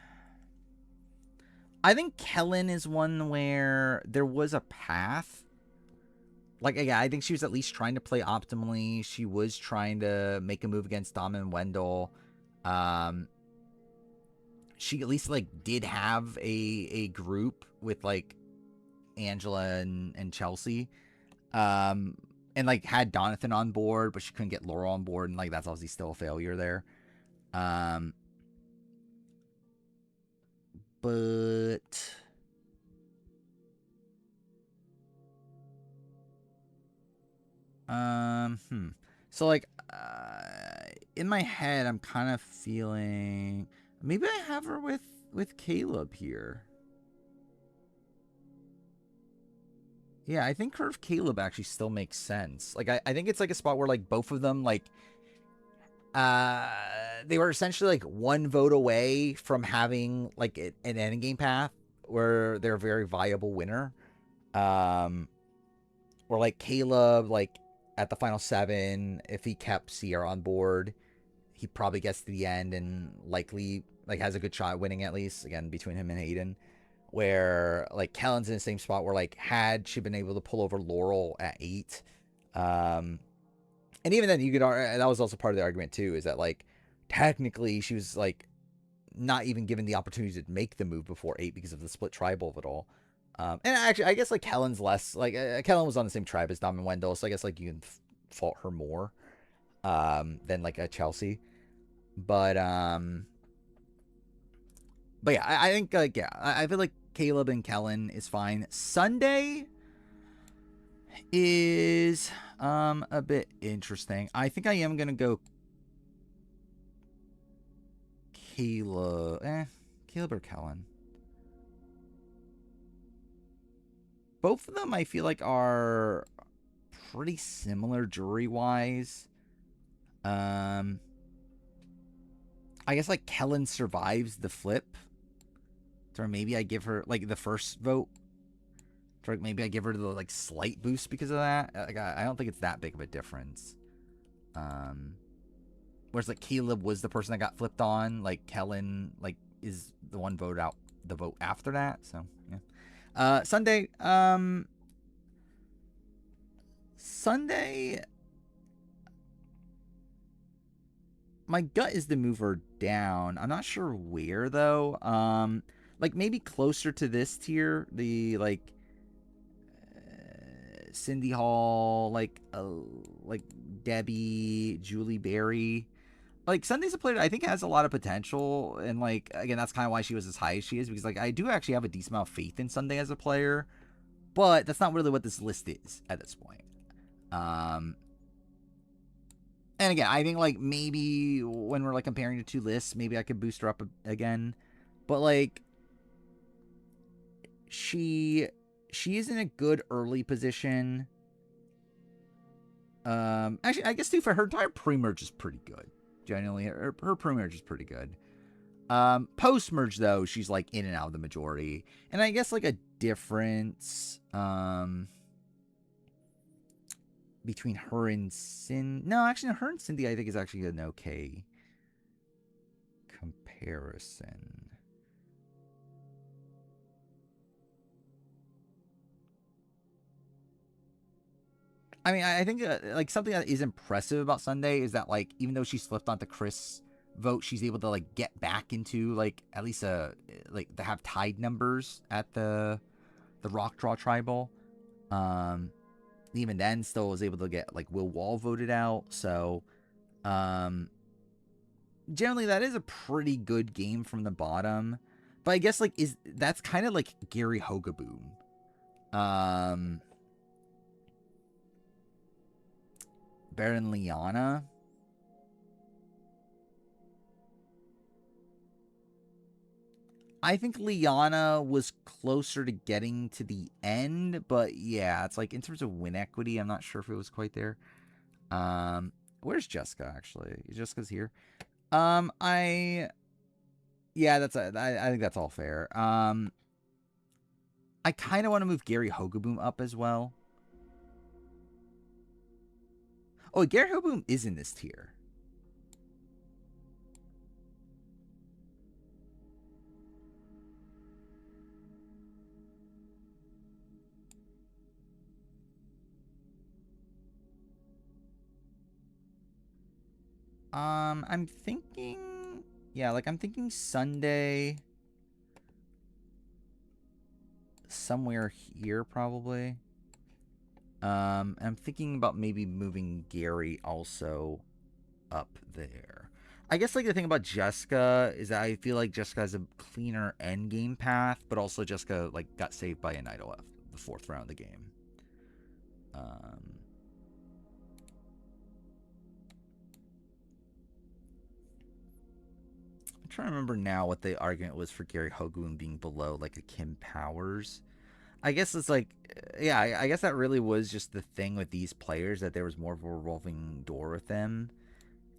I think Kellen is one where there was a path. Like, yeah, I think she was at least trying to play optimally. She was trying to make a move against Dom and Wendell. she at least like did have a group with like Angela and Chelsea, um, and like had Donathan on board, but she couldn't get Laurel on board, and like that's obviously still a failure there. Um, but so like in my head, I'm kind of feeling maybe I have her with Caleb here. Yeah, I think Curve Caleb actually still makes sense. Like I think it's like a spot where like both of them like uh they were essentially like one vote away from having like an end game path where they're a very viable winner. Um or like Caleb like at the final 7, if he kept Sierra on board, he probably gets to the end and likely like has a good shot at winning at least, again between him and Hayden. Where like Kellen's in the same spot where like had she been able to pull over Laurel at 8, and even then you could that was also part of the argument too, is that like technically she was like not even given the opportunity to make the move before 8 because of the split tribal of it all. And actually I guess like Kellen's less like Kellen was on the same tribe as Dom and Wendell, so I guess like you can fault her more than like a Chelsea. But yeah, I think like yeah, I feel like Caleb and Kellen is fine. Sunday is a bit interesting. I think I am gonna go Caleb. Caleb or Kellen. Both of them I feel like are pretty similar jury wise. I guess like Kellen survives the flip. Or maybe I give her like the first vote. Or maybe I give her the like slight boost because of that. Like I don't think it's that big of a difference. Whereas like Caleb was the person that got flipped on. Like Kellen like is the one vote out the vote after that. So yeah. Sunday. My gut is to move her down. I'm not sure where though. Like maybe closer to this tier, the like Cindy Hall, like Debbie, Julie Berry. Like Sunday's a player that I think has a lot of potential, and like again, that's kind of why she was as high as she is, because like I do actually have a decent amount of faith in Sunday as a player, but that's not really what this list is at this point. And again, I think like maybe when we're like comparing the two lists, maybe I could boost her up again, but like she is in a good early position. Actually, I guess too for her entire pre-merge is pretty good. Genuinely, her pre-merge is pretty good. Post-merge though, she's like in and out of the majority, and I guess like a difference between her and her and Cindy I think is actually an okay comparison. I mean, I think like something that is impressive about Sunday is that like even though she's flipped onto Chris' vote, she's able to like get back into like at least like to have tied numbers at the Rock Draw Tribal. Even then, still was able to get like Will Wall voted out. So, generally that is a pretty good game from the bottom. But I guess like that's kind of like Gary Hogaboom. Baron Liana. I think Liana was closer to getting to the end, but yeah, it's like in terms of win equity, I'm not sure if it was quite there. Where's Jessica actually? Jessica's here. I think that's all fair. I kind of want to move Gary Hogaboom up as well. Oh, Gary Hogaboom is in this tier. I'm thinking Yeah, like I'm thinking Sunday somewhere here probably. I'm thinking about maybe moving Gary also up there. I guess like the thing about Jessica is that I feel like Jessica has a cleaner end game path, but also Jessica like got saved by an idol at the fourth round of the game. I'm trying to remember now what the argument was for Gary Hogoon being below like a Kim Powers. I guess it's like, yeah, I guess that really was just the thing with these players, that there was more of a revolving door with them,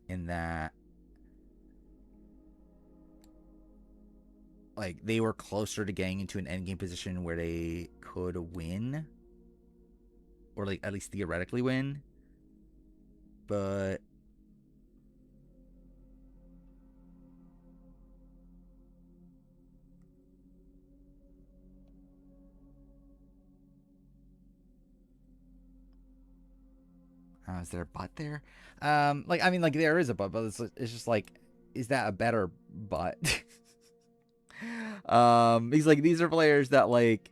in that like they were closer to getting into an endgame position where they could win, or like at least theoretically win. But is there a butt there? Like I mean, like there is a butt, but it's just like, is that a better butt? He's like, these are players that like.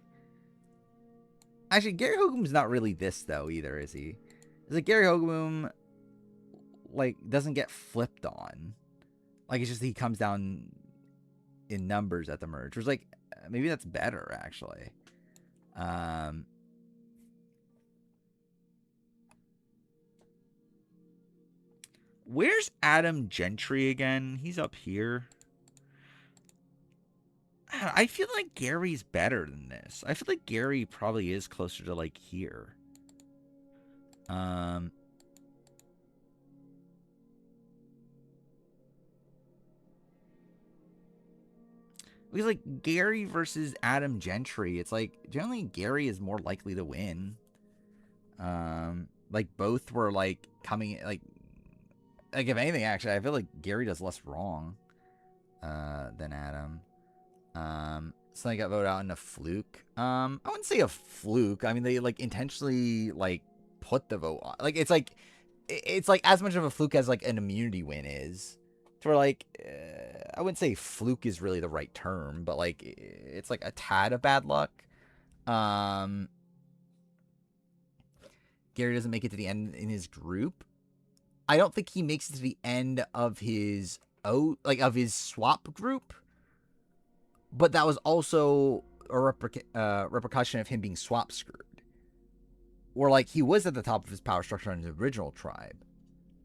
Actually, Gary Hogoom's not really this though either, is he? Is like Gary Hogoom like doesn't get flipped on. Like it's just he comes down in numbers at the merge. Which like maybe that's better actually. Um, where's Adam Gentry again? He's up here. I feel like Gary's better than this. I feel like Gary probably is closer to like here. Um, because like Gary versus Adam Gentry, it's like generally Gary is more likely to win. Like both were like coming like if anything, actually, I feel like Gary does less wrong than Adam. Something got voted out in a fluke. I wouldn't say a fluke. I mean, they like intentionally like put the vote on. Like it's like as much of a fluke as like an immunity win is. To where like I wouldn't say fluke is really the right term, but like it's like a tad of bad luck. Um, Gary doesn't make it to the end in his group. I don't think he makes it to the end of his of his swap group. But that was also a repercussion of him being swap screwed. Or like he was at the top of his power structure in his original tribe.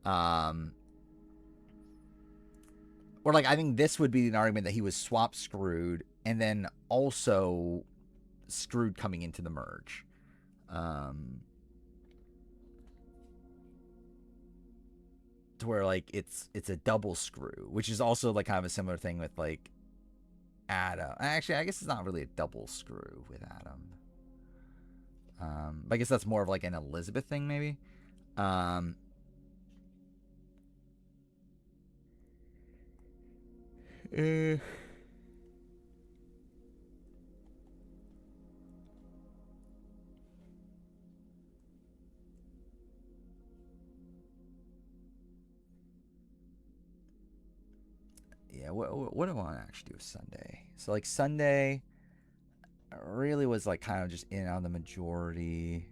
Um, or like I think this would be an argument that he was swap screwed and then also screwed coming into the merge. To where like it's a double screw, which is also like kind of a similar thing with like Adam. Actually, I guess it's not really a double screw with Adam. But I guess that's more of like an Elizabeth thing, maybe. Um, eh. Yeah, what do I want to actually do with Sunday? So like Sunday really was like kind of just in and out of the majority.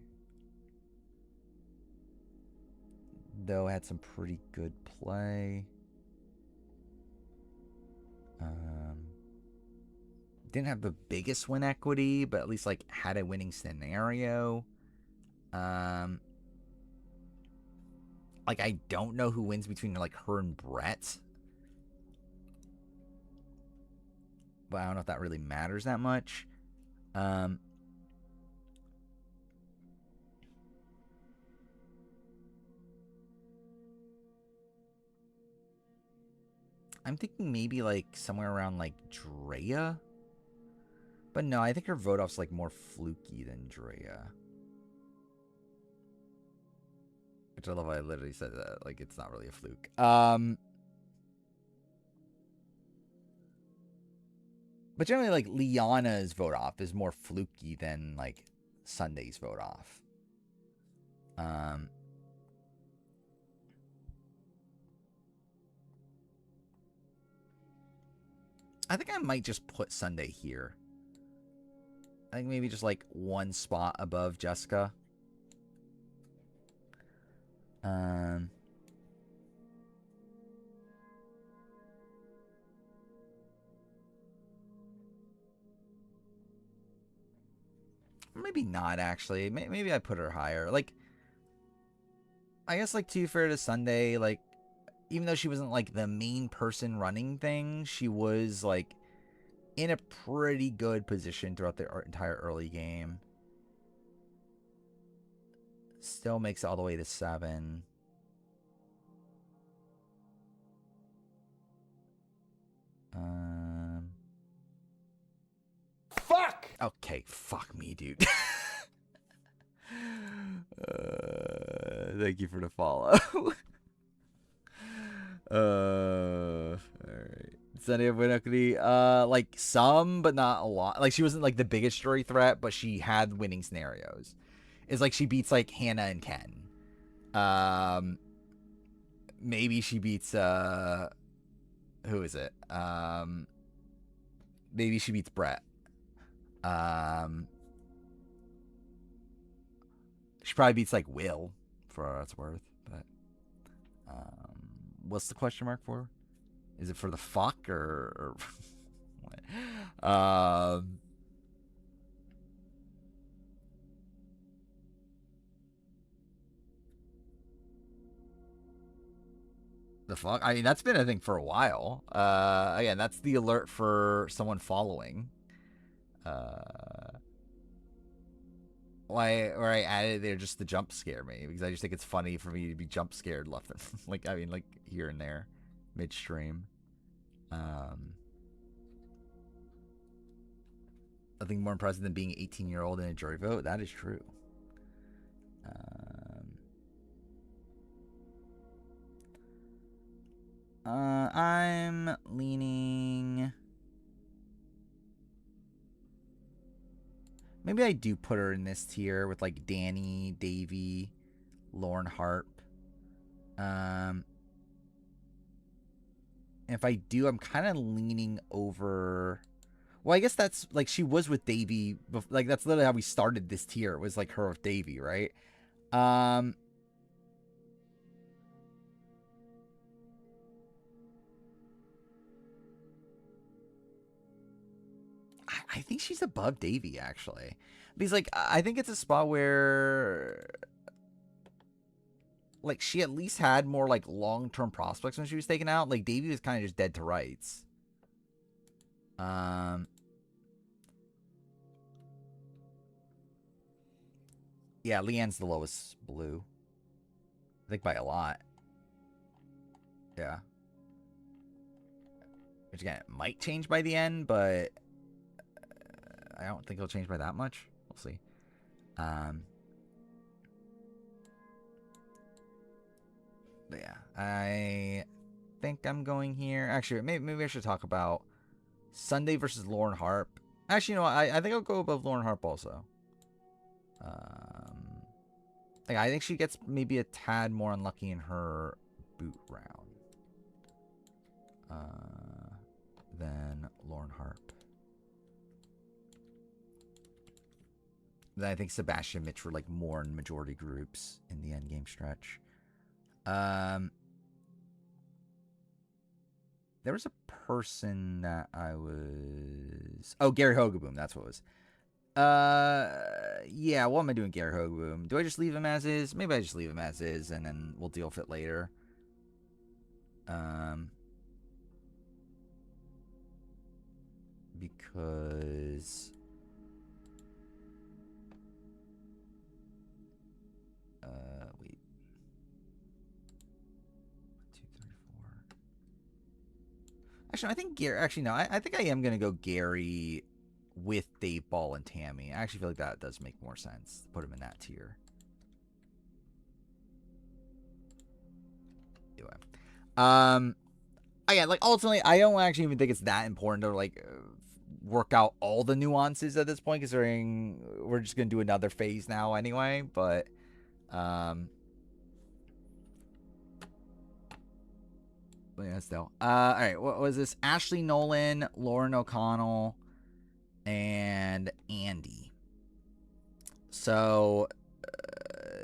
Though had some pretty good play. Um, didn't have the biggest win equity, but at least like had a winning scenario. Um, like I don't know who wins between like her and Brett, but I don't know if that really matters that much. Um, I'm thinking maybe like somewhere around like Drea. But no, I think her vote off's like more fluky than Drea. Which I love how I literally said that. Like it's not really a fluke. But generally like Liana's vote off is more fluky than like Sunday's vote off. Um I think I might just put Sunday here. I think maybe just like one spot above Jessica. Maybe not actually. Maybe I put her higher. Like, I guess like to be fair to Sunday, like even though she wasn't like the main person running things, she was like in a pretty good position throughout the entire early game. Still makes it all the way to 7. Fuck! Okay, fuck me, dude. Thank you for the follow. Alright. Sunny of Winokri, like some, but not a lot. Like she wasn't like the biggest story threat, but she had winning scenarios. It's like she beats like Hannah and Ken. Maybe she beats who is it? Maybe she beats Brett. She probably beats like Will, for what it's worth. But what's the question mark for? Is it for the fuck or what? The fuck? I mean, that's been a thing for a while. Again, that's the alert for someone following. Why? Or I added there just to jump scare me because I just think it's funny for me to be jump scared left, like I mean, like here and there, midstream. Nothing more impressive than being an 18-year-old in a jury vote. That is true. I'm leaning. Maybe I do put her in this tier with like Danny, Davey, Lauren Harp. If I do, I'm kind of leaning over. Well, I guess that's like she was with Davey. Like that's literally how we started this tier. It was like her with Davey, right? I think she's above Davey actually, because like I think it's a spot where like she at least had more like long-term prospects when she was taken out. Like Davey was kind of just dead to rights. Yeah, Leanne's the lowest blue. I think by a lot. Yeah. Which again, it might change by the end, but I don't think it'll change by that much. We'll see. But yeah, I think I'm going here. Actually, maybe I should talk about Sunday versus Lauren Harp. Actually, you know what? I think I'll go above Lauren Harp also. Like I think she gets maybe a tad more unlucky in her boot round than Lauren Harp. Then I think Sebastian and Mitch were like more in majority groups in the end game stretch. There was a person that I was. Oh, Gary Hogaboom. That's what it was. Yeah. What am I doing, Gary Hogaboom? Do I just leave him as is? Maybe I just leave him as is, and then we'll deal with it later. Because. Wait. 2, 3, 4. Actually, I think Gary. Actually, no. I think I am gonna go Gary with Dave Ball and Tammy. I actually feel like that does make more sense to put him in that tier. Anyway, again, like ultimately, I don't actually even think it's that important to like work out all the nuances at this point, considering we're just gonna do another phase now anyway. But But yeah, still. All right, what was this? Ashley Nolan, Lauren O'Connell, and Andy. So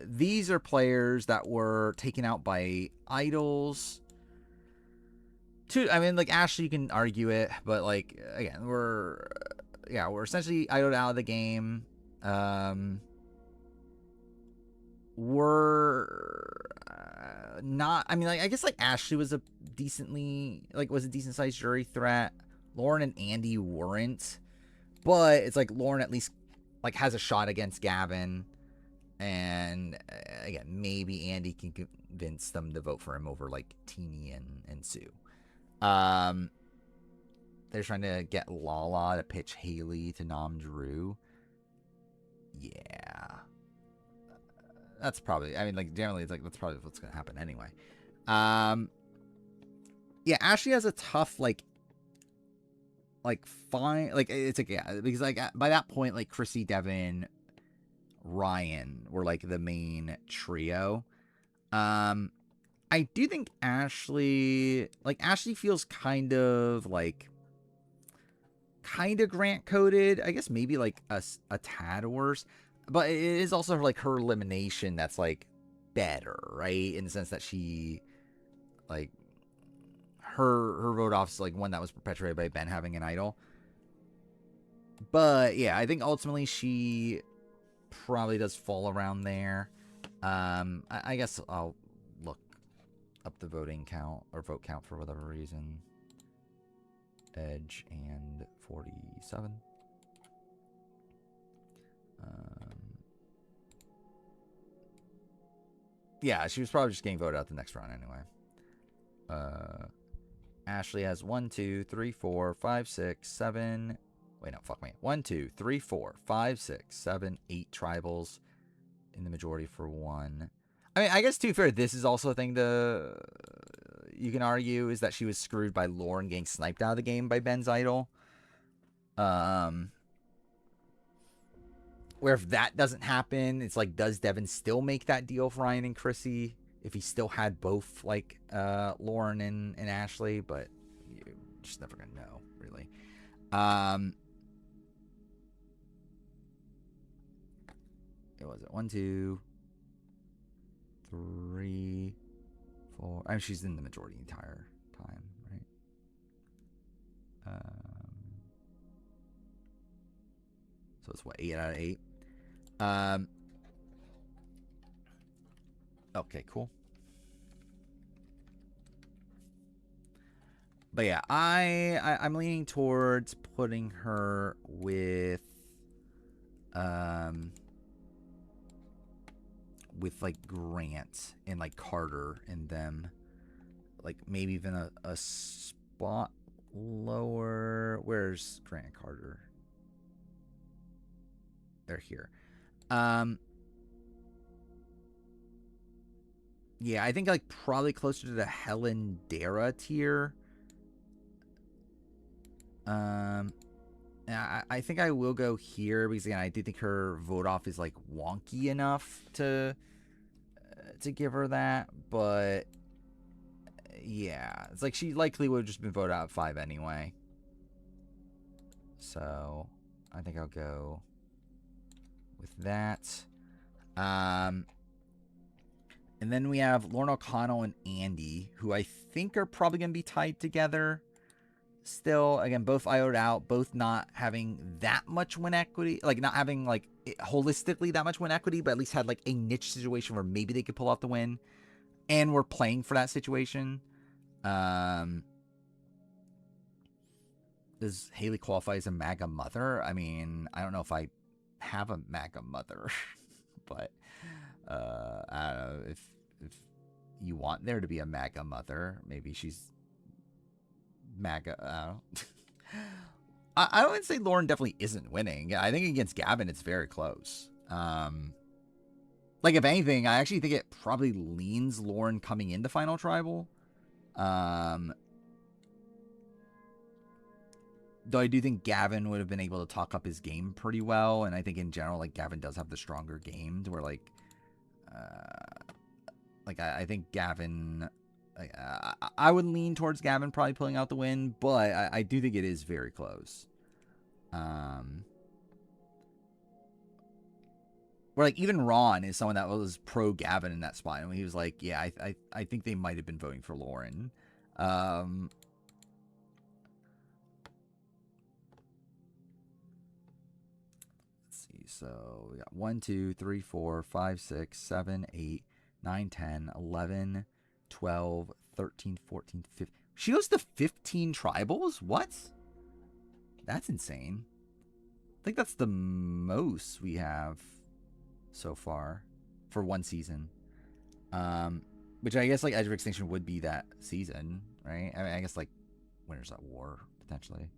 these are players that were taken out by idols. I mean, like Ashley, you can argue it, but like again, we're essentially idled out of the game. We're not. I mean, like I guess like Ashley was a decent sized jury threat. Lauren and Andy weren't, but it's like Lauren at least like has a shot against Gavin, and again, maybe Andy can convince them to vote for him over like Teeny and Sue. They're trying to get Lala to pitch Haley to nom Drew. Yeah. That's probably, I mean, like, generally, it's like, that's probably what's going to happen anyway. Yeah, Ashley has a tough, fine, like, it's like, yeah, because, like, by that point, like, Chrissy, Devin, Ryan were, like, the main trio. I do think Ashley feels kind of Grant coded. I guess maybe like a tad worse, but it is also like her elimination that's like better, right? In the sense that she like her vote off's like one that was perpetuated by Ben having an idol. But yeah, I think ultimately she probably does fall around there. I guess I'll look up the vote count for whatever reason. Edge and 47. Yeah, she was probably just getting voted out the next round anyway. Ashley has 1, 2, 3, 4, 5, 6, 7. Wait, no, fuck me. 1, 2, 3, 4, 5, 6, 7, 8 tribals in the majority for 1. I mean, I guess to be fair, this is also a thing you can argue is that she was screwed by Lauren getting sniped out of the game by Ben's idol. Where if that doesn't happen, it's like, does Devin still make that deal for Ryan and Chrissy if he still had both like Lauren and Ashley? But you're just never gonna know, really. What was it? 1, 2, 3, 4. I mean, she's in the majority the entire time, right? So it's what, 8 out of 8. Okay, cool. But yeah, I'm leaning towards putting her with like Grant and like Carter and them, like maybe even a spot lower. Where's Grant and Carter? They're here. Yeah, I think like probably closer to the Helen Dara tier. I think I will go here because again, I do think her vote off is like wonky enough to give her that, but yeah, it's like she likely would have just been voted out at 5 anyway. So I think I'll go with that. And then we have Lauren O'Connell and Andy, who I think are probably going to be tied together. Still, again, both IO'd out, both not having that much win equity, like not having like holistically that much win equity, but at least had like a niche situation where maybe they could pull off the win, and we're playing for that situation. Does Haley qualify as a MAGA mother? I mean, I don't know if I have a MAGA mother, but I don't know if you want there to be a MAGA mother, maybe she's MAGA. I wouldn't say Lauren definitely isn't winning. I think against Gavin, it's very close. Like if anything, I actually think it probably leans Lauren coming into Final Tribal. Though I do think Gavin would have been able to talk up his game pretty well, and I think in general, like Gavin does have the stronger game, to where like I think Gavin I would lean towards Gavin probably pulling out the win, but I do think it is very close. Where like even Ron is someone that was pro Gavin in that spot, and he was like, "Yeah, I think they might have been voting for Lauren." Let's see. So we got 1, 2, 3, 4, 5, 6, 7, 8, 9, 10, 11, 12, 13, 14, 15. She goes to 15 tribals? What? That's insane. I think that's the most we have so far for one season. Which I guess like Edge of Extinction would be that season, right? I mean, I guess like Winners at War potentially,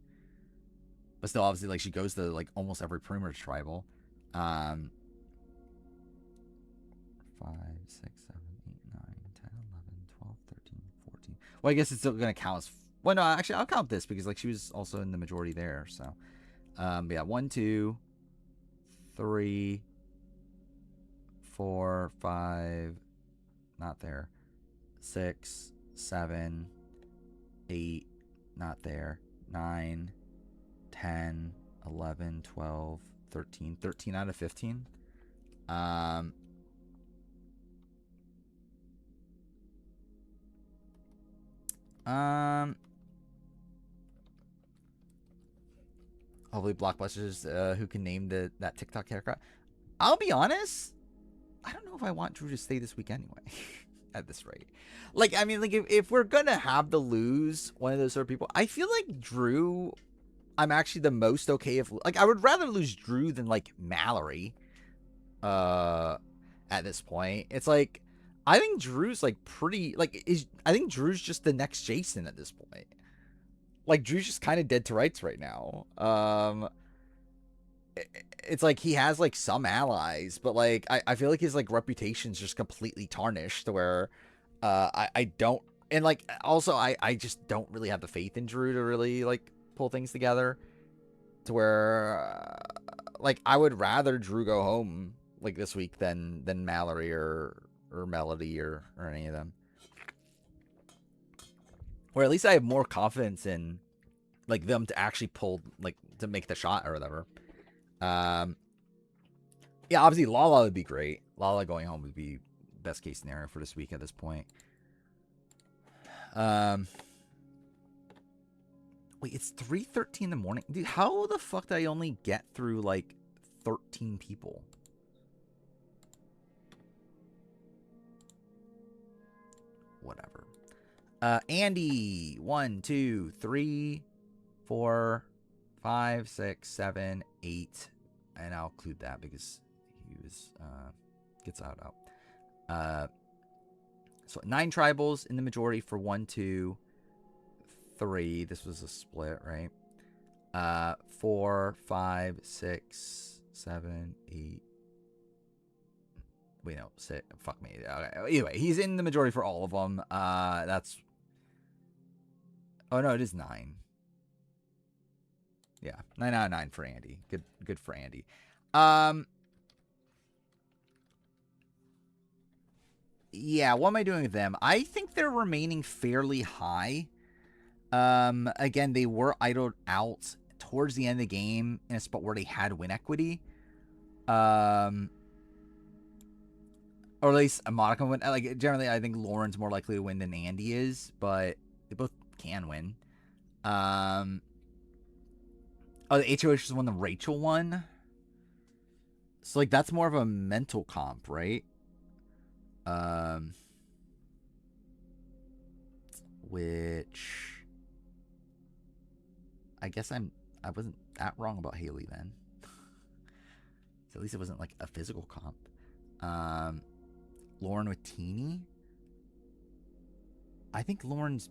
but still, obviously, like she goes to like almost every Primrose tribal. 5, 6, 7, 8, 9, 10, 11, 12, 13, 14. Well, I guess it's still gonna count as. Well, no, actually, I'll count this because like she was also in the majority there. So, yeah, 1, 2, 3, 4, 5. Not there. 6, 7, 8, not there. 9, 10, 11, 12, 13. 13 out of 15. Hopefully Blockbusters, who can name that TikTok haircut. I'll be honest, I don't know if I want Drew to stay this week anyway. At this rate, like I mean, like if we're gonna have to lose one of those sort of people, I feel like Drew. I'm actually the most okay if like I would rather lose Drew than like Mallory. At this point, it's like I think Drew's like pretty like I think Drew's just the next Jason at this point. Like Drew's just kind of dead to rights right now. It's like he has like some allies, but like I feel like his like reputation's just completely tarnished to where I don't, and like also I just don't really have the faith in Drew to really like pull things together to where like I would rather Drew go home like this week than Mallory or Melody or any of them. Or at least I have more confidence in like them to actually pull like to make the shot or whatever. Yeah, obviously Lala would be great. Lala going home would be best case scenario for this week at this point. Wait, it's 3:13 in the morning, dude. How the fuck did I only get through like 13 people? Whatever. Andy, 1, 2, 3, 4, 5, 6, 7, 8, and I'll include that because he was gets out. So 9 tribals in the majority for 1, 2, 3. This was a split, right? 4, 5, 6, 7, 8. Wait, no, 6. Fuck me. Okay. Anyway, he's in the majority for all of them. That's. Oh no, it is 9. Yeah, 9 out of 9 for Andy. Good for Andy. Yeah, what am I doing with them? I think they're remaining fairly high. Again, they were idled out towards the end of the game in a spot where they had win equity. Or at least a modicum win. Like generally, I think Lauren's more likely to win than Andy is, but they both can win. Oh, the HOH is one the Rachel won. So like that's more of a mental comp, right? Which I guess I wasn't that wrong about Haley then. So at least it wasn't like a physical comp. Lauren with Teeny. I think Lauren's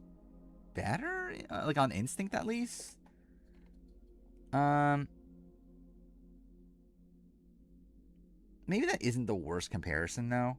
better, like on instinct at least. Maybe that isn't the worst comparison though.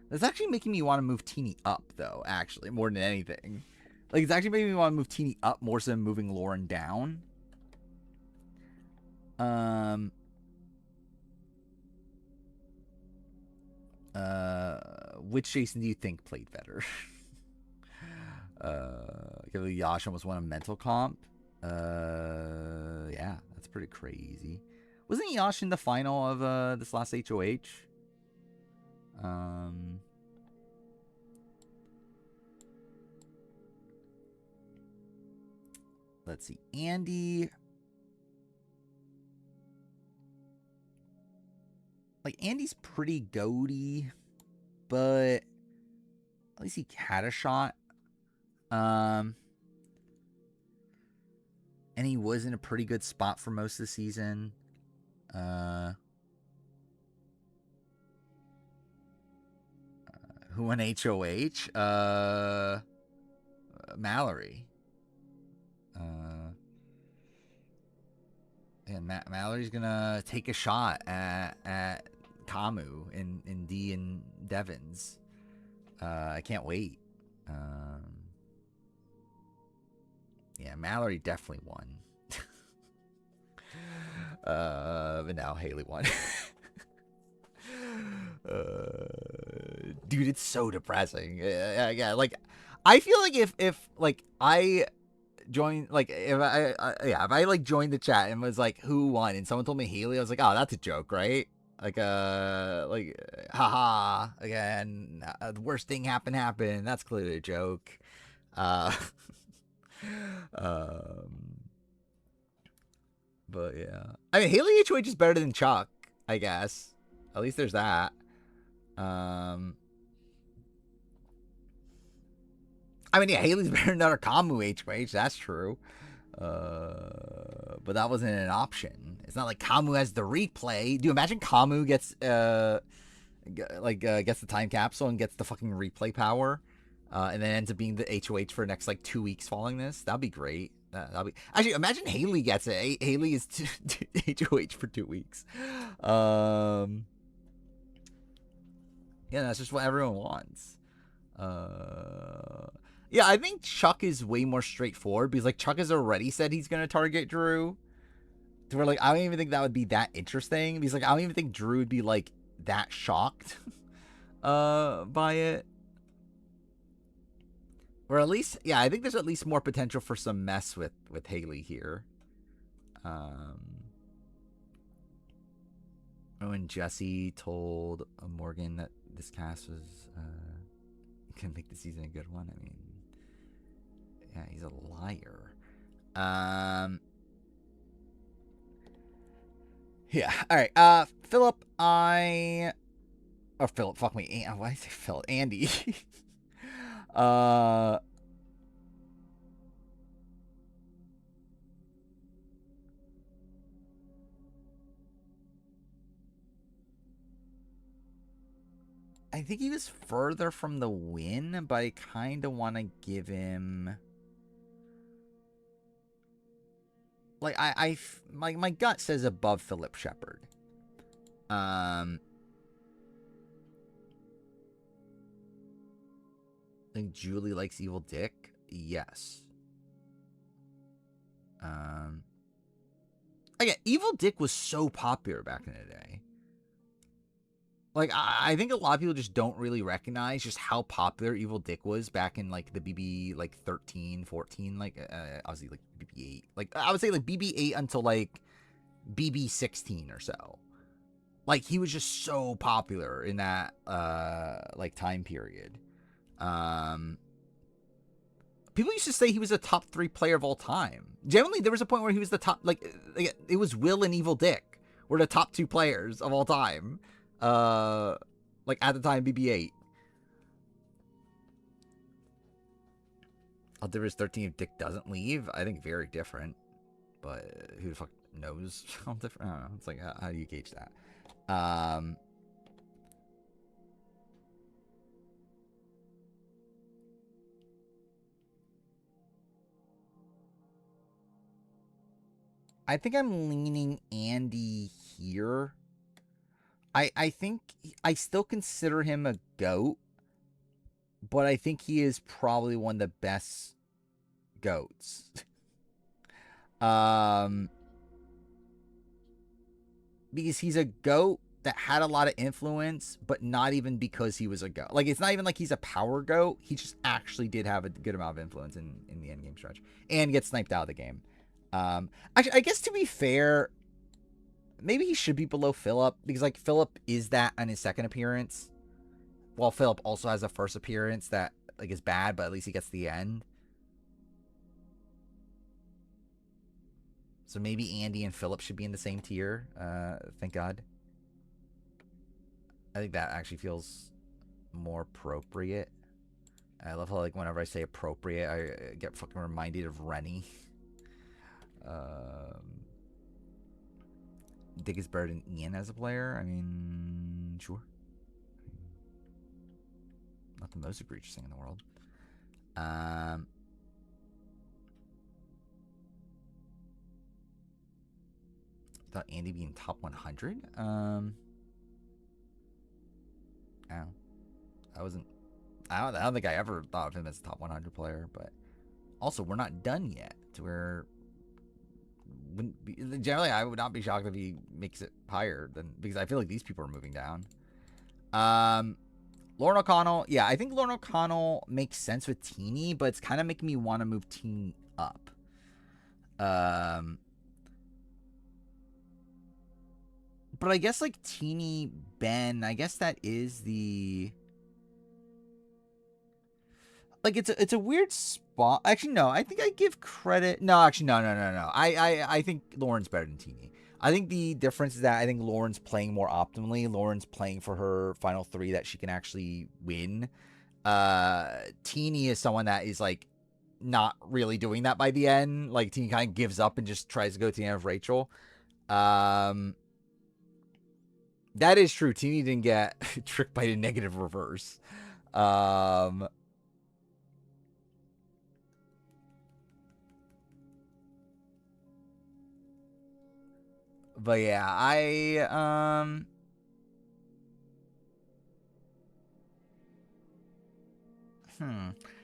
That's actually making me want to move Teeny up, though, actually, more than anything. Like, it's actually making me want to move Teeny up more so than moving Lauren down. Which Jason do you think played better? Yashin was one of mental comp. Yeah, that's pretty crazy. Wasn't Yashin the final of this last HOH? Let's see. Andy. Like, Andy's pretty goaty, but at least he had a shot. And he was in a pretty good spot for most of the season. Who won HOH? Mallory. And Mallory's gonna take a shot at Kamu in D and Devons. I can't wait. Yeah, Mallory definitely won. But now Haley won. Dude, it's so depressing. Yeah, like I feel like if like I joined, like if I like joined the chat and was like who won and someone told me Haley, I was like, oh, that's a joke, right? Like haha, again, the worst thing happened. That's clearly a joke. But yeah, I mean Haley HOH is better than Chuck, I guess. At least there's that. I mean, yeah, Haley's better than our Kamu HOH. That's true. But that wasn't an option. It's not like Kamu has the replay. Do you imagine Kamu gets gets the time capsule and gets the fucking replay power, and then ends up being the HOH for the next like 2 weeks following this? That'd be great. That'd be actually. Imagine Haley gets it. Haley is HOH for 2 weeks. Yeah, that's just what everyone wants. Yeah, I think Chuck is way more straightforward because like Chuck has already said he's gonna target Drew. To where like I don't even think that would be that interesting because like I don't even think Drew would be like that shocked by it. Or at least, yeah, I think there's at least more potential for some mess with Haley here. When Jesse told Morgan that this cast was gonna make the season a good one, I mean, yeah, he's a liar. Yeah. All right. Philip, Philip, fuck me. Why did I say Philip? Andy. I think he was further from the win, but I kind of want to give him. Like my gut says above Philip Shepard. I think Julie likes Evil Dick. Yes. Again, Evil Dick was so popular back in the day. Like, I think a lot of people just don't really recognize just how popular Evil Dick was back in, like, the BB, like, 13, 14, like, obviously, like, BB-8. Like, I would say, like, BB-8 until, like, BB-16 or so. Like, he was just so popular in that, like, time period. People used to say he was a top 3 player of all time. Generally, there was a point where he was the top, like it was Will and Evil Dick were the top 2 players of all time. Like at the time, BB-8. I'll difference 13 if Dick doesn't leave. I think very different, but who the fuck knows how different? I don't know. It's like how do you gauge that? I think I'm leaning Andy here. I think I still consider him a GOAT, but I think he is probably one of the best GOATs. um, because he's a GOAT that had a lot of influence, but not even because he was a GOAT. Like, it's not even like he's a power GOAT. He just actually did have a good amount of influence in the end game stretch and get sniped out of the game. Actually, I guess to be fair, maybe he should be below Philip because, like, Philip is that on his second appearance, while Philip also has a first appearance that, like, is bad, but at least he gets the end. So maybe Andy and Philip should be in the same tier. Thank God. I think that actually feels more appropriate. I love how, like, whenever I say appropriate, I get fucking reminded of Rennie. Dig is better than Ian as a player. I mean, sure. Not the most egregious thing in the world. Thought Andy being top 100. I wasn't. I don't think I ever thought of him as a top 100 player, but also we're not done yet. We're generally I would not be shocked if he makes it higher than, because I feel like these people are moving down. Lauren O'Connell, yeah, I think Lauren O'Connell makes sense with Teeny, but it's kind of making me want to move Teeny up. But I guess like Teeny Ben, I guess that is the, like, it's a weird spot. Actually, no, I think I give credit. No, actually, no. I think Lauren's better than Teeny. I think the difference is that I think Lauren's playing more optimally. Lauren's playing for her final three that she can actually win. Teeny is someone that is like not really doing that by the end. Like, Teeny kind of gives up and just tries to go to the end of Rachel. That is true. Teeny didn't get tricked by the negative reverse. But yeah,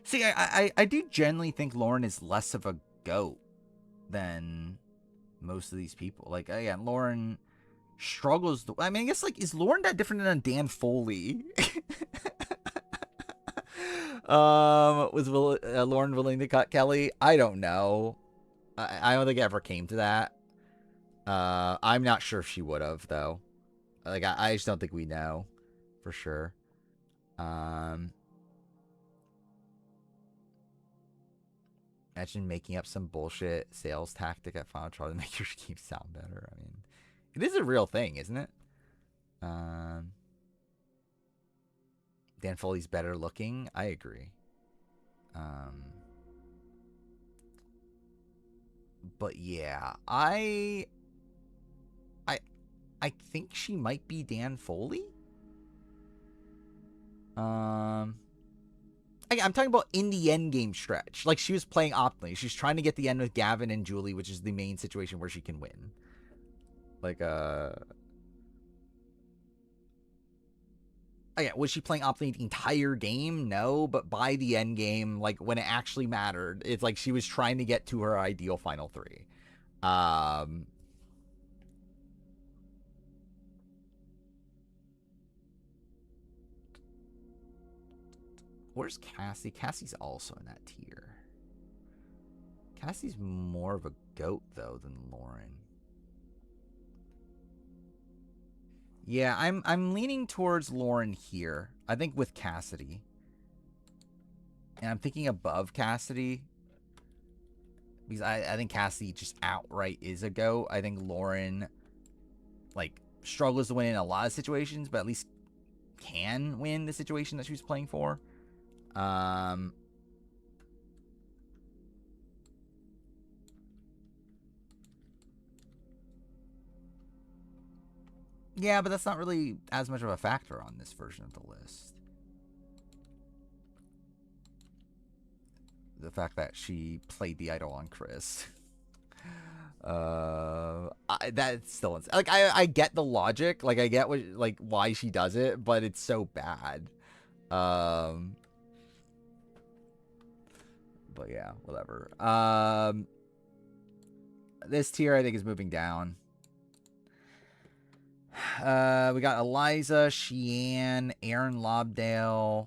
See, I do generally think Lauren is less of a goat than most of these people. Like, again, Lauren struggles. I mean, I guess, like, is Lauren that different than Dan Foley? Was Lauren willing to cut Kelly? I don't know. I don't think it ever came to that. I'm not sure if she would have, though. Like, I just don't think we know for sure. Imagine making up some bullshit sales tactic at Final Trial to make your game sound better. I mean, it is a real thing, isn't it? Dan Foley's better looking. I agree. But yeah, I think she might be Dan Foley. I'm talking about in the end game stretch. Like, she was playing optimally. She's trying to get the end with Gavin and Julie, which is the main situation where she can win. Like, again, was she playing optimally the entire game? No, but by the end game, like, when it actually mattered, it's like she was trying to get to her ideal final three. Where's Cassie? Cassie's also in that tier. Cassie's more of a goat, though, than Lauren. Yeah, I'm leaning towards Lauren here. I think with Cassidy. And I'm thinking above Cassidy. Because I think Cassidy just outright is a goat. I think Lauren, like, struggles to win in a lot of situations, but at least can win the situation that she's playing for. Yeah, but that's not really as much of a factor on this version of the list. The fact that she played the idol on Chris. That's still like I get the logic, like I get what like why she does it, but it's so bad. But yeah, whatever. This tier I think is moving down. We got Eliza, Sheehan, Aaron Lobdale,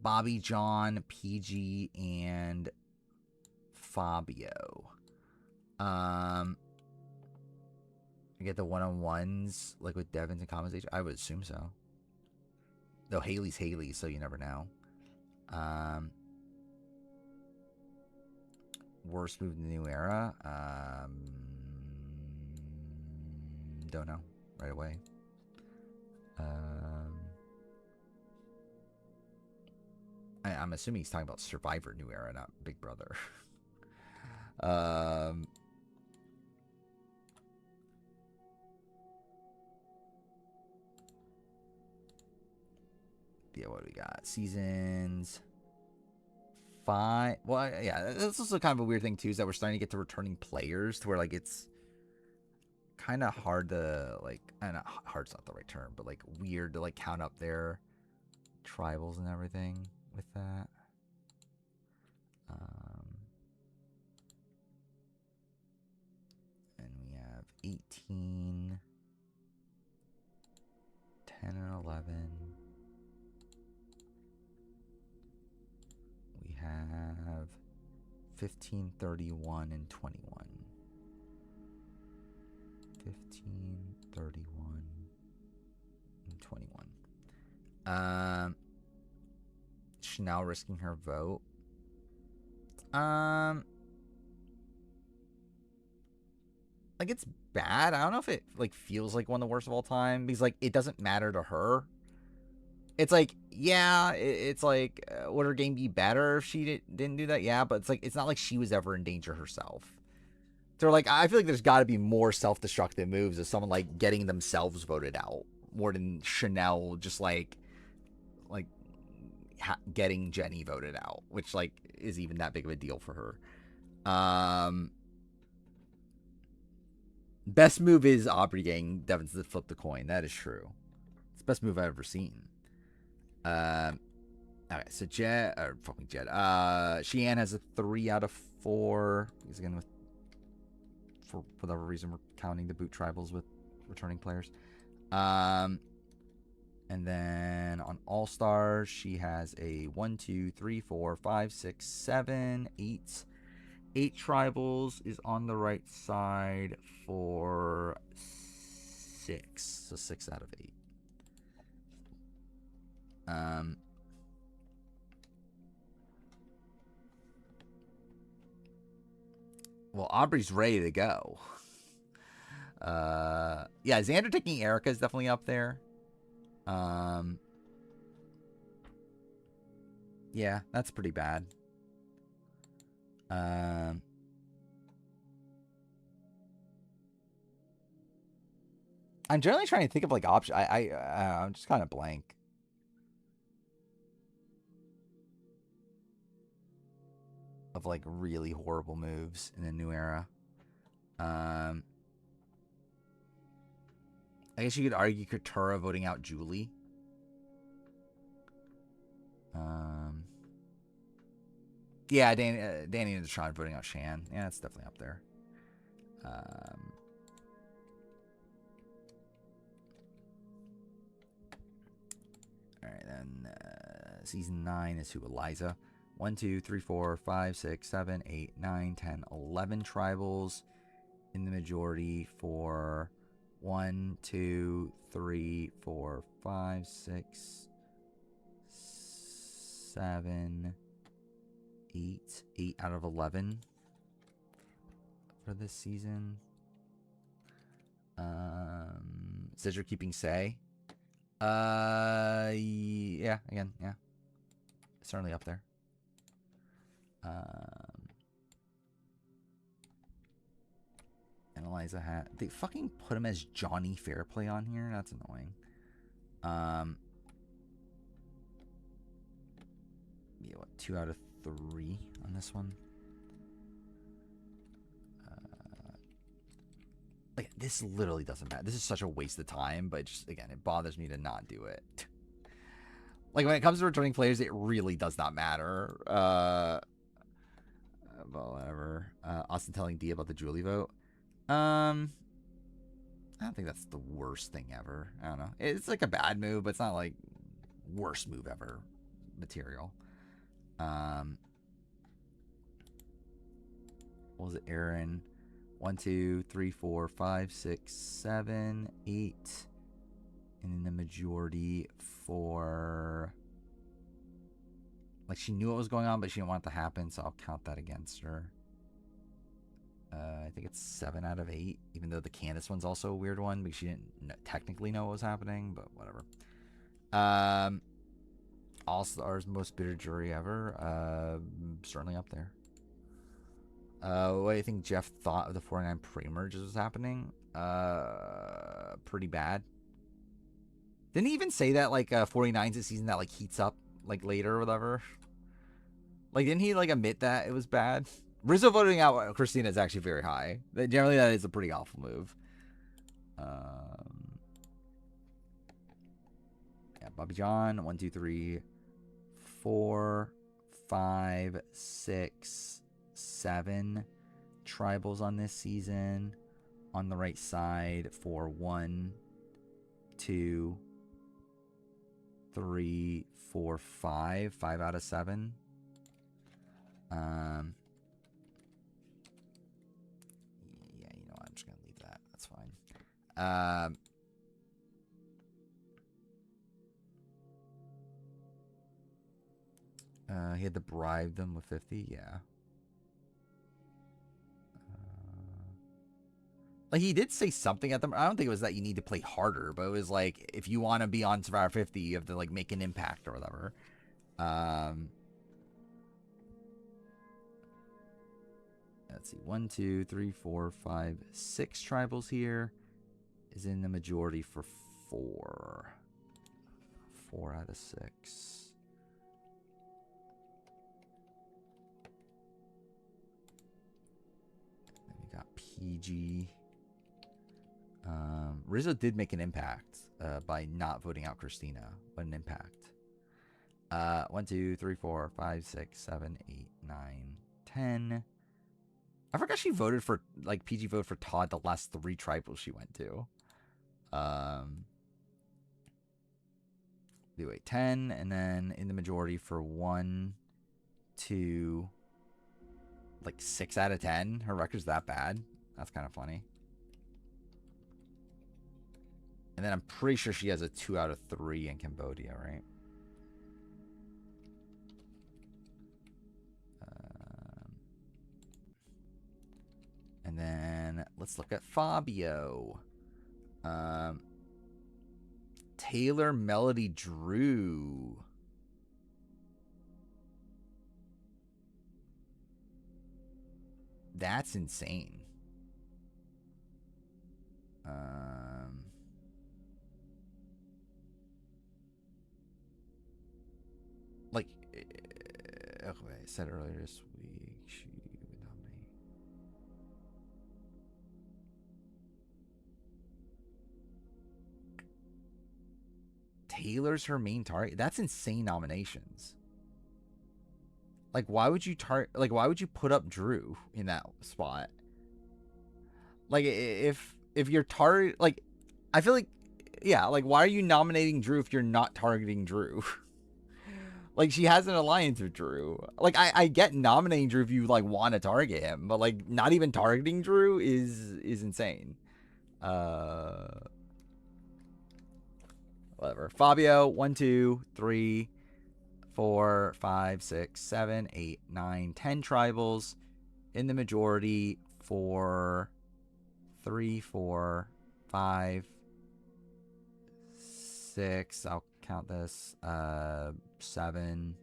Bobby John, PG, and Fabio. I get the one-on-ones like with Devins and compensation. I would assume so. Though Haley's Haley, so you never know. Worst move in the new era. Don't know right away. I'm assuming he's talking about Survivor New Era, not Big Brother. Yeah, what do we got? Seasons 5. Well, yeah, that's also kind of a weird thing too, is that we're starting to get to returning players to where like it's kind of hard to like, not hard's not the right term, but like weird to like count up their tribals and everything with that. And we have 18, 10, and 11. We have 15, 31, and 21. 15, 31, and 21. Chanel risking her vote. Like it's bad. I don't know if it like feels like one of the worst of all time because like it doesn't matter to her. It's like, yeah, it's like, would her game be better if she didn't do that? Yeah, but it's like, it's not like she was ever in danger herself. So like, I feel like there's got to be more self-destructive moves of someone like getting themselves voted out more than Chanel just like getting Jenny voted out, which like is even that big of a deal for her. Best move is Aubrey getting Devins to flip the coin. That is true. It's the best move I've ever seen. Okay, so Jed. Sheehan has a 3 out of 4. He's again with, for whatever reason, we're counting the boot tribals with returning players. And then on All Stars, she has a 1, 2, 3, 4, 5, 6, 7, 8. 8 tribals is on the right side for 6. So 6 out of 8. Well, Aubrey's ready to go. Yeah, Xander taking Erica is definitely up there. Yeah, that's pretty bad. I'm generally trying to think of like options. I'm just kind of blank. Of like really horrible moves in the new era. I guess you could argue Katura voting out Julie. Yeah, Danny and Deshaun voting out Shan. Yeah, that's definitely up there. Alright, then season 9 is who? Eliza. 1, 2, 3, 4, 5, 6, 7, 8, 9, 10, 11 tribals in the majority for 1, 2, 3, 4, 5, 6, 7, 8. 8 out of 11 for this season. Sidger keeping Say. Yeah, again, yeah. Certainly up there. And Eliza had... They fucking put him as Johnny Fairplay on here? That's annoying. Yeah, what? 2 out of 3 on this one. this literally doesn't matter. This is such a waste of time, but just, again, it bothers me to not do it. Like, when it comes to returning players, it really does not matter. But whatever. Austin telling D about the Julie vote. I don't think that's the worst thing ever. I don't know. It's like a bad move, but it's not like worst move ever material. What was it, Aaron? 1, 2, 3, 4, 5, 6, 7, 8. And then the majority for... Like, she knew what was going on, but she didn't want it to happen, so I'll count that against her. I think it's 7 out of 8, even though the Candace one's also a weird one, because she didn't technically know what was happening, but whatever. All-Stars, most bitter jury ever. Certainly up there. What do you think Jeff thought of the 49 pre-merges was happening? Pretty bad. Didn't he even say that, like, 49's a season that, like, heats up, like, later or whatever? Like, didn't he, like, admit that it was bad? Rizzo voting out Christina is actually very high. Generally, that is a pretty awful move. Yeah, Bobby John, 1, 2, 3, 4, 5, 6, 7 tribals on this season. On the right side for 1, 2, 3, 4, 5. 5 out of 7. Yeah, you know what? I'm just going to leave that. That's fine. He had to bribe them with 50. Yeah. Like, he did say something at them. I don't think it was that you need to play harder, but it was like, if you want to be on Survivor 50, you have to, like, make an impact or whatever. Let's see. 1, 2, 3, 4, 5, 6 tribals here. Is in the majority for 4. 4 out of 6. Then we got PG. Rizzo did make an impact by not voting out Christina. What an impact. 1, 2, 3, 4, 5, 6, 7, 8, 9, 10. I forgot she voted for, like, PG voted for Todd the last 3 tribals she went to. Do 8, 10, and then in the majority for 1, 2, like 6 out of 10. Her record's that bad. That's kind of funny. And then I'm pretty sure she has a 2 out of 3 in Cambodia, right? And then let's look at Fabio. Taylor, Melody, Drew. That's insane. Like, okay, I said earlier this week she would nominate. Taylor's her main target. That's insane nominations. Like, why would you why would you put up Drew in that spot? Like, if you're like, I feel like, yeah, like, why are you nominating Drew if you're not targeting Drew? Like, she has an alliance with Drew. Like, I get nominating Drew if you, like, want to target him, but, like, not even targeting Drew is insane. Whatever. Fabio, 1, 2, 3, 4, 5, 6, 7, 8, 9, 10 tribals in the majority for 3, 4, 5, 6. I'll count this. 7.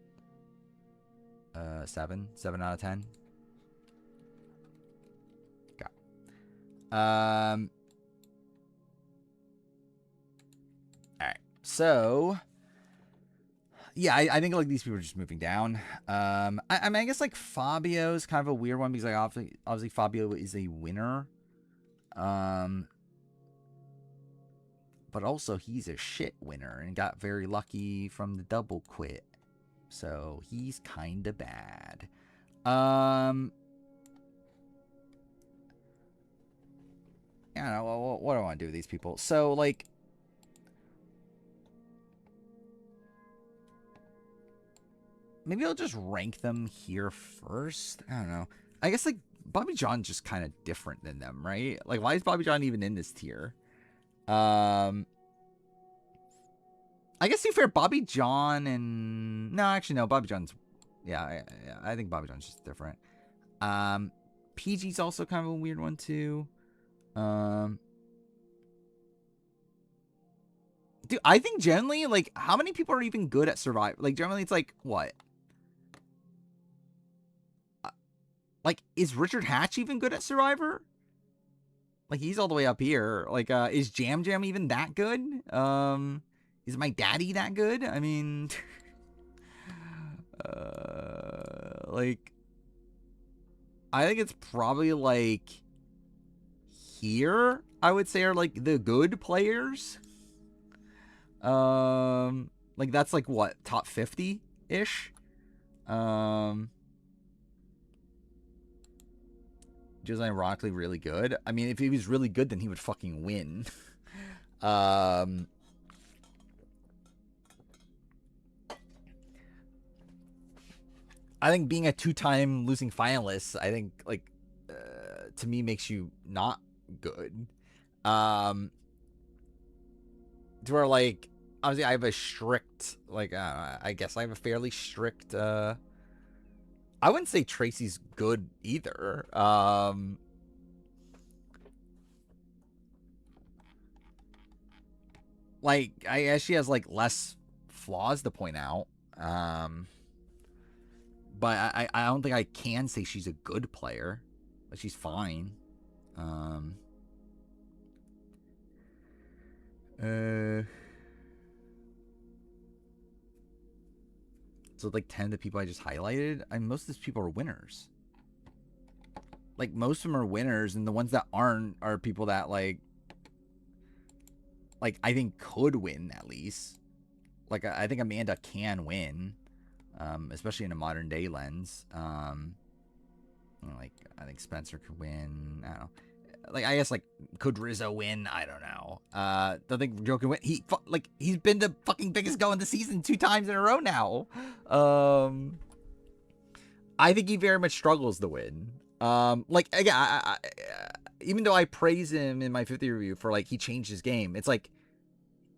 7 out of 10. Okay. All right. So, yeah, I think, like, these people are just moving down. I mean, I guess, like, Fabio's kind of a weird one because, like, obviously Fabio is a winner. but also he's a shit winner and got very lucky from the double quit. So he's kind of bad. I don't know. What do I want to do with these people? So, like, maybe I'll just rank them here first. I don't know. I guess, like, Bobby John's just kind of different than them, right? Like, why is Bobby John even in this tier? I guess, to be fair, Bobby John and... No, actually, no. Bobby John's... Yeah, I think Bobby John's just different. PG's also kind of a weird one, too. Dude, I think generally, like, how many people are even good at Survivor? Like, generally, it's like, what? Like, is Richard Hatch even good at Survivor? Like, he's all the way up here. Like, is Jam Jam even that good? Is my daddy that good? I mean, like, I think it's probably, like, here, I would say, are, like, the good players. Like, that's, like, what, top 50-ish? Just ironically really good. I mean, if he was really good, then he would fucking win. I think being a 2-time losing finalist, I think, like, to me makes you not good. To where, like, obviously I have a strict, like, I guess I have a fairly strict, I wouldn't say Tracy's good either. Like, I guess she has, like, less flaws to point out. But I don't think I can say she's a good player. But she's fine. So, like, 10 of the people I just highlighted, most of these people are winners. Like, most of them are winners, and the ones that aren't are people that, like, I think could win, at least. Like, I think Amanda can win, especially in a modern-day lens. Like, I think Spencer could win. I don't know. Like, I guess, like, could Rizzo win? I don't know. Don't think Joe can win. He's been the fucking biggest go in the season 2 times in a row now. I think he very much struggles to win. Like, again, even though I praise him in my 50 review for, like, he changed his game, it's like,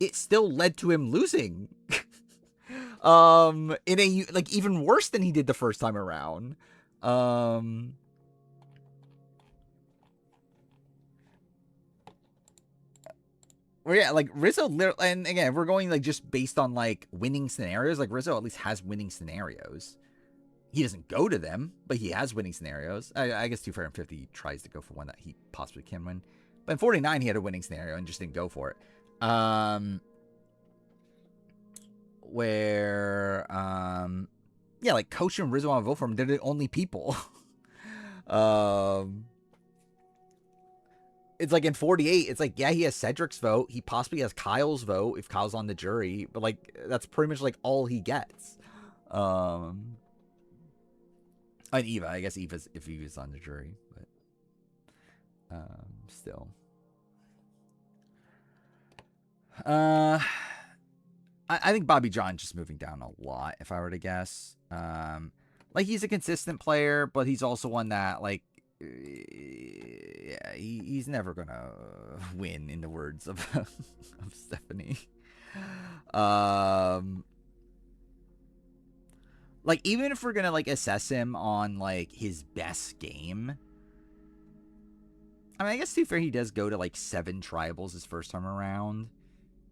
it still led to him losing. In a, like, even worse than he did the first time around. Or yeah, like, Rizzo, and again, if we're going, like, just based on, like, winning scenarios, like, Rizzo at least has winning scenarios. He doesn't go to them, but he has winning scenarios. I guess 2 fair and 50 tries to go for one that he possibly can win. But in 49, he had a winning scenario and just didn't go for it. Yeah, like, Coach and Rizzo want to vote for him. They're the only people. It's like in 48, it's like, yeah, he has Cedric's vote. He possibly has Kyle's vote if Kyle's on the jury. But, like, that's pretty much, like, all he gets. And Eva, I guess Eva's if he was on the jury. But still. I think Bobby John's just moving down a lot, if I were to guess. Like, he's a consistent player, but he's also one that, like, yeah, he's never gonna win, in the words of of Stephanie. Like, even if we're gonna, like, assess him on, like, his best game, I mean, I guess, to be fair, he does go to, like, 7 tribals his first time around.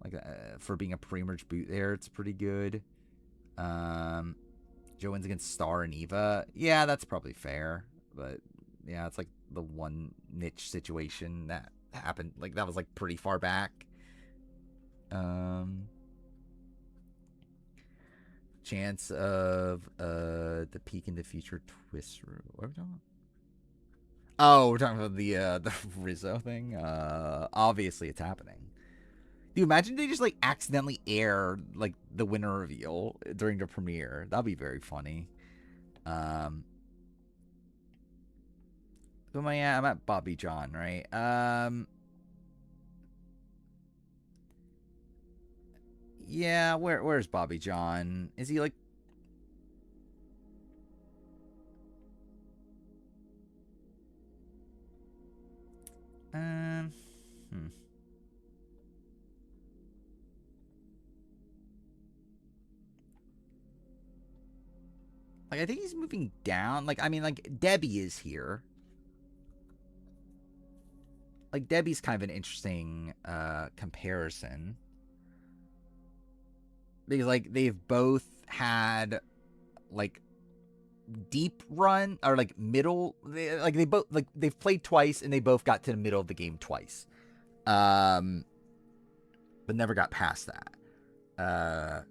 Like, for being a pre-merge boot there, it's pretty good. Joe wins against Star and Eva. Yeah, that's probably fair. But, yeah, it's, like, the one niche situation that happened. Like, that was, like, pretty far back. Chance of the peak in the future twist. What are we talking about? Oh, we're talking about the Rizzo thing. Obviously, it's happening. Dude, imagine they just like accidentally air like the winner reveal during the premiere. That'd be very funny. Who am I at? I'm at Bobby John, right? Yeah, where's Bobby John? Is he like um hmm. Like I think he's moving down. Like I mean like Debbie is here. Like Debbie's kind of an interesting comparison. Because like they've both had like deep run or like middle like they both like they've played twice and they both got to the middle of the game twice. But never got past that.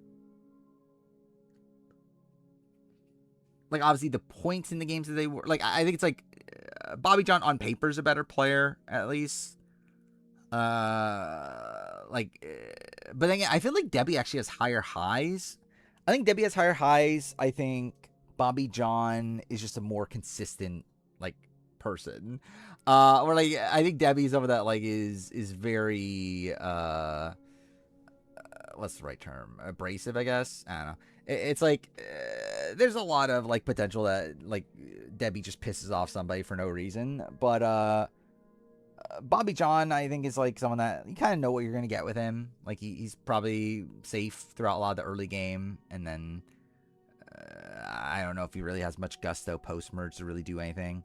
Like obviously the points in the games that they were like I think it's like Bobby John on paper is a better player at least. But then I feel like Debbie actually has higher highs. I think Debbie has higher highs. I think Bobby John is just a more consistent like person. Or like I think Debbie's over that like is very what's the right term? Abrasive, I guess. I don't know. It's like there's a lot of like potential that like Debbie just pisses off somebody for no reason, but Bobby John, I think, is like someone that you kind of know what you're going to get with him. Like he's probably safe throughout a lot of the early game, and then I don't know if he really has much gusto post merge to really do anything.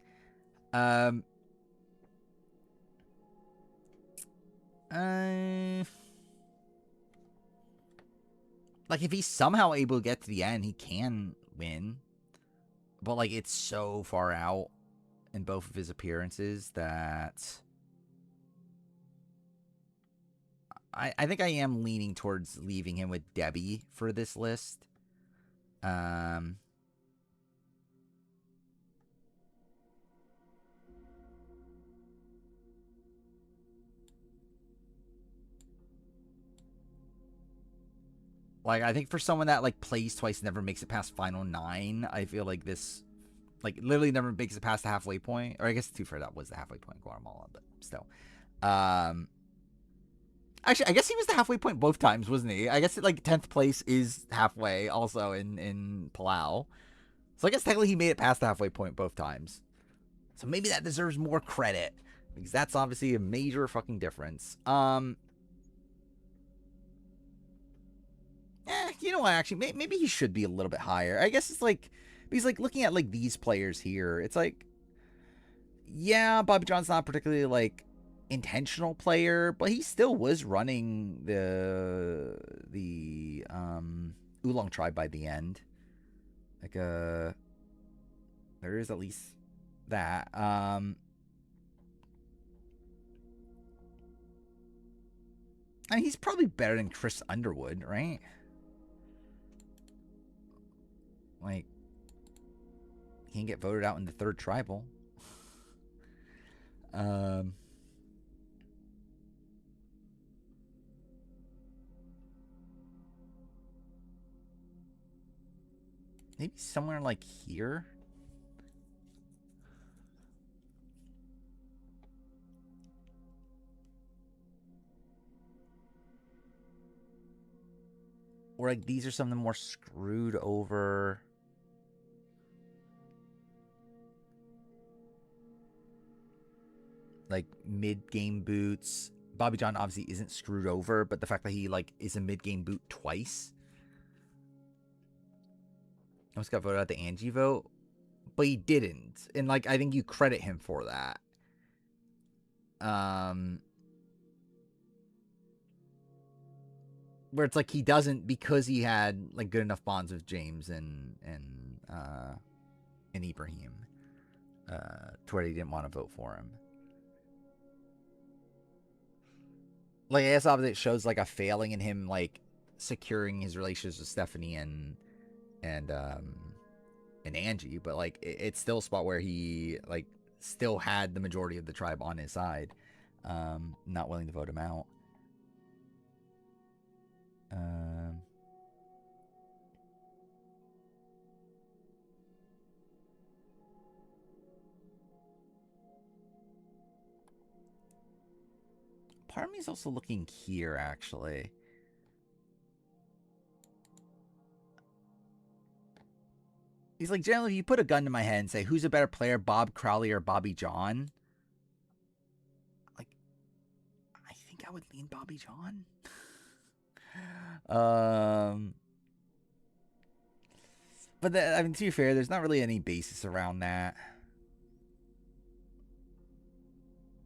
Like if he's somehow able to get to the end, he can win, but like it's so far out in both of his appearances that I think I am leaning towards leaving him with Debbie for this list. Like I think for someone that like plays twice, never makes it past final 9, I feel like this like literally never makes it past the halfway point. Or I guess too far that was the halfway point in Guatemala, but still. Actually, I guess he was the halfway point both times, wasn't he? I guess like 10th place is halfway also in Palau. So I guess technically he made it past the halfway point both times. So maybe that deserves more credit because that's obviously a major fucking difference. You know what? Actually, maybe he should be a little bit higher. I guess it's like he's like looking at like these players here. It's like, yeah, Bobby John's not particularly like intentional player, but he still was running the Oolong tribe by the end. Like there is at least that. I mean, he's probably better than Chris Underwood, right? Like, he can get voted out in the third tribal. Maybe somewhere like here. Or like these are some of the more screwed over. Like mid-game boots. Bobby John obviously isn't screwed over, but the fact that he like is a mid-game boot twice. Almost got voted out the Angie vote, but he didn't, and like I think you credit him for that. Where it's like he doesn't because he had like good enough bonds with James and Ibrahim, to where he didn't want to vote for him. Like I guess obviously it shows like a failing in him like securing his relationships with Stephanie and Angie, but like it's still a spot where he like still had the majority of the tribe on his side, not willing to vote him out. Um, Part of me is also looking here, actually. He's like, generally, if you put a gun to my head and say, who's a better player, Bob Crowley or Bobby John? Like, I think I would lean Bobby John. But I mean, to be fair, there's not really any basis around that.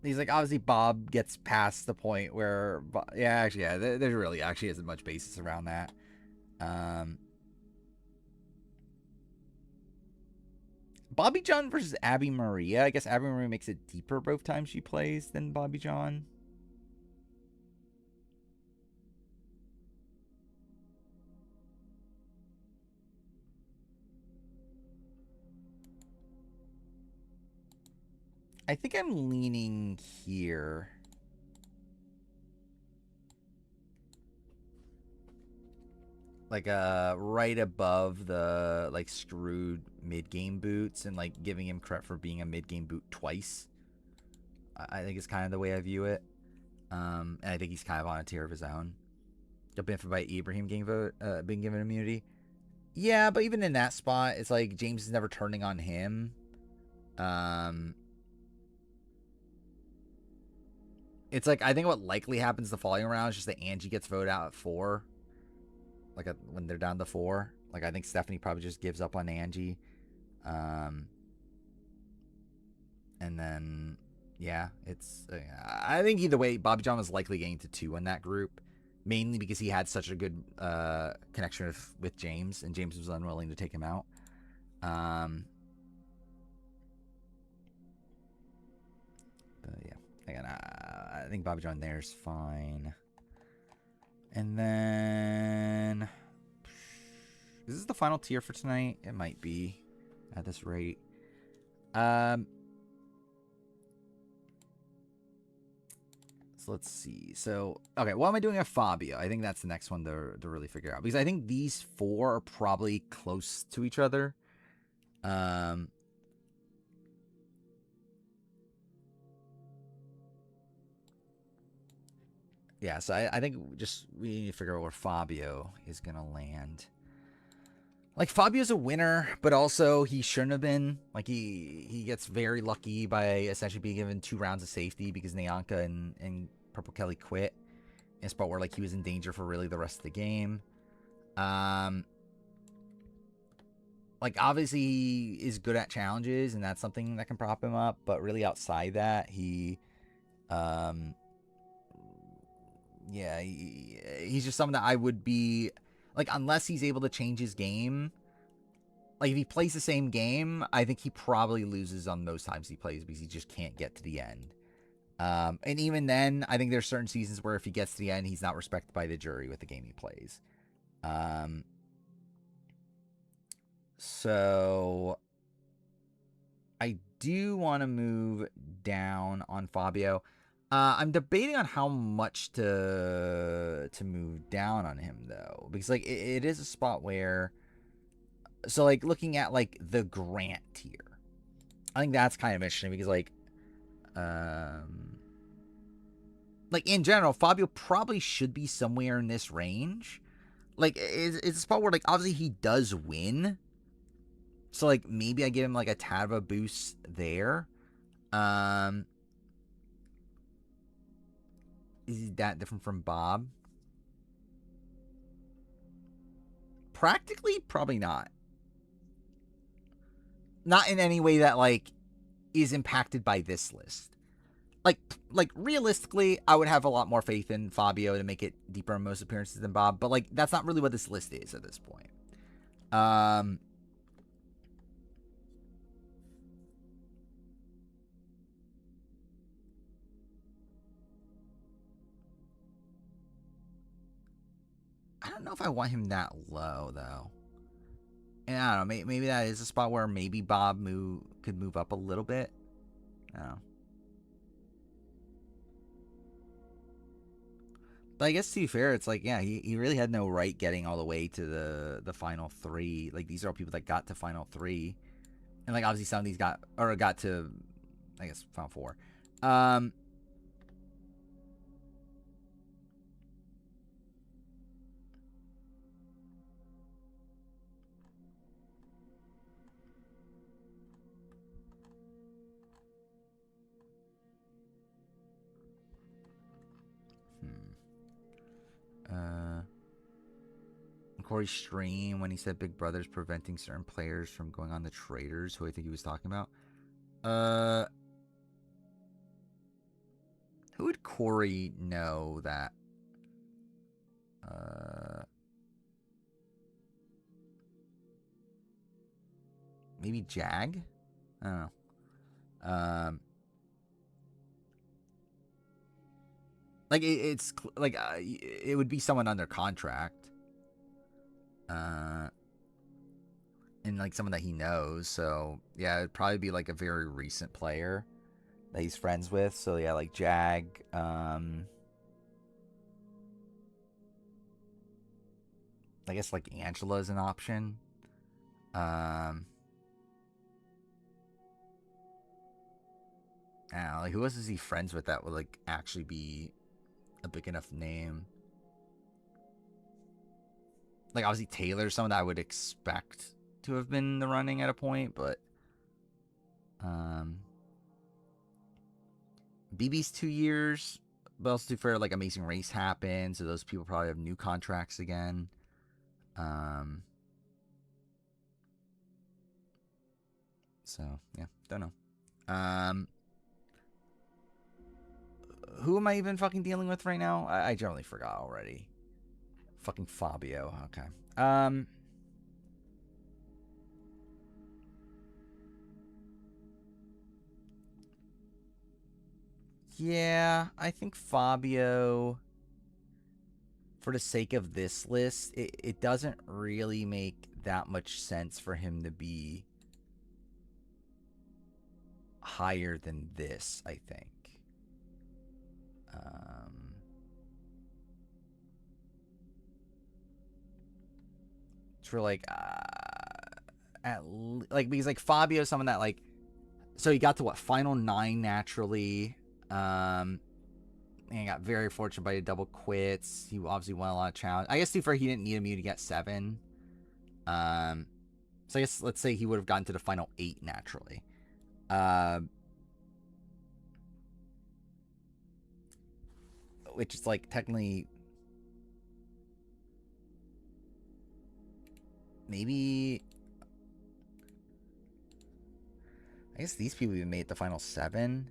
He's like, obviously, Bob gets past the point where, there really actually isn't much basis around that. Bobby John versus Abby Maria. I guess Abby Maria makes it deeper both times she plays than Bobby John. I think I'm leaning here. Like right above the like screwed mid-game boots and like giving him credit for being a mid-game boot twice. I think it's kind of the way I view it. And I think he's kind of on a tier of his own. Jumping in for by Ibrahim being given immunity. Yeah, but even in that spot, it's like James is never turning on him. It's like I think what likely happens the following round is just that Angie gets voted out at 4. Like when they're down to 4. Like I think Stephanie probably just gives up on Angie. And then yeah, it's I think either way, Bobby John was likely getting to 2 in that group, mainly because he had such a good connection with James, and James was unwilling to take him out. But yeah, again, I think Bobby John there is fine. And then is this the final tier for tonight? It might be at this rate. So let's see. So, okay, what am I doing at Fabio? I think that's the next one to really figure out. Because I think these 4 are probably close to each other. Yeah, so I think just we need to figure out where Fabio is going to land. Like, Fabio's a winner, but also he shouldn't have been. Like, he gets very lucky by essentially being given 2 rounds of safety because Nyanka and Purple Kelly quit in a spot where, like, he was in danger for really the rest of the game. Like, obviously, he is good at challenges, and that's something that can prop him up, but really outside that, he's just someone that I would be, like, unless he's able to change his game, like, if he plays the same game, I think he probably loses on most times he plays because he just can't get to the end. And even then, I think there's certain seasons where if he gets to the end, he's not respected by the jury with the game he plays. So I do want to move down on Fabio. I'm debating on how much to move down on him though, because like it is a spot where, so like looking at like the Grant tier, I think that's kind of interesting because like in general, Fabio probably should be somewhere in this range. Like it's a spot where like obviously he does win. So, like, maybe I give him, like, a tad of a boost there. Is he that different from Bob? Practically, probably not. Not in any way that, like, is impacted by this list. Like realistically, I would have a lot more faith in Fabio to make it deeper in most appearances than Bob. But, like, that's not really what this list is at this point. I don't know if I want him that low, though. And I don't know, maybe that is a spot where maybe Bob could move up a little bit. I don't know. But I guess to be fair, it's like, yeah, he really had no right getting all the way to the final three. Like, these are all people that got to final three. And, like, obviously some of these got to, I guess, final four. Um, uh, Corey Stream, when he said Big Brother's preventing certain players from going on the traders, who I think he was talking about. Who would Corey know that? Maybe Jag? I don't know. Like it's like it would be someone under contract, and like someone that he knows. So yeah, it'd probably be like a very recent player that he's friends with. So yeah, like Jag. I guess like Angela is an option. I don't know, like who else is he friends with that would like actually be a big enough name? Like obviously Taylor's someone that I would expect to have been in the running at a point, but BB's 2 years, but also to fair, like Amazing Race happened, so those people probably have new contracts again. So yeah, don't know. Who am I even fucking dealing with right now? I generally forgot already. Fucking Fabio. Okay. Yeah, I think Fabio, for the sake of this list, it doesn't really make that much sense for him to be higher than this, I think. For like, because like Fabio is someone that like, so he got to what, final 9 naturally. And he got very fortunate by the double quits. He obviously won a lot of challenges. I guess too far he didn't need a mute to get 7. So I guess let's say he would have gotten to the final 8 naturally. Which is like technically maybe, I guess these people even made the final 7.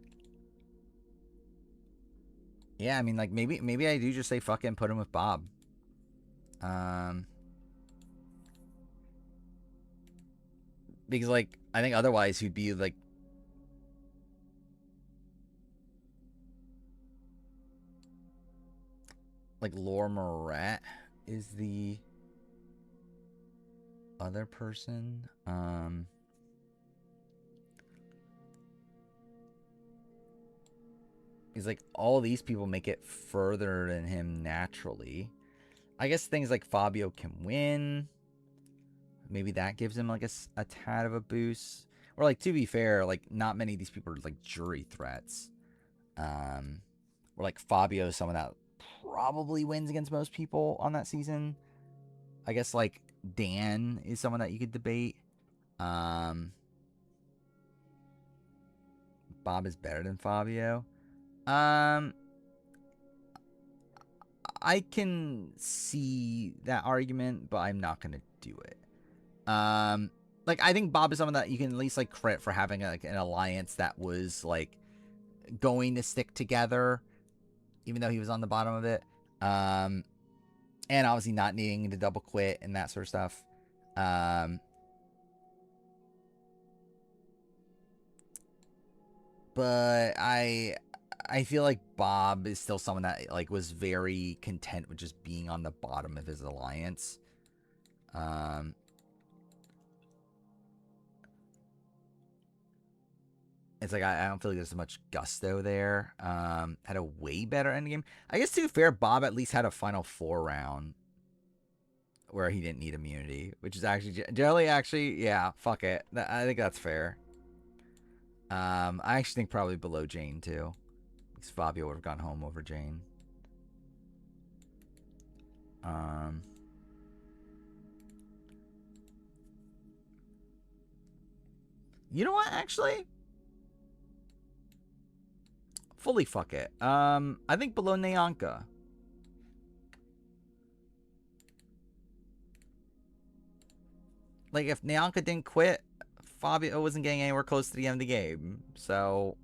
Yeah, I mean like maybe I do just say fucking put him with Bob. Because like I think otherwise he'd be like Laura Moret is the other person. He's like all these people make it further than him naturally. I guess things like Fabio can win. Maybe that gives him like a tad of a boost. Or like to be fair, like not many of these people are like jury threats. Or like Fabio is someone that probably wins against most people on that season. I guess like Dan is someone that you could debate. Bob is better than Fabio. I can see that argument, but I'm not gonna do it. Like I think Bob is someone that you can at least like credit for having like an alliance that was like going to stick together, even though he was on the bottom of it. And obviously not needing to double quit and that sort of stuff. But I feel like Bob is still someone that like was very content with just being on the bottom of his alliance. And it's like I don't feel like there's as much gusto there. Had a way better endgame. I guess to be fair, Bob at least had a Final Four round where he didn't need immunity, which is actually generally yeah, fuck it. I think that's fair. I actually think probably below Jane too, because Fabio would have gone home over Jane. You know what? Actually, fully fuck it. I think below Nyanka. Like if Nyanka didn't quit, Fabio wasn't getting anywhere close to the end of the game. So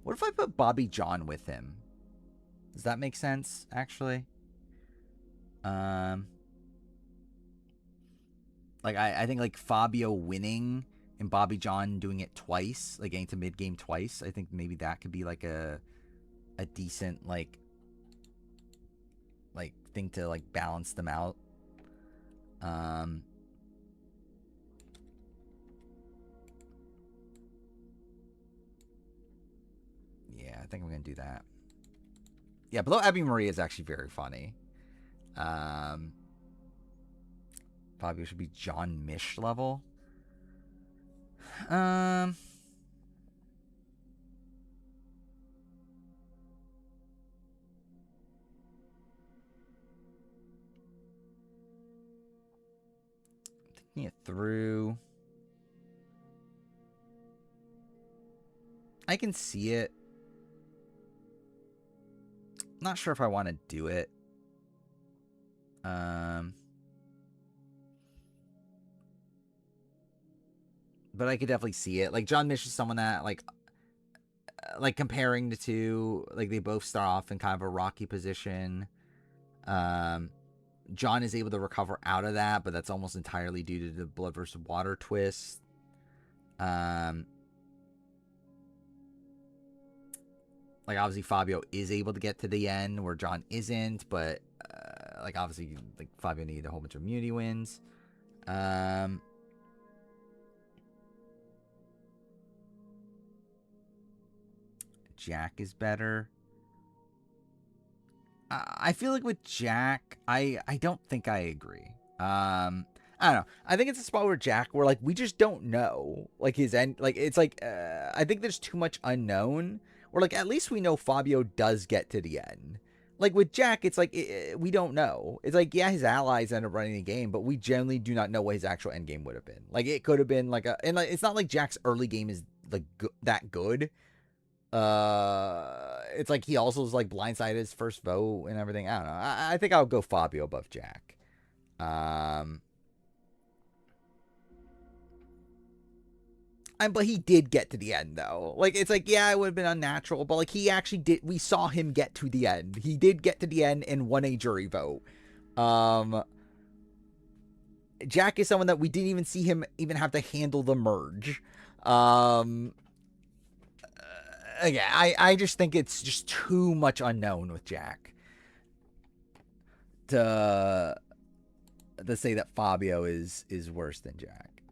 what if I put Bobby John with him? Does that make sense, actually? Like I think like Fabio winning and Bobby John doing it twice, like getting to mid game twice. I think maybe that could be like a decent like thing to like balance them out. Yeah, I think I'm gonna do that. Yeah, below Abby Marie is actually very funny. Fabio should be John Mish level. Thinking it through. I can see it. Not sure if I want to do it. But I could definitely see it. Like John Mish is someone that like comparing the two, like they both start off in kind of a rocky position. John is able to recover out of that, but that's almost entirely due to the blood versus water twist. Like obviously Fabio is able to get to the end where John isn't, but like obviously like Fabio needed a whole bunch of immunity wins. Jack is better. I feel like with Jack, I don't think I agree. I don't know. I think it's a spot where Jack, where like we just don't know, like his end. Like it's like I think there's too much unknown. Or like at least we know Fabio does get to the end. Like with Jack, it's like we don't know. It's like yeah, his allies end up running the game, but we generally do not know what his actual end game would have been. Like it could have been like and like it's not like Jack's early game is like that good. It's like he also was like blindsided his first vote and everything. I don't know. I think I'll go Fabio above Jack. But he did get to the end though. Like it's like yeah, it would have been unnatural, but like he actually did. We saw him get to the end. He did get to the end and won a jury vote. Jack is someone that we didn't even see him even have to handle the merge. Yeah, I just think it's just too much unknown with Jack to say that Fabio is worse than Jack.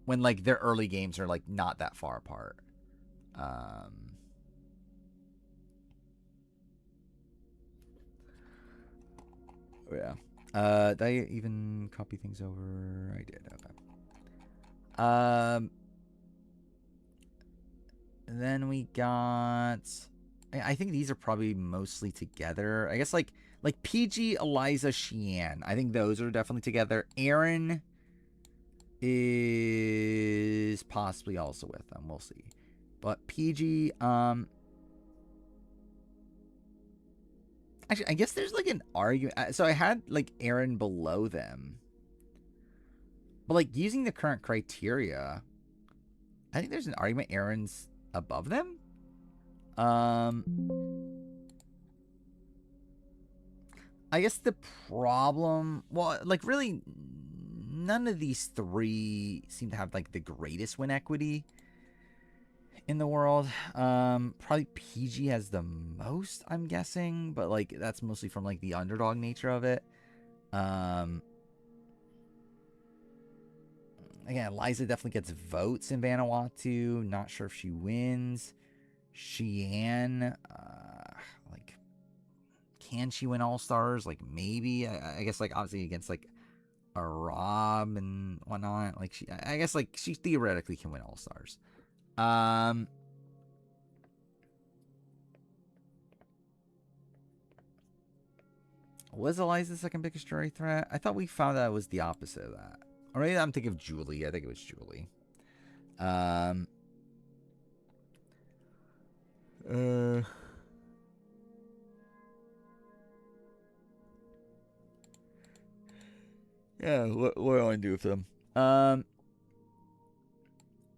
When like their early games are like not that far apart. Yeah. Did I even copy things over? I did. Okay. And then we got. I think these are probably mostly together. I guess like PG, Eliza, Sheehan. I think those are definitely together. Aaron is possibly also with them. We'll see. But PG, actually, I guess there's like an argument. So I had like Aaron below them. But like using the current criteria, I think there's an argument Aaron's above them. I guess the problem, well, like really none of these three seem to have like the greatest win equity. in the world. Probably PG has the most, I'm guessing, but like that's mostly from like the underdog nature of it. Um, Again, Liza definitely gets votes in Vanuatu. Not sure if she wins. Sheehan, like, can she win All Stars? Like, maybe. I guess, like, obviously against like a Rob and whatnot. Like, I guess, like, she theoretically can win All Stars. Was Eliza the second biggest jury threat? I thought we found out it was the opposite of that. Or maybe I'm thinking of Julie. I think it was Julie. Um, uh, yeah, what do I want to do with them?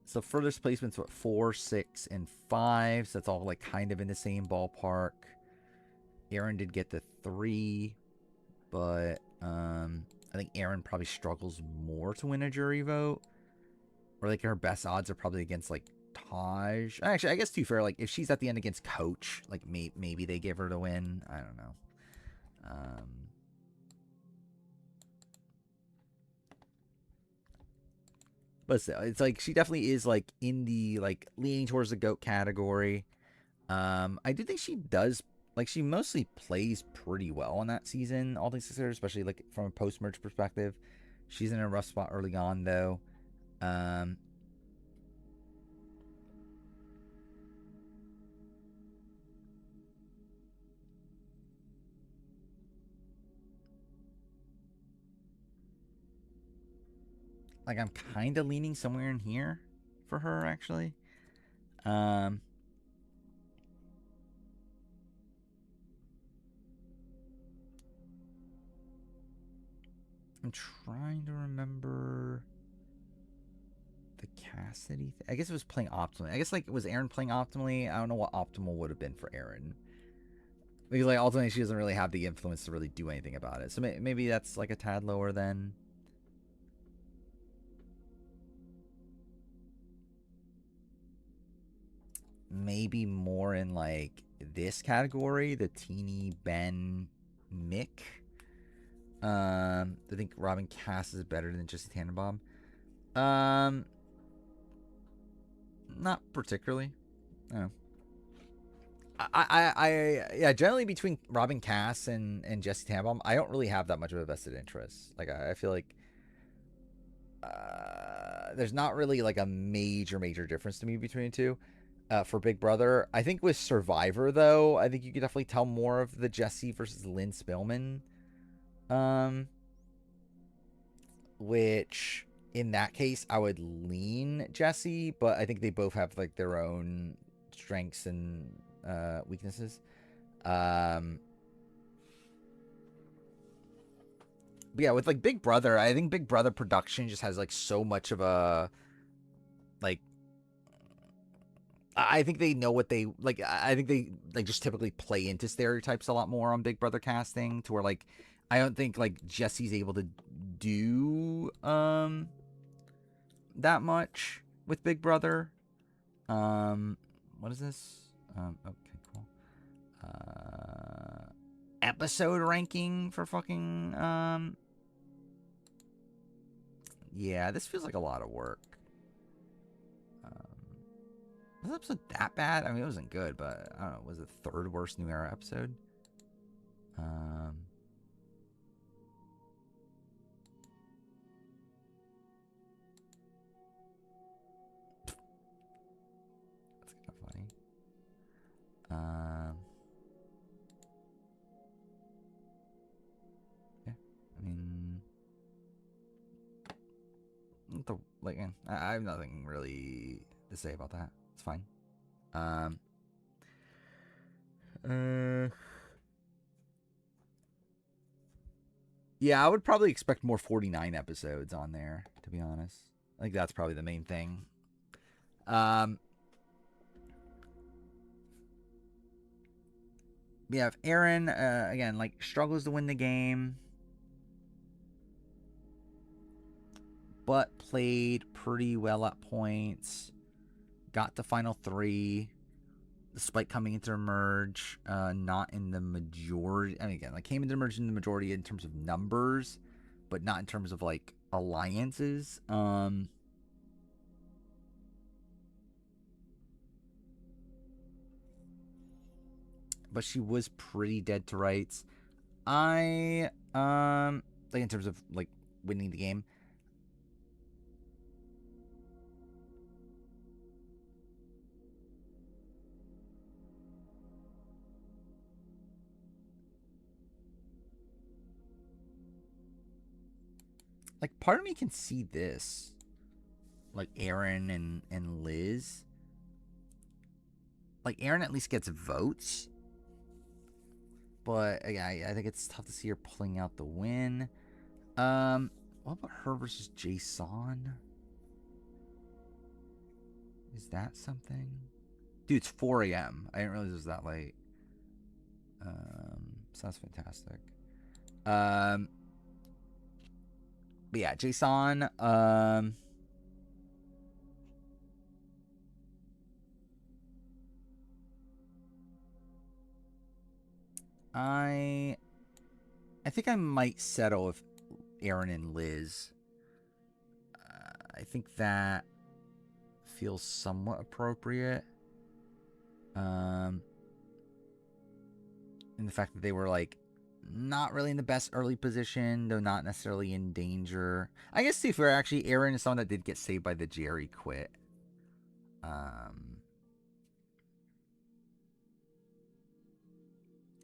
So furthest placements, what, 4, 6, and 5. So that's all like kind of in the same ballpark. Aaron did get the 3, but I think Aaron probably struggles more to win a jury vote. Or like her best odds are probably against like Taj. Actually, I guess to be fair, like if she's at the end against Coach, like maybe they give her the win. I don't know. But still, it's like she definitely is like in the like leaning towards the GOAT category. I do think she does, like, she mostly plays pretty well on that season, all things considered, especially like from a post merge perspective. She's in a rough spot early on though. Um, like I'm kind of leaning somewhere in here for her actually. Um, I'm trying to remember the Cassidy. I guess it was playing optimally. I guess like was Aaron playing optimally? I don't know what optimal would have been for Aaron. Because like ultimately she doesn't really have the influence to really do anything about it. So maybe that's like a tad lower than. Maybe more in like this category, the teeny Ben Mick. I think Robin Cass is better than Jesse Tannenbaum. Not particularly. No. Yeah, generally between Robin Cass and Jesse Tannenbaum, I don't really have that much of a vested interest. Like I feel like there's not really like a major difference to me between the two. For Big Brother, I think with Survivor though, I think you could definitely tell more of the Jesse versus Lynn Spillman. Um, which in that case I would lean Jesse, but I think they both have like their own strengths and weaknesses. But yeah, with like Big Brother, I think Big Brother production just has like so much of a like. I think they know what they like. I think they like just typically play into stereotypes a lot more on Big Brother casting, to where like I don't think like Jesse's able to do that much with Big Brother. What is this? Okay, cool. Episode ranking for fucking yeah, this feels like a lot of work. Was the episode that bad? I mean, it wasn't good, but I don't know. Was it the third worst New Era episode? That's kind of funny. Yeah, I mean, like, I have nothing really to say about that. It's fine. Um, uh, yeah, I would probably expect more 49 episodes on there, to be honest. I think that's probably the main thing. Yeah, if Aaron, again, like, struggles to win the game, but played pretty well at points, got the final 3, despite coming into merge, not in the majority. And again, like came into merge in the majority in terms of numbers, but not in terms of like alliances. But she was pretty dead to rights. Like in terms of like winning the game. Like part of me can see this. Like Aaron and Liz. Like Aaron at least gets votes. But again, I think it's tough to see her pulling out the win. What about her versus Jason? Is that something? Dude, it's 4 a.m. I didn't realize it was that late. Sounds fantastic. But yeah, Jason. I think I might settle with Aaron and Liz. I think that feels somewhat appropriate. And the fact that they were like not really in the best early position, though not necessarily in danger. I guess if we're actually Aaron is someone that did get saved by the Jerry quit.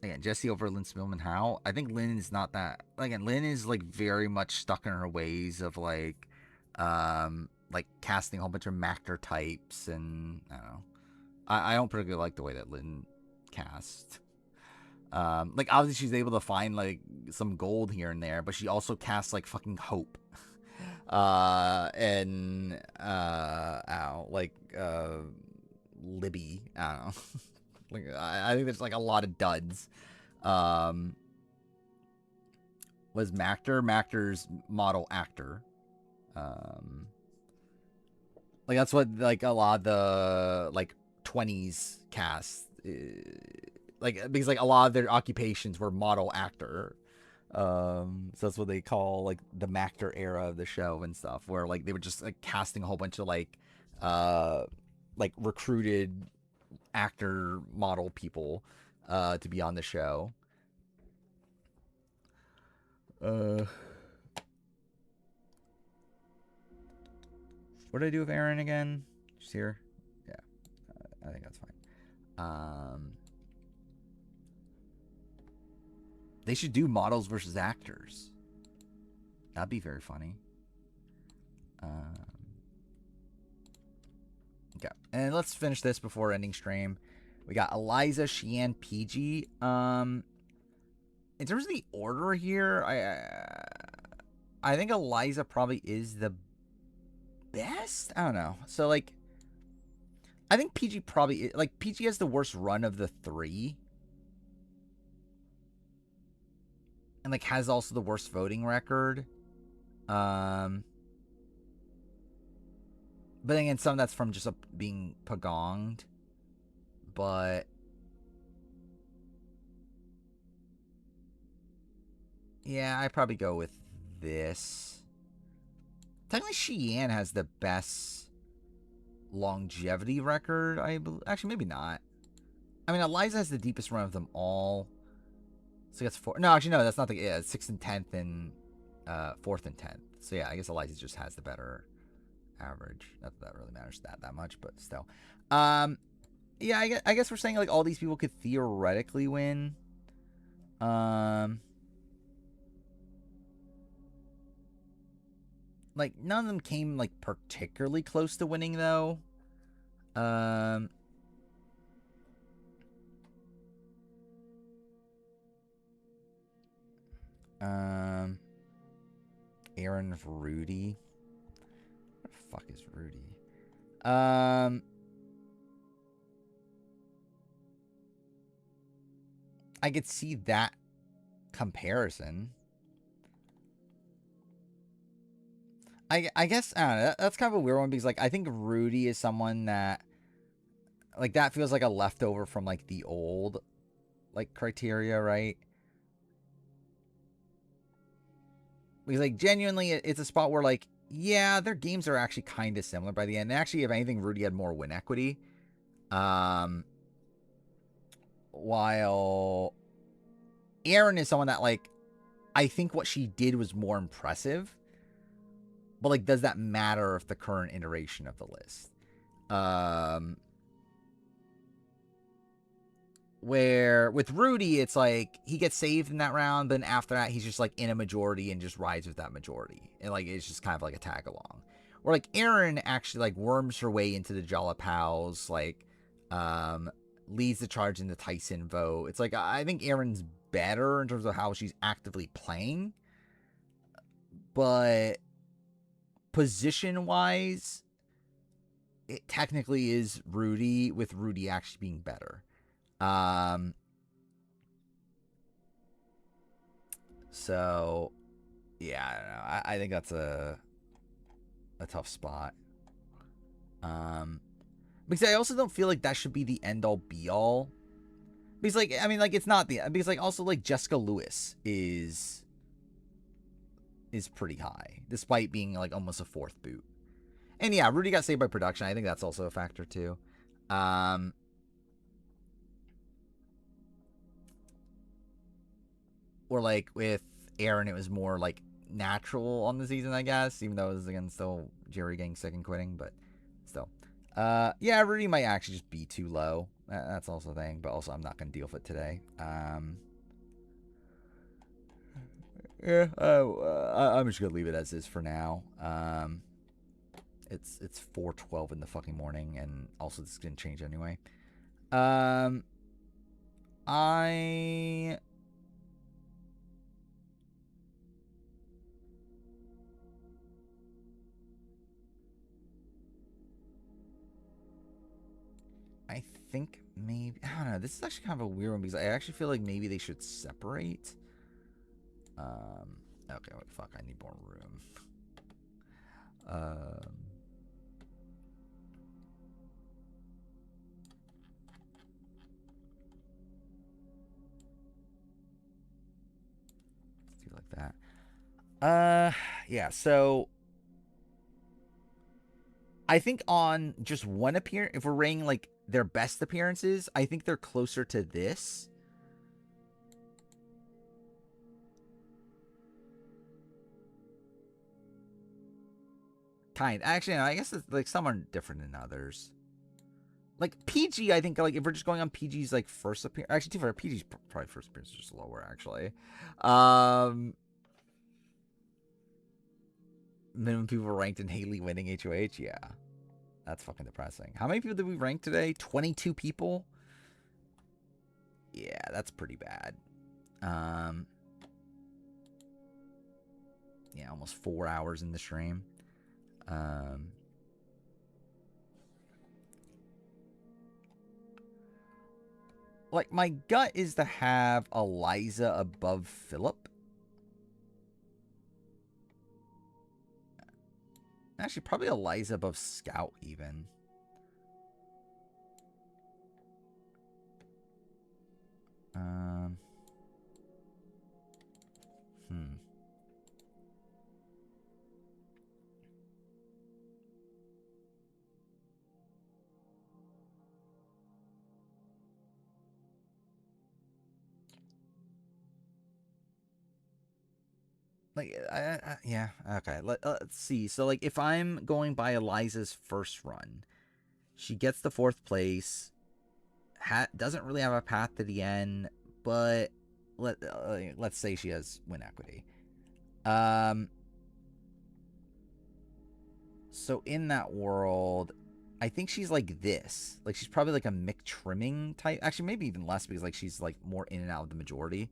Again, Jesse over Lynn Spillman. How? I think Lynn is not that. Again, Lynn is like very much stuck in her ways of like casting a whole bunch of Mactor types, and I don't know. I don't particularly like the way that Lynn cast. Like obviously she's able to find like some gold here and there, but she also casts like fucking hope. And Libby. I don't know. Like I think there's like a lot of duds. Was Mactor's model actor. Like that's what like a lot of the like 20s cast like because like a lot of their occupations were model actor. So that's what they call like the Mactor era of the show and stuff, where like they were just like casting a whole bunch of like recruited actor model people to be on the show. What did I do with Aaron again? She's here. Yeah, I think that's fine. They should do models versus actors. That'd be very funny. Okay, and let's finish this before ending stream. We got Eliza, Sheehan, PG. In terms of the order here, I think Eliza probably is the best. I don't know. So like, I think PG probably like PG has the worst run of the 3, and like has also the worst voting record. But again, some of that's from just being pagonged. But yeah, I probably go with this. Technically, Sheehan has the best longevity record. Actually, maybe not. I mean, Eliza has the deepest run of them all. So that's 4. No, actually, no, that's not the. Yeah, 6th and 10th and 4th and 10th. So yeah, I guess Eliza just has the better average. Not that that really matters that much, but still. Yeah, I guess we're saying like all these people could theoretically win. Like none of them came like particularly close to winning though. Aaron Rudy. What the fuck is Rudy? I could see that comparison. I guess I don't know, that's kind of a weird one because like I think Rudy is someone that Like that feels like a leftover from like the old like criteria, right? Because like genuinely, it's a spot where like yeah, their games are actually kind of similar by the end. And actually, if anything, Rudy had more win equity. Um, while Aaron is someone that like I think what she did was more impressive, but like, does that matter if the current iteration of the list? Um, where with Rudy, it's like he gets saved in that round, but then after that, he's just like in a majority and just rides with that majority, and like it's just kind of like a tag along. Or like Aaron actually like worms her way into the Jala Pals, like um, leads the charge in the Tyson vote. It's like I think Aaron's better in terms of how she's actively playing, but position wise, it technically is Rudy, with Rudy actually being better. Um, so yeah, I don't know. I think that's a tough spot. Um, because I also don't feel like that should be the end all be all. Because like I mean like it's not the because like also like Jessica Lewis is pretty high despite being like almost a fourth boot. And yeah, Rudy got saved by production. I think that's also a factor too. Um, or like with Aaron, it was more like natural on the season, I guess, even though it was again still Jerry getting sick and quitting, but still. Yeah, Rudy might actually just be too low. That's also a thing, but also I'm not gonna deal with it today. Yeah, I'm just gonna leave it as is for now. It's 4:12 in the fucking morning, and also this is gonna change anyway. Um, I I think maybe I don't know. This is actually kind of a weird one because I actually feel like maybe they should separate. Okay, wait, fuck, I need more room. Um, let's do it like that. Yeah. So I think on just one appearance, if we're rating like their best appearances, I think they're closer to this. Actually, no, I guess it's like some are different than others. Like PG, I think like if we're just going on PG's like first appearance, actually, too far. PG's probably first appearance is just lower actually. Um, minimum people ranked in Haley winning HOH. Yeah, that's fucking depressing. How many people did we rank today? 22 people. Yeah, that's pretty bad. Um, yeah, almost 4 hours in the stream. Um, like my gut is to have Eliza above Philip. Actually, probably Eliza above Scout even. Um, hmm. Like, yeah, okay. Let's see. So, like, if I'm going by Eliza's first run, she gets the fourth place. Doesn't really have a path to the end, but let's say she has win equity. Um, so in that world, I think she's like this. Like, she's probably like a Mick Trimming type. Actually, maybe even less because like she's like more in and out of the majority.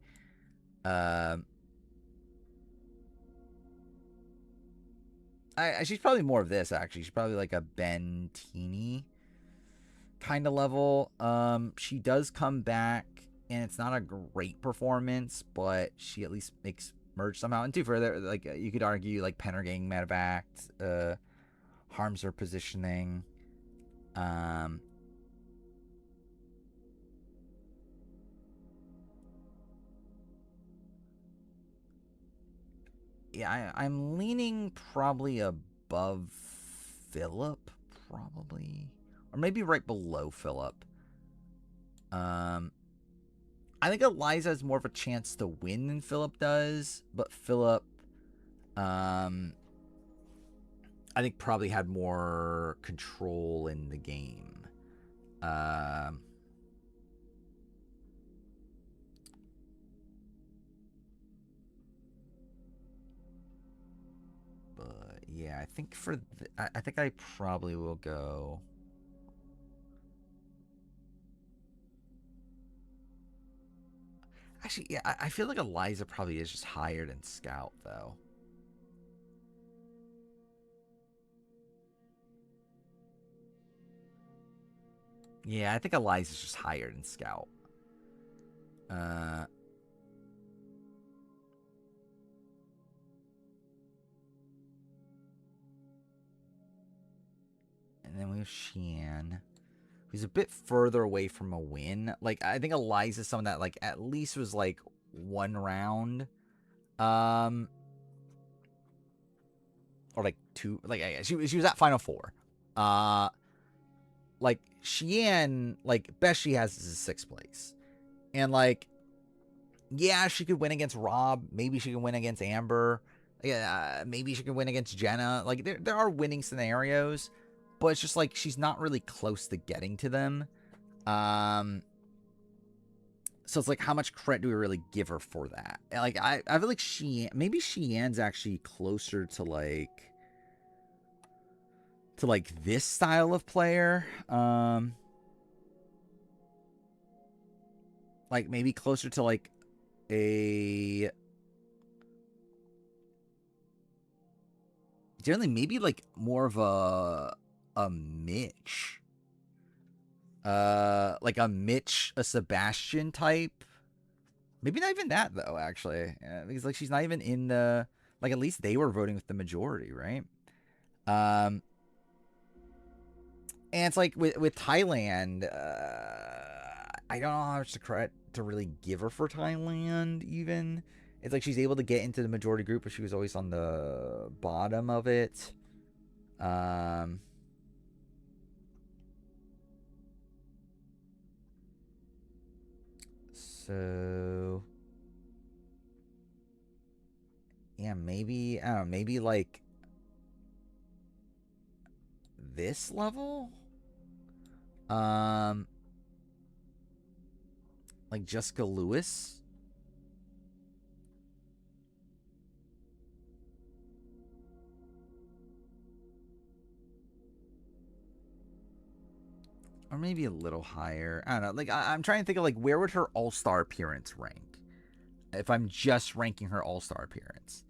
Um, she's probably more of this actually. She's probably like a Ben Teeny kind of level. She does come back, and it's not a great performance, but she at least makes merge somehow. And two further, like you could argue, like Penner getting medevac harms her positioning. Um, yeah, I'm leaning probably above Philip, probably. Or maybe right below Philip. I think Eliza has more of a chance to win than Philip does, but Philip, I think probably had more control in the game. But yeah, I think I think I probably will go. Actually, yeah, I feel like Eliza probably is just higher than Scout, though. Yeah, I think Eliza's just higher than Scout. And then we have Xian, who's a bit further away from a win. Like, I think Eliza's someone that, like, at least was, like, one round. Or, like, two. Like, she was at Final Four. Like, Xian, like, best she has is a 6th place. And, like, yeah, she could win against Rob. Maybe she can win against Amber. Yeah, maybe she can win against Jenna. Like, there are winning scenarios, but it's just like she's not really close to getting to them. So it's like, how much credit do we really give her for that? Like, I feel like maybe Xian's actually closer to this style of player. Like maybe closer to like a generally maybe like more of a Mitch. Like a Mitch, a Sebastian type. Maybe not even that though, actually. Because like she's not even in the like at least they were voting with the majority, right? And it's like with Thailand, I don't know how much credit to really give her for Thailand. Even it's like she's able to get into the majority group, but she was always on the bottom of it. So yeah, maybe I don't know, maybe like this level. Like Jessica Lewis. Or maybe a little higher. I don't know. Like I'm trying to think of like where would her all-star appearance rank if I'm just ranking her all-star appearance.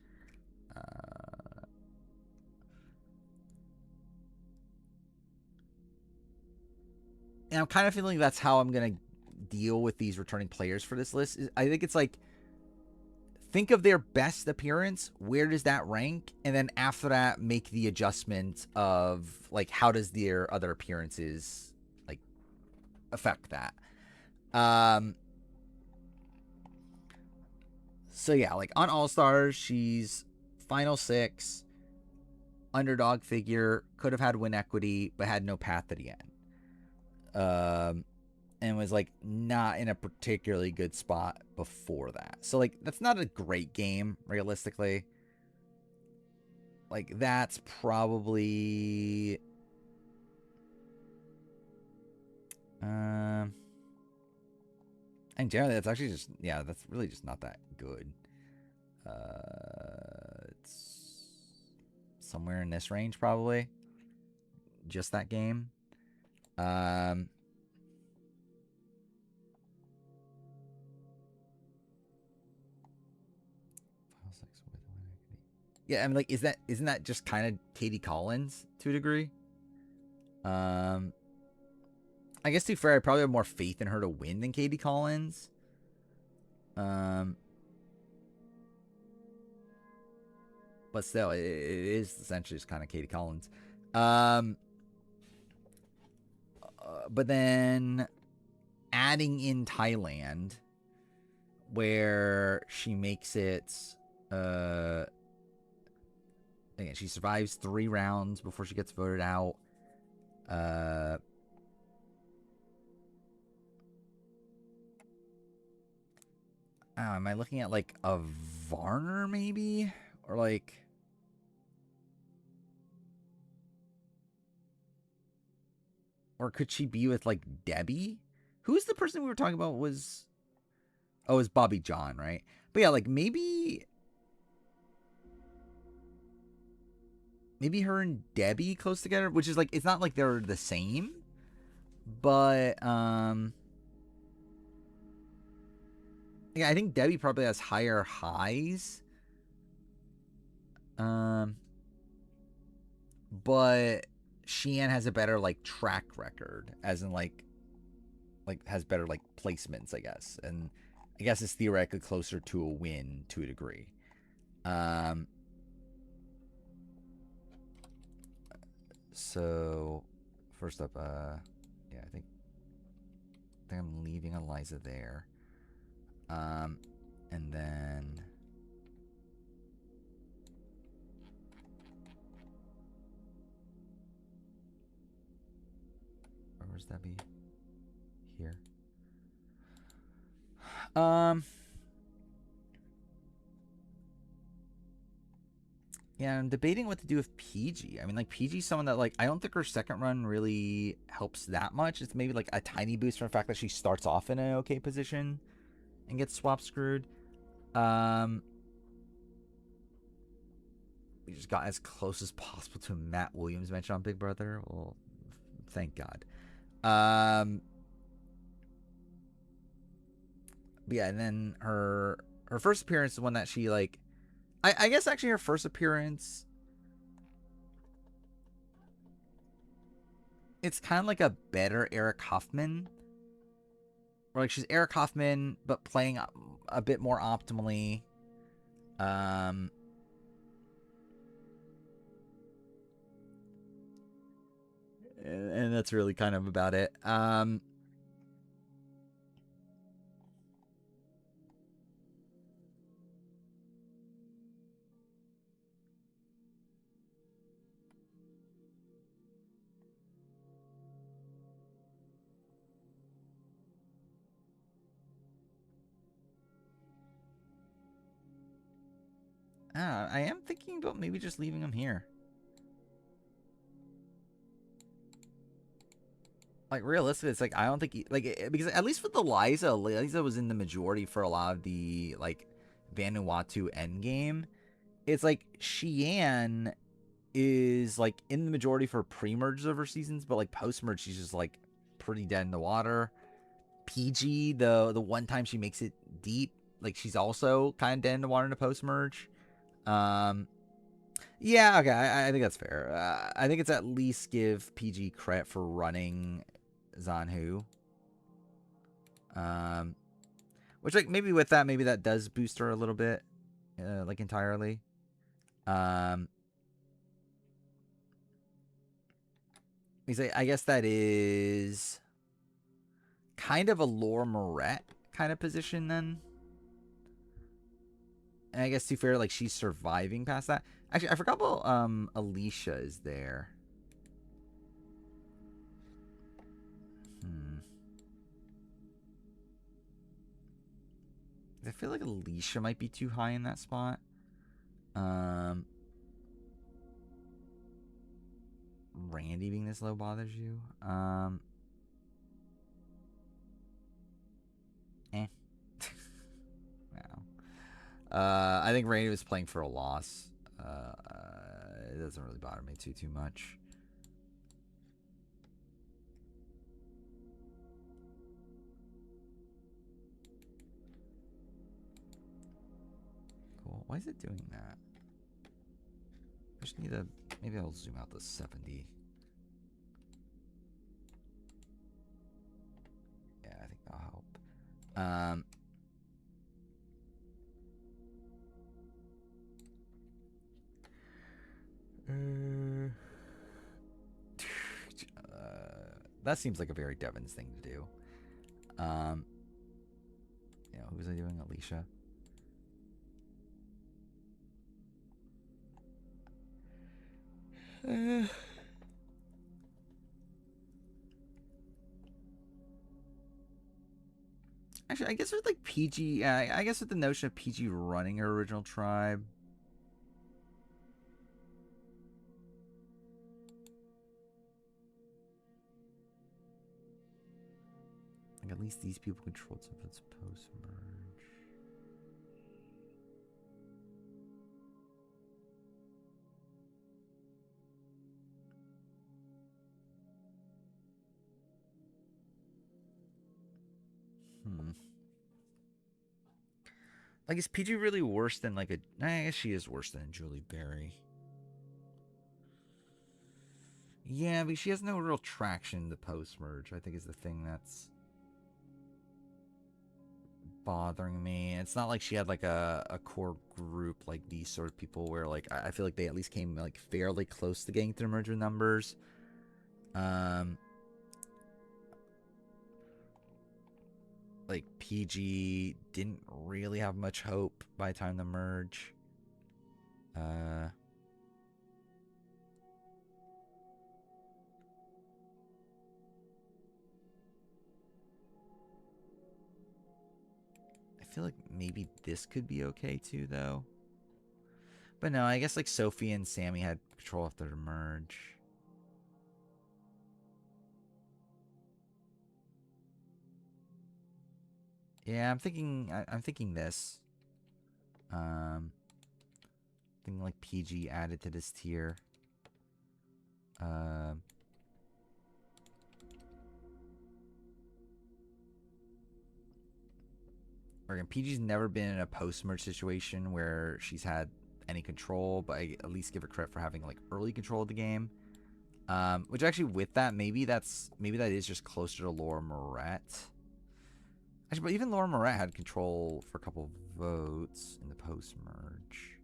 And I'm kind of feeling that's how I'm gonna deal with these returning players for this list. I think it's like think of their best appearance, where does that rank, and then after that make the adjustment of like how does their other appearances like affect that. So yeah, like on All Stars, she's final 6, underdog figure, could have had win equity, but had no path to the end. And was like not in a particularly good spot before that. So like that's not a great game realistically. Like that's probably and generally that's actually just that's really just not that good. It's somewhere in this range probably. Just that game. Yeah, I mean, like, isn't that just kind of Katie Collins to a degree? I guess to be fair, I probably have more faith in her to win than Katie Collins. But still, it is essentially just kind of Katie Collins. But then adding in Thailand, where she makes it Again, she survives 3 rounds before she gets voted out. Am I looking at like a Varner maybe? Or like. Or could she be with like Debbie? Who's the person we were talking about was. Oh, it's Bobby John, right? But yeah, like maybe. Maybe her and Debbie close together, which is like, it's not like they're the same. But, yeah, I think Debbie probably has higher highs. But Sheehan has a better like track record, as in like has better like placements, I guess, and I guess it's theoretically closer to a win to a degree. So first up, yeah, I think I'm leaving Eliza there. And then where's Debbie? Here. Yeah, I'm debating what to do with PG. I mean, like, PG's someone that, like, I don't think her second run really helps that much. It's maybe, like, a tiny boost from the fact that she starts off in an okay position and gets swap screwed. We just got as close as possible to Matt Williams mention on Big Brother. Well, thank God. But yeah, and then her first appearance is one that she, like, I guess actually her first appearance, it's kind of like a better Eric Hoffman. Or like she's Eric Hoffman, but playing a bit more optimally. And that's really kind of about it. I am thinking about maybe just leaving him here. Like, realistically, it's like, I don't think because at least with Eliza was in the majority for a lot of the, like, Vanuatu endgame. It's like Sheehan is, like, in the majority for pre-merge of her seasons, but, like, post-merge, she's just, like, pretty dead in the water. PG, the one time she makes it deep, like, she's also kind of dead in the water in the post-merge. Yeah, okay, I think that's fair. I think it's at least give PG credit for running Zanhu. Which, like, maybe with that, maybe that does boost her a little bit, like, entirely. I guess that is kind of a Laura Moret kind of position then. And I guess to be fair, like, she's surviving past that. Actually, I forgot about Alicia is there. I feel like Alicia might be too high in that spot. Randy being this low bothers you. Eh. No. I think Randy was playing for a loss. It doesn't really bother me too much. Cool. Why is it doing that? I just need to. Maybe I'll zoom out to 70. Yeah, I think that'll help. That seems like a very Devon's thing to do. Who was I doing? Alicia. Actually, I guess with like PG, I guess with the notion of PG running her original tribe. Like at least these people controlled some of its post merge. Like, is PG really worse than like a? I guess she is worse than Julie Berry. Yeah, but she has no real traction to post merge. I think is the thing that's bothering me. It's not like she had like a core group like these sort of people where like I feel like they at least came like fairly close to getting through merger numbers. Like PG didn't really have much hope by the time the merge. I feel like maybe this could be okay too, though. But no, I guess like Sophie and Sammy had control after the merge. Yeah, I'm thinking. I'm thinking this. Thinking like PG added to this tier. Again, PG's never been in a post merge situation where she's had any control, but I at least give her credit for having like early control of the game. Which actually, with that, maybe that is just closer to Laura Moret. Actually, but even Laura Moret had control for a couple votes in the post merge.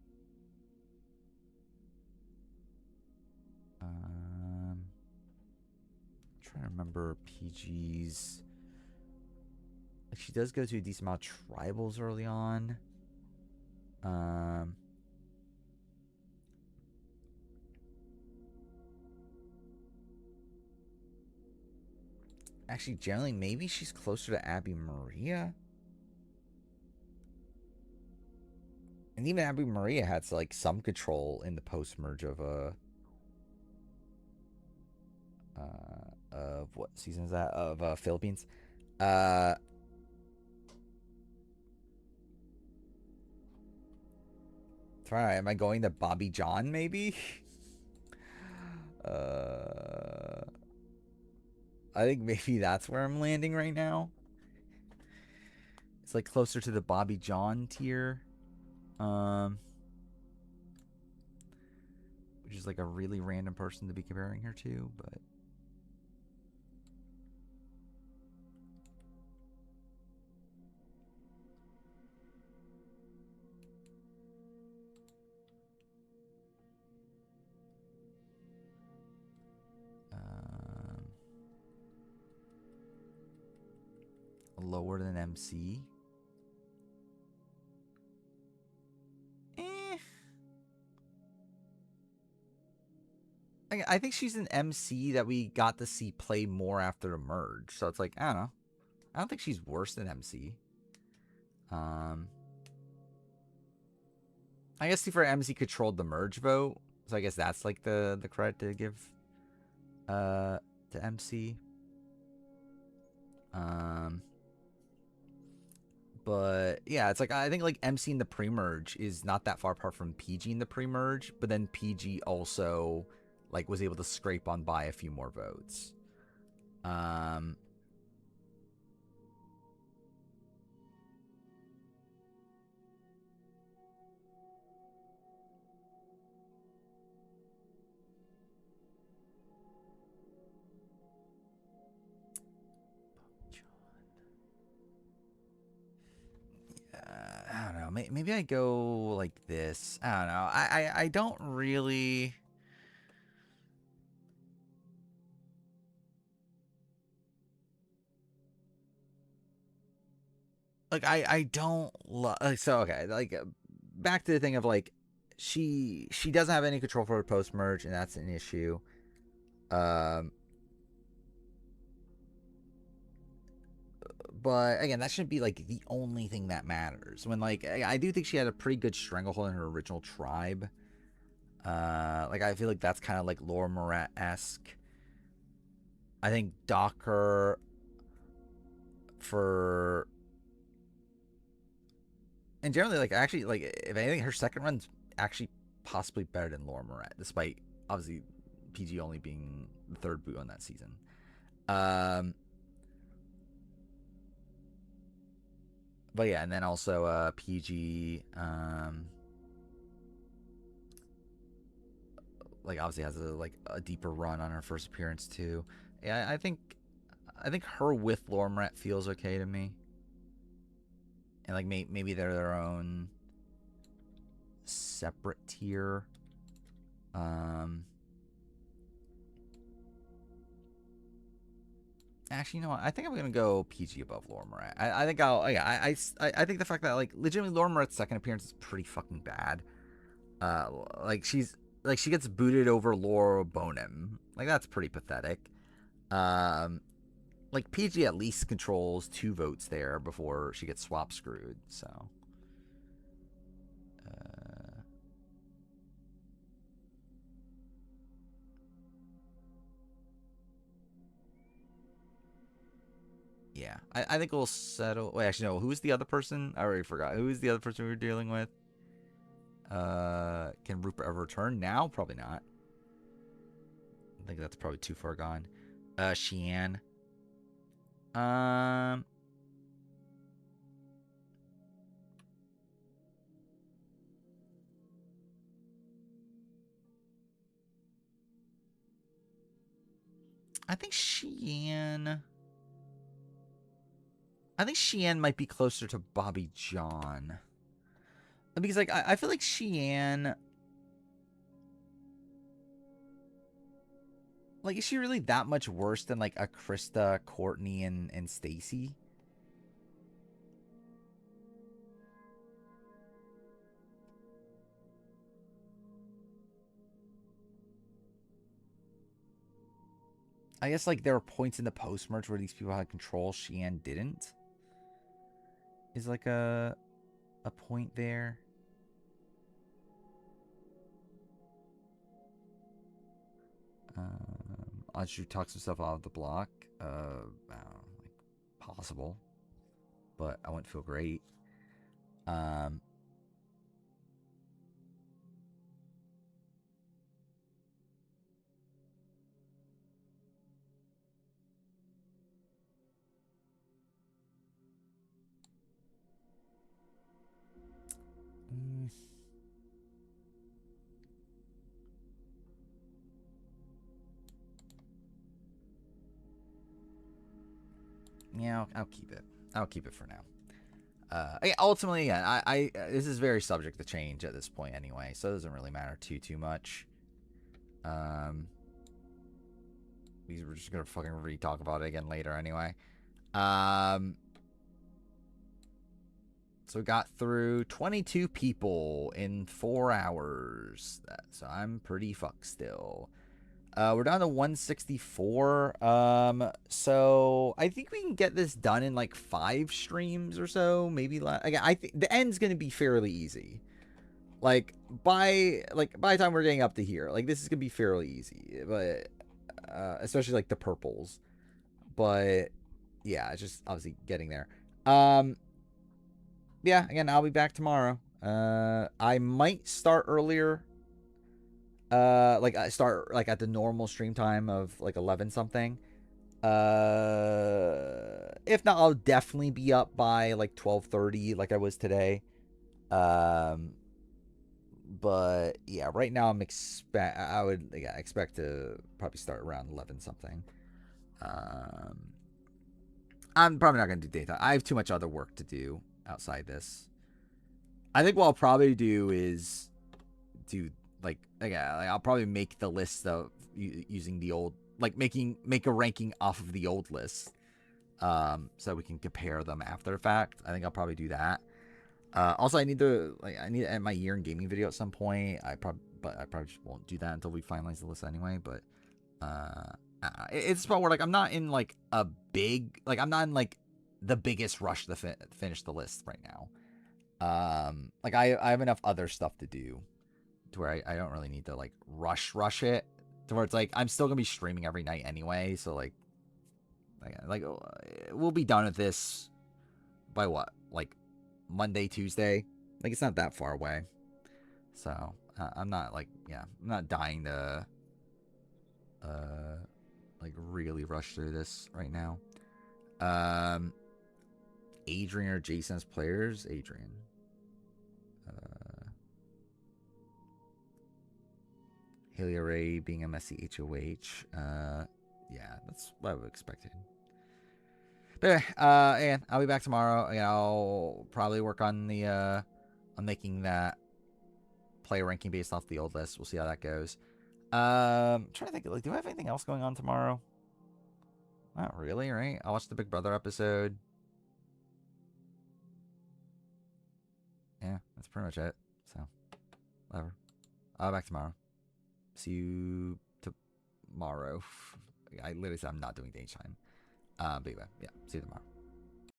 Trying to remember PG's. Like she does go to a decent amount of tribals early on. Actually, generally, maybe she's closer to Abby Maria. And even Abby Maria had like some control in the post merge of what season is that of Philippines. Try. Am I going to Bobby John? Maybe. I think maybe that's where I'm landing right now. It's like closer to the Bobby John tier. Which is like a really random person to be comparing her to, but lower than MC. I think she's an MC that we got to see play more after the merge. So it's like, I don't know. I don't think she's worse than MC. I guess for MC controlled the merge vote. So I guess that's like the credit to give to MC. But yeah, it's like I think like MC in the pre-merge is not that far apart from PG in the pre-merge, but then PG also like was able to scrape on by a few more votes. I don't know. Maybe I go like this. I don't know. I don't really. Like I don't love. So okay, like back to the thing of like she doesn't have any control for her post merge, and that's an issue. Um, but again, that shouldn't be like the only thing that matters. When like I do think she had a pretty good stranglehold in her original tribe. Like I feel like that's kind of like Laura Morat esque. I think Docker for and generally like actually like if anything her second run's actually possibly better than Laura Morat, despite obviously PG only being the third boot on that season. Um, but yeah, and then also PG like obviously has a deeper run on her first appearance too. Yeah, I think her with Laura Morat feels okay to me, and like maybe they're their own separate tier. Um, Actually, you know what? I think I'm gonna go PG above Laura Morat. I think I'll yeah I think the fact that like legitimately Laura Morat's second appearance is pretty fucking bad. Like she gets booted over Laura Bonham. Like that's pretty pathetic. Um, like PG at least controls 2 votes there before she gets swap screwed. So, uh, yeah, I think we'll settle. Wait, actually no. Who's the other person? I already forgot. Who's the other person we were dealing with? Can Rupert ever return now? Probably not. I think that's probably too far gone. Sheehan. Um, I think Sheehan. I think Sheehan might be closer to Bobby John. Because like I feel like Sheehan, like is she really that much worse than like a Krista, Courtney, and Stacy? I guess like there were points in the post merge where these people had control, Sheehan didn't. Is like a point there. Anju talks himself out of the block. I don't know, like possible, but I wouldn't feel great. Um, mm, yeah, I'll keep it. I'll keep it for now. Ultimately, yeah, this is very subject to change at this point anyway, so it doesn't really matter too much. Um, we're just gonna fucking re-talk about it again later anyway. Um, so we got through 22 people in 4 hours. So I'm pretty fucked still. We're down to 164. So I think we can get this done in like 5 streams or so. Maybe again, I think the end's gonna be fairly easy. Like by the time we're getting up to here, like this is gonna be fairly easy. But especially like the purples. But yeah, it's just obviously getting there. Yeah, again, I'll be back tomorrow. I might start earlier. Like I start like at the normal stream time of like 11 something. If not, I'll definitely be up by like 12:30, like I was today. Um, but yeah, right now I would expect to probably start around 11 something. Um, I'm probably not gonna do daytime. I have too much other work to do outside this. I think what I'll probably do is do like I'll probably make the list of using the old like make a ranking off of the old list, so we can compare them after the fact. I think I'll probably do that. Also, I need to end my year in gaming video at some point. But I probably just won't do that until we finalize the list anyway. But it's about where like I'm not in like a big I'm not in like the biggest rush to finish the list right now. Like I have enough other stuff to do to where I don't really need to like rush it to where it's like I'm still gonna be streaming every night anyway. So like we'll be done with this by what, like Monday, Tuesday. Like it's not that far away. So I'm not I'm not dying to like really rush through this right now. Adrian or Jason as players. Adrian. Haley Ray being a messy HOH. Yeah, that's what I would have expected. But and I'll be back tomorrow. And I'll probably work on the on making that player ranking based off the old list. We'll see how that goes. I'm trying to think, like, do I have anything else going on tomorrow? Not really, right? I'll watch the Big Brother episode. Yeah, that's pretty much it. So, whatever. I'll be back tomorrow. See you tomorrow. I literally said I'm not doing daytime. But anyway, yeah, see you tomorrow.